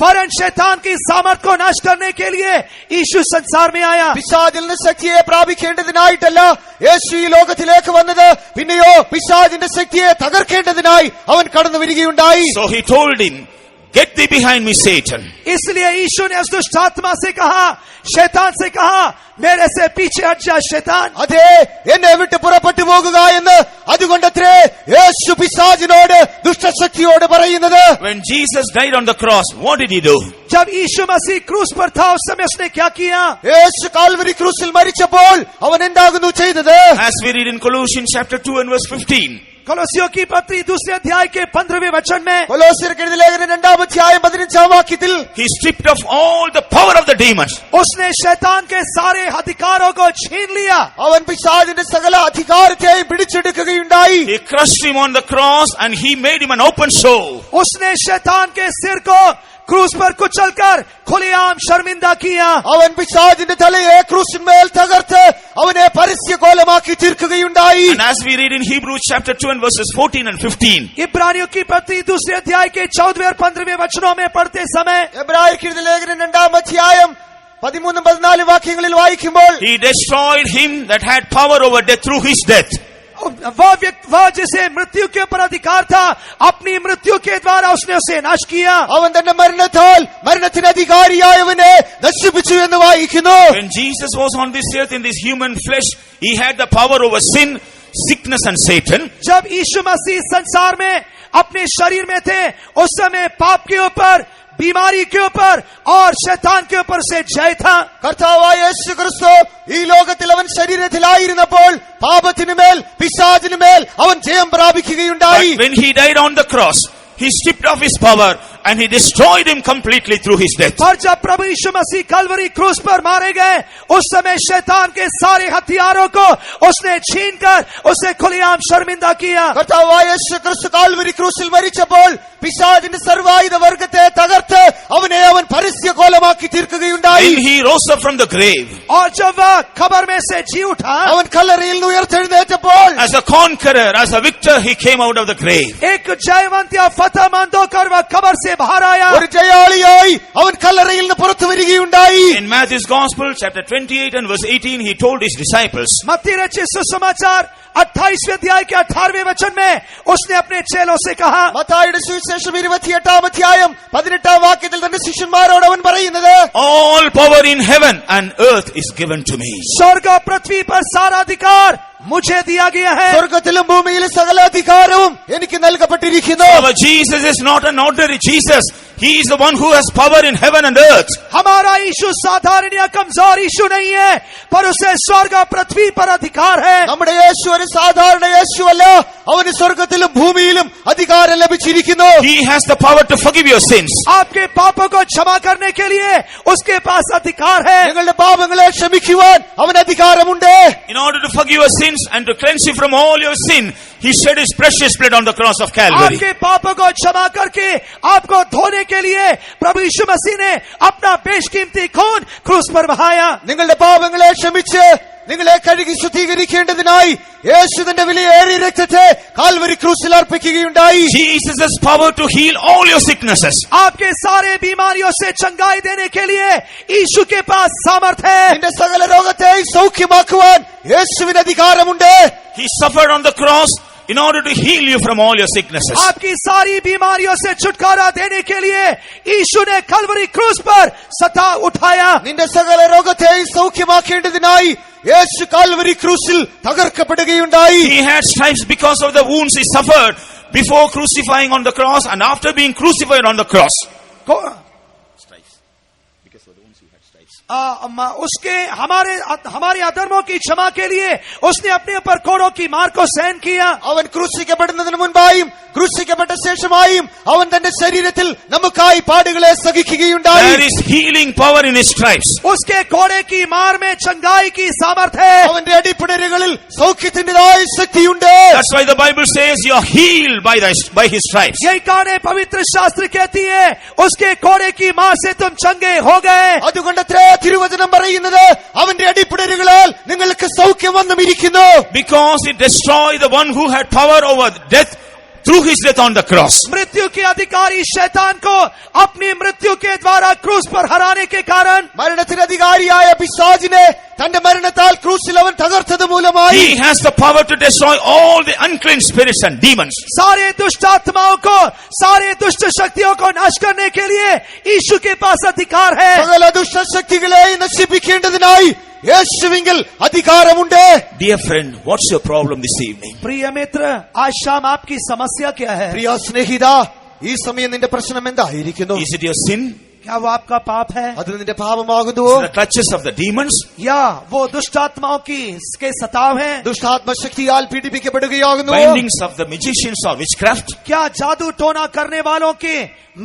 वरन शैतान की सामर्थ को नाश करने के लिए यीशु संसार में आया. പിശാചിൽ നിന്ന് ശക്തിയെ പ്രാപിക്കേണ്ടതിനായിട്ടല്ല യേശു ഈ ലോകത്തിലേക്ക് വന്നത്, പിന്നെയോ പിശാചിന്റെ ശക്തിയെ തകർക്കേണ്ടതിനായി അവൻ കടന്നു വരികയുണ്ടായി. So he told him, get thee behind me, Satan. इसलिए यीशु ने उस दुष्ट आत्मा से कहा, शैतान से कहा, मेरे से पीछे हट जा शैतान. അതെ, എന്നെ വിട്ട് പുറപ്പെട്ടു പോകുക എന്ന് അതുകൊണ്ടത്രേ യേശു പിശാചിനോട് ദുഷ്ടശക്തിയോട് പറയുന്നത്. When Jesus died on the cross, what did he do? जब यीशु मसीह क्रूस पर था उस समय उसने क्या किया? യേശു കാൽവരി ക്രൂസിൽ മരിച്ചപ്പോൾ അവൻ എന്താകുന്നു ചെയ്തത്? As we read in Colossians chapter 2 and verse 15. कोलोसियों की पत्री 2 अध्याय के 15वें वचन में കൊലോസ്യർക്ക് എഴുതിയ ലേഖനം 2-ാം അധ്യായം 15-ാം വാക്യത്തിൽ He stripped off all the power of the demons. उसने शैतान के सारे अधिकारों को छीन लिया. അവൻ പിശാചിന്റെ സകല അധികാരത്തെയും പിടിച്ചെടുക്കുകയുണ്ടായി. He crushed him on the cross and he made him an open sore. उसने शैतान के सिर को क्रूस पर कुचलकर खुलेआम शर्मिंदा किया. അവൻ പിശാചിന്റെ തലയെ ക്രൂസിന്മേൽ തകർത്ത് അവനെ പരസ്യകോലമാക്കി തീർക്കുകയുണ്ടായി. And as we read in Hebrews chapter 2 and verses 14 and 15. इब्रानियों की पत्री 2 अध्याय के 14वें और 15वें वचनों में पढ़ते समय എബ്രായർക്ക് എഴുതിയ ലേഖനം 2-ാം അധ്യായം 13-14 വാക്യങ്ങളിൽ വായിക്കുമ്പോൾ He destroyed him that had power over death through his death. वह जिसे मृत्यु के ऊपर अधिकार था, अपनी मृत्यु के द्वारा उसने उसे नाश किया. അവൻ തന്റെ മരണത്താൽ മരണത്തിന് അധികാരിയായവനെ നശിപ്പിച്ചു എന്ന് വായിക്കുന്നു. When Jesus was on this earth in this human flesh, he had the power over sin, sickness and Satan. जब यीशु मसीह संसार में अपने शरीर में थे, उस समय पाप के ऊपर, बीमारी के ऊपर और शैतान के ऊपर से जय था. കർത്താവായ യേശു ക്രിസ്തു ഈ ലോകത്തിൽ അവൻ ശരീരത്തിലായിരുന്നപ്പോൾ പാപത്തിനുമേൽ പിശാചിനുമേൽ അവൻ ജയം പ്രാപിക്കുകയുണ്ടായി. But when he died on the cross, he stripped off his power and he destroyed him completely through his death. पर जब प्रभु यीशु मसीह कलवरी क्रूस पर मारे गए, उस समय शैतान के सारे हथियारों को उसने छीनकर उसे खुलेआम शर्मिंदा किया. കർത്താവായ യേശു ക്രിസ്തു കാൽവരി ക്രൂസിൽ മരിച്ചപ്പോൾ പിശാചിന്റെ സർവായുധ വർഗത്തെ തകർത്ത് അവനെ അവൻ പരസ്യകോലമാക്കി തീർക്കുകയുണ്ടായി. When he rose up from the grave और जब वह खबर में से जी उठा, അവൻ കല്ലറയിൽ നിന്ന് ഉയർത്തെഴുന്നേറ്റപ്പോൾ as a conqueror, as a victor, he came out of the grave. एक जयवंत या फतेहमंद होकर वह खबर से बाहर आया. ഒരു ജയാളിയായി അവൻ കല്ലറയിൽ നിന്ന് പുറത്തു വരികയുണ്ടായി. In Matthew's Gospel, chapter 28 and verse 18, he told his disciples, मत्ती रचित सुसमाचार 28वें अध्याय के 18वें वचन में उसने अपने चेलों से कहा, മത്തായിയുടെ സുവിശേഷം 28-ാം അധ്യായം 18-ാം വാക്യത്തിൽ തന്റെ ശിഷ്യന്മാരോട് അവൻ പറയുന്നത്, all power in heaven and earth is given to me. स्वर्ग और पृथ्वी पर सारा अधिकार मुझे दिया गया है. സ്വർഗത്തിലും ഭൂമിയിലും സകല അധികാരവും എനിക്ക് നൽകപ്പെട്ടിരിക്കുന്നു. Our Jesus is not an ordinary Jesus. He is the one who has power in heaven and earth. हमारा यीशु साधारण या कमजोर यीशु नहीं है, पर उसे स्वर्ग और पृथ्वी पर अधिकार है. നമ്മുടെ യേശു ഒരു സാധാരണ യേശുവല്ല, അവന് സ്വർഗത്തിലും ഭൂമിയിലും അധികാരം ലഭിച്ചിരിക്കുന്നു. He has the power to forgive your sins. आपके पापों को क्षमा करने के लिए उसके पास अधिकार है. നിങ്ങളുടെ പാപങ്ങളെ ക്ഷമിക്കുവാൻ അവന് അധികാരമുണ്ട്. In order to forgive your sins and to cleanse you from all your sin, he shed his precious blood on the cross of Calvary. आपके पापों को क्षमा करके आपको धोने के लिए प्रभु यीशु मसीह ने अपना बेशकीमती खून क्रूस पर बहाया. നിങ്ങളുടെ പാപങ്ങളെ ക്ഷമിച്ച് നിങ്ങളെ കഴുകി ശുദ്ധീകരിക്കേണ്ടതിനായി യേശു തന്റെ വിലയേറിയ രക്തത്തെ Calvary ക്രൂസിൽ അർപ്പിക്കുകയുണ്ടായി. Jesus has power to heal all your sicknesses. आपके सारे बीमारियों से चंगाई देने के लिए यीशु के पास सामर्थ है. നിന്റെ സകല രോഗത്തെയും സൗഖ്യമാക്കുവാൻ യേശുവിന് അധികാരമുണ്ട്. He suffered on the cross in order to heal you from all your sicknesses. आपकी सारी बीमारियों से छुटकारा देने के लिए यीशु ने कलवरी क्रूस पर सता उठाया. നിന്റെ സകല രോഗത്തെയും സൗഖ്യമാക്കേണ്ടതിനായി യേശു Calvary ക്രൂസിൽ തകർക്കപ്പെടുകയുണ്ടായി. He had stripes because of the wounds he suffered before crucifying on the cross and after being crucified on the cross. उसके हमारे अधर्मों की क्षमा के लिए उसने अपने ऊपर कोड़ों की मार को सहन किया. അവൻ ക്രൂശിക്കപ്പെടുന്നതിന് മുൻപായും ക്രൂശിക്കപ്പെട്ട ശേഷമായും അവൻ തന്റെ ശരീരത്തിൽ നമുക്കായി പാടുകളെ സഹിക്കുകയുണ്ടായി. There is healing power in his stripes. उसके कोड़े की मार में चंगाई की सामर्थ्य है. അവന്റെ അടിപ്പിണരുകളിൽ സൗഖ്യത്തിൻ്റെതായ ശക്തിയുണ്ട്. That's why the Bible says you are healed by his stripes. यही कारण पवित्र शास्त्र कहती है उसके कोड़े की मार से तुम चंगे हो गए. അതുകൊണ്ടത്രേ തിരുവചനം പറയുന്നത് അവന്റെ അടിപ്പിണരുകളാൽ നിങ്ങൾക്ക് സൗഖ്യം വന്നുമിരിക്കുന്നു. Because it destroyed the one who had power over death through his death on the cross. मृत्यु के अधिकारी शैतान को अपनी मृत्यु के द्वारा क्रूस पर हराने के कारण മരണത്തിന് അധികാരിയായ പിശാചിനെ തന്റെ മരണത്താൽ ക്രൂശിൽ അവൻ തകർത്തത് മൂലമായി He has the power to destroy all the unclean spirits and demons. सारे दुष्ट आत्माओं को, सारे दुष्ट शक्तियों को नाश करने के लिए यीशु के पास अधिकार है। സകല ദുഷ്ടശക്തികളെയും നശിപ്പിക്കേണ്ടതിനായി യേശുവിങ്കിൽ അധികാരമുണ്ട്. Dear friend, what's your problem this evening? प्रिय मित्र, आज शाम आपकी समस्या क्या है? പ്രിയ സ്നേഹിത, ഈ സമയം നിന്റെ പ്രശ്നം എന്തായിരിക്കുന്നു? Is it your sin? क्या वो आपका पाप है? അത് നിന്റെ പാപമാകുന്നുവോ? The clutches of the demons? या वो दुष्ट आत्माओं की इसके सताव है? ദുഷ്ടാത്മശക്തിയാൽ പീഡിപ്പിക്കപ്പെടുകയാകുന്നുവോ? Bindings of the magicians or witchcraft? क्या जादू टोना करने वालों के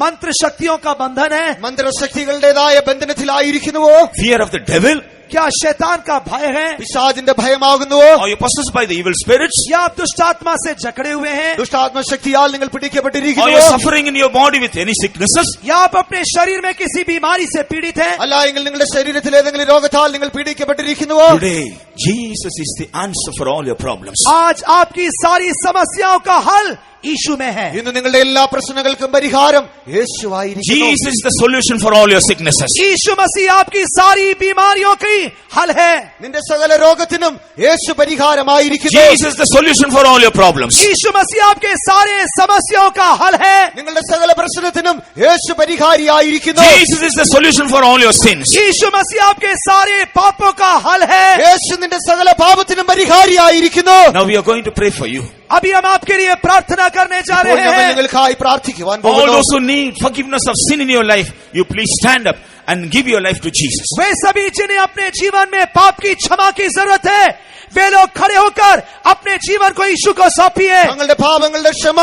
मंत्र शक्तियों का बंधन है? മന്ത്രശക്തികളുടേതായ ബന്ധനത്തിലായിരിക്കുന്നുവോ? Fear of the devil? क्या शैतान का भय है? പിശാചിന്റെ ഭയമാകുന്നുവോ? Are you possessed by the evil spirits? या आप दुष्ट आत्मा से जकड़े हुए हैं? ദുഷ്ടാത്മശക്തിയാൽ നിങ്ങൾ Are you പിടിക്കപ്പെട്ടിരിക്കുന്നുവോ? suffering in your body with any sicknesses? या आप अपने शरीर में किसी बीमारी से पीड़ित हैं? അല്ല എങ്കിൽ നിങ്ങളുടെ ശരീരത്തിൽ ഏതെങ്കിലും രോഗത്താൽ നിങ്ങൾ പീഡിക്കപ്പെട്ടിരിക്കുന്നുവോ? Today, Jesus is the answer for all your problems. आज आपकी सारी समस्याओं का हल यीशु में है। ഇന്ന് നിങ്ങളുടെ എല്ലാ പ്രശ്നങ്ങൾക്കും പരിഹാരം യേശുവായിരിക്കുന്നു. Jesus is the solution for all your sicknesses. यीशु मसीह आपकी सारी बीमारियों की हल है। നിന്റെ സകല രോഗത്തിനും യേശു പരിഹാരമായിരിക്കുന്നു. Jesus is the solution for all your problems. यीशु मसीह आपके सारे समस्याओं का हल है। നിങ്ങളുടെ സകല പ്രശ്നത്തിനും യേശു പരിഹാരിയായിരിക്കുന്നു. Jesus is the solution for all your sins. यीशु मसीह आपके सारे पापों का हल है। യേശു നിന്റെ സകല പാപത്തിനും പരിഹാരിയായിരിക്കുന്നു. Now we are going to pray for you. अभी हम आपके लिए प्रार्थना करने जा ഇപ്പോൾ रहे നമ്മൾ हैं। നിങ്ങൾക്കായി പ്രാർത്ഥിക്കുവാൻ All പോകുന്നു. those who need forgiveness of sin in your life, you please stand up and give your life to Jesus. वे सभी जिन्हें अपने जीवन में पाप की क्षमा की जरूरत है, वे लोग खड़े होकर अपने जीवन को यीशु को सौंपिए। തങ്ങളുടെ പാപങ്ങളുടെ ക്ഷമ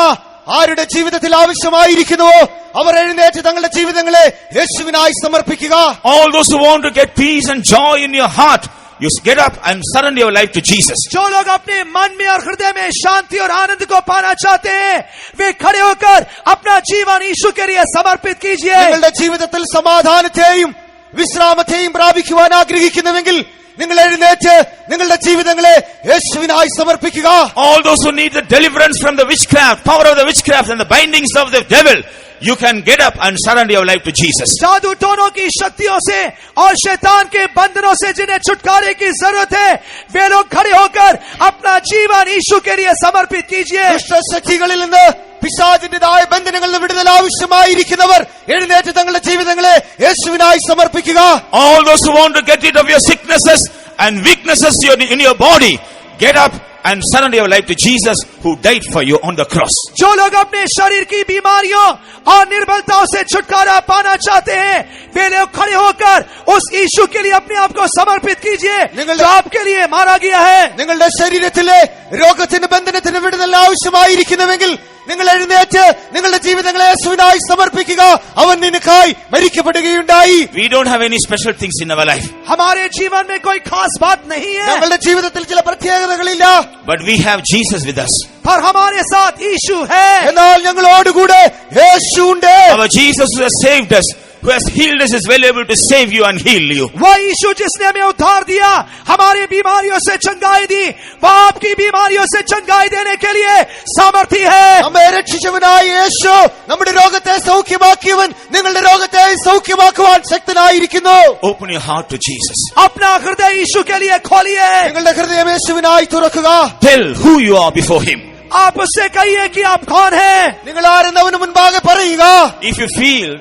ആരുടെ ജീവിതത്തിൽ ആവശ്യമായിരിക്കുന്നുവോ അവർ എഴുന്നേറ്റ് തങ്ങളുടെ ജീവിതങ്ങളെ യേശുവിനായി സമർപ്പിക്കുക. All those who want to get peace and joy in your heart, you get up and surrender your life to Jesus. जो लोग अपने मन में और हृदय में शांति और आनंद को पाना चाहते हैं, वे खड़े होकर अपना जीवन यीशु के लिए समर्पित कीजिए। നിങ്ങളുടെ ജീവിതത്തിൽ സമാധാനത്തെയും വിശ്രാമത്തെയും പ്രാപിക്കുവാൻ ആഗ്രഹിക്കുന്നുവെങ്കിൽ നിങ്ങൾ എഴുന്നേറ്റ് നിങ്ങളുടെ ജീവിതങ്ങളെ യേശുവിനായി സമർപ്പിക്കുക. All those who need the deliverance from the witchcraft, power of the witchcraft and the bindings of the devil, you can get up and surrender your life to Jesus. जादू टोनों की शक्तियों से और शैतान के बंधनों से जिन्हें छुटकारे की जरूरत है, वे लोग खड़े होकर अपना जीवन यीशु के लिए समर्पित कीजिए। ദുഷ്ടശക്തികളിൽ നിന്ന് പിശാചിന്റേതായ ബന്ധനങ്ങളിൽ നിന്ന് വിടുതൽ ആവശ്യമായിരിക്കുന്നവർ എഴുന്നേറ്റ് തങ്ങളുടെ ജീവിതങ്ങളെ യേശുവിനായി സമർപ്പിക്കുക. All those who want to get rid of your sicknesses and weaknesses in your body, get up and surrender your life to Jesus who died for you on the cross. जो लोग अपने शरीर की बीमारियों और निर्बलताओं से छुटकारा पाना चाहते हैं, वे लोग खड़े होकर उस यीशु के लिए अपने आप को समर्पित कीजिए जो आपके लिए मारा गया है। നിങ്ങളുടെ ശരീരത്തിലെ രോഗത്തിന് ബന്ധനത്തിന് വിടുതൽ ആവശ്യമായിരിക്കുന്നുവെങ്കിൽ നിങ്ങൾ എഴുന്നേറ്റ് നിങ്ങളുടെ ജീവിതങ്ങളെ യേശുവിനായി സമർപ്പിക്കുക. അവൻ നിനക്കായി മരിക്കപ്പെടുകയുണ്ടായി. We don't have any special things in our life, हमारे जीवन में कोई खास बात नहीं है, ഞങ്ങളുടെ ജീവിതത്തിൽ ചില പ്രത്യേകതകളില്ല. but we have Jesus with us. पर हमारे साथ यीशु है। എന്നാൽ ഞങ്ങളോടുകൂടെ യേശു ഉണ്ട്. Our Jesus who has saved us, who has healed us, is well able to save you and heal you. वह यीशु जिसने हमें उद्धार दिया, हमारी बीमारियों से चंगाई दी, वह आपकी बीमारियों से चंगाई देने के लिए सामर्थी है। നമ്മെ രക്ഷിച്ചവനായ യേശു നമ്മുടെ രോഗത്തെ സൗഖ്യമാക്കിയവൻ നിങ്ങളുടെ രോഗത്തെ സൗഖ്യമാക്കുവാൻ ശക്തനായിരിക്കുന്നു. Open your heart to Jesus. अपना हृदय यीशु के लिए खोलिए। നിങ്ങളുടെ ഹൃദയം യേശുവിനായി തുറക്കുക. Tell who you are before him. आप उससे कहिए कि आप कौन हैं। നിങ്ങൾ ആരെന്നവന് മുൻപാകെ പറയുക. If you feel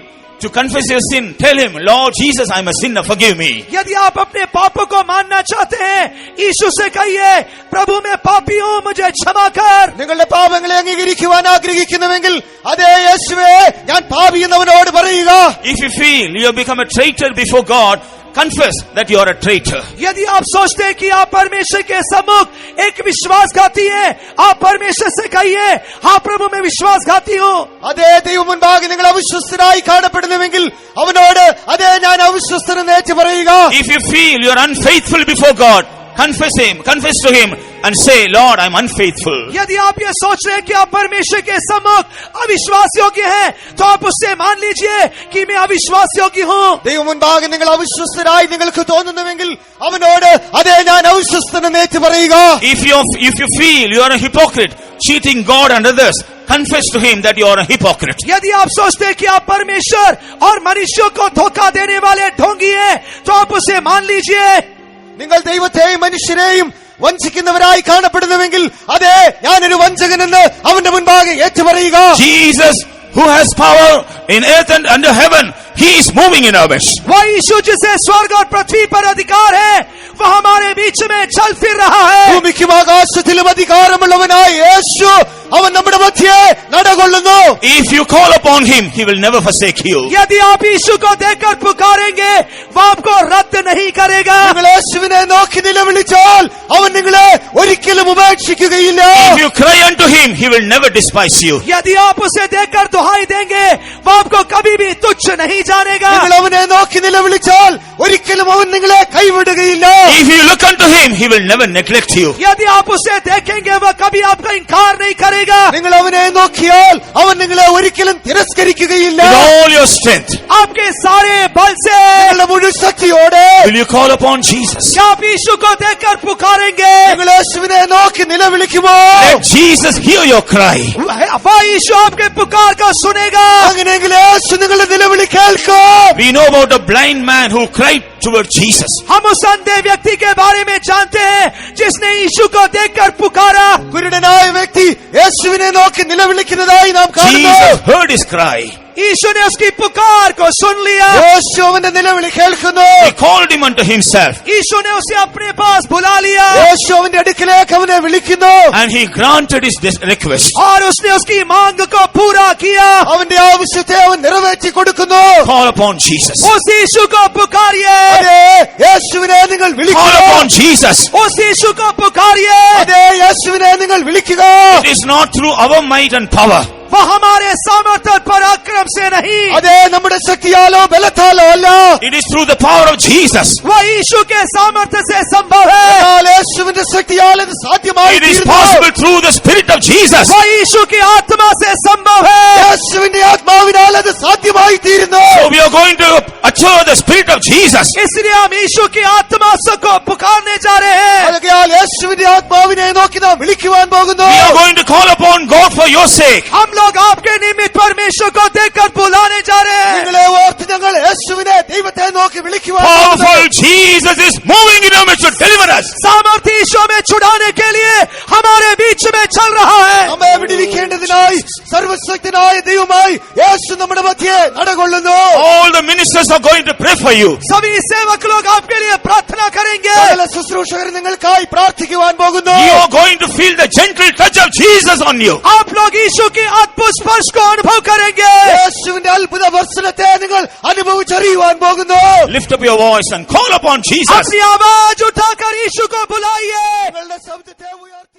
to confess your sin, tell him, Lord Jesus, I am a sinner, forgive me. यदि आप अपने पापों को मानना चाहते हैं, यीशु से कहिए, प्रभु मैं पापी हूँ, मुझे क्षमा कर। നിങ്ങളുടെ പാപങ്ങളെ അംഗീകരിക്കുവാൻ ആഗ്രഹിക്കുന്നുവെങ്കിൽ അതേ യേശുവേ ഞാൻ പാപി എന്നവനോട് പറയുക. If you feel you have become a traitor before God, confess that you are a traitor. यदि आप सोचते हैं कि आप परमेश्वर के सम्मुख एक विश्वासघाती हैं, आप परमेश्वर से कहिए, हाँ प्रभु मैं विश्वासघाती हूँ। അതേ ദൈവം മുൻപാകെ നിങ്ങൾ അവിശ്വസ്തരായി കാണപ്പെടുന്നുവെങ്കിൽ അവനോട് അതേ ഞാൻ അവിശ്വസ്തനെന്ന് ഏറ്റു പറയുക. If you feel you are unfaithful before God, confess to him and say, Lord, I am unfaithful. यदि आप ये सोच रहे हैं कि आप परमेश्वर के सम्मुख अविश्वास योग्य हैं, तो आप उससे मान लीजिए कि मैं अविश्वास योग्य हूँ। ദൈവം മുൻപാകെ നിങ്ങൾ അവിശ്വസ്തരായി നിങ്ങൾക്ക് തോന്നുന്നുവെങ്കിൽ അവനോട് അതേ ഞാൻ അവിശ്വസ്തനെന്ന് ഏറ്റു പറയുക. If you feel you are a hypocrite, cheating God and others, confess to him that you are a hypocrite. यदि आप सोचते हैं कि आप परमेश्वर और मनुष्यों को धोखा देने वाले ढोंगी हैं, तो आप उसे मान लीजिए. നിങ്ങൾ ദൈവത്തെയും മനുഷ്യരെയും വഞ്ചിക്കുന്നവരായി കാണപ്പെടുന്നുവെങ്കിൽ അതെ ഞാനൊരു വഞ്ചകനെന്ന് അവന്റെ മുൻപാകെ ഏറ്റുപറയുക. Jesus, who has power in earth and under heaven, he is moving in our midst. वह यीशु जिसे स्वर्ग और पृथ्वी पर अधिकार है, वह हमारे बीच में चल फिर रहा है. ഭൂമിക്കും ആകാശത്തിലും അധികാരമുള്ളവനായ യേശു അവൻ നമ്മുടെ മധ്യേ നടകൊള്ളുന്നു. If you call upon him, he will never forsake you. यदि आप यीशु को देखकर पुकारेंगे, वह आपको रद्द नहीं करेगा. നിങ്ങൾ യേശുവിനെ നോക്കി നിലവിളിച്ചാൽ അവൻ നിങ്ങളെ ഒരിക്കലും ഉപേക്ഷിക്കുകയില്ല. If you cry unto him, he will never despise you. यदि आप उसे देखकर दुहाई देंगे, वह आपको कभी भी तुच्छ नहीं जानेगा. നിങ്ങൾ അവനെ നോക്കി നിലവിളിച്ചാൽ ഒരിക്കലും അവൻ നിങ്ങളെ കൈവിടുകയില്ല. If you look unto him, he will never neglect you. यदि आप उसे देखेंगे, वह कभी आपका इनकार नहीं करेगा. നിങ്ങൾ അവനെ നോക്കിയാൽ അവൻ നിങ്ങളെ ഒരിക്കലും തിരസ്കരിക്കുകയില്ല. With all your strength, आपके सारे बल से നിങ്ങളുടെ മുഴുവൻ ശക്തിയോടെ will you call upon Jesus? क्या आप यीशु को देखकर पुकारेंगे? നിങ്ങൾ യേശുവിനെ നോക്കി നിലവിളിക്കുമോ? Let Jesus hear your cry. वह यीशु आपके पुकार को सुनेगा. അങ്ങനെയെങ്കിൽ യേശു നിങ്ങളുടെ നിലവിളി കേൾക്കും. We know about a blind man who cried toward Jesus. हम उस अंधे व्यक्ति के बारे में जानते हैं जिसने यीशु को देखकर पुकारा. കുരുടനായ വ്യക്തി യേശുവിനെ നോക്കി നിലവിളിക്കുന്നതായി നാം കാണുന്നു. Jesus heard his cry. यीशु ने उसकी पुकार को सुन लिया. യേശു അവന്റെ നിലവിളി കേൾക്കുന്നു. He called him unto himself, यीशु ने उसे अपने पास बुला लिया യേശു അവന്റെ അടുക്കിലേക്ക് അവനെ വിളിക്കുന്നു. and he granted his request. और उसने उसकी मांग को पूरा किया. അവന്റെ ആവശ്യത്തെ അവൻ നിറവേറ്റി കൊടുക്കുന്നു. Call upon Jesus. उस यीशु को पुकारिए. അതെ യേശുവിനെ നിങ്ങൾ Call വിളിക്കുക. upon Jesus. उस यीशु को पुकारिए. അതെ യേശുവിനെ നിങ്ങൾ വിളിക്കുക. It is not through our might and power. वह हमारे सामर्थ्य और पराक्रम से नहीं, അതെ നമ്മുടെ ശക്തിയാലോ ബലത്താലോ അല്ല, It is through the power of Jesus. वह यीशु के सामर्थ्य से संभव है. എന്നാൽ യേശുവിന്റെ ശക്തിയാൽ അത് സാധ്യമായി It is തീരുന്നു. possible through the Spirit of Jesus. वह यीशु की आत्मा से संभव है. യേശുവിന്റെ ആത്മാവിനാൽ അത് സാധ്യമായി തീരുന്നു. So we are going to utter the Spirit of Jesus. इसलिए हम यीशु की आत्मा को पुकारने जा रहे हैं. ആകയാൽ യേശുവിന്റെ ആത്മാവിനെ നോക്കി നാം വിളിക്കുവാൻ പോകുന്നു. We are going to call upon God for your sake. हम लोग आपके निमित्त परमेश्वर को देखकर बुलाने जा रहे हैं. നിങ്ങളെ ഓർത്ത് ഞങ്ങൾ യേശുവിനെ ദൈവത്തെ നോക്കി വിളിക്കുവാൻ പോകുന്നു. Powerful Jesus is moving in our midst to deliver us. सामर्थ्य यीशु में छुड़ाने के लिए हमारे बीच में चल रहा है. നമ്മെ വിടുവിക്കേണ്ടതിനായി സർവശക്തനായ ദൈവമായി യേശു നമ്മുടെ മധ്യേ നടകൊള്ളുന്നു. All the ministers are going to pray for you. सभी सेवक लोग आपके लिए प्रार्थना करेंगे. സകല ശുശ്രൂഷകർ നിങ്ങൾക്കായി പ്രാർത്ഥിക്കുവാൻ പോകുന്നു. You are going to feel the gentle touch of Jesus on you. आप लोग यीशु की अद्भुत स्पर्श को अनुभव करेंगे. യേശുവിന്റെ അത്ഭുത വർഷണത്തെ നിങ്ങൾ അനുഭവിച്ചറിയുവാൻ പോകുന്നു. Lift up your voice and call upon Jesus. अपनी आवाज उठाकर यीशु को बुलाइए. നിങ്ങളുടെ ശബ്ദത്തെ ഉയർത്തി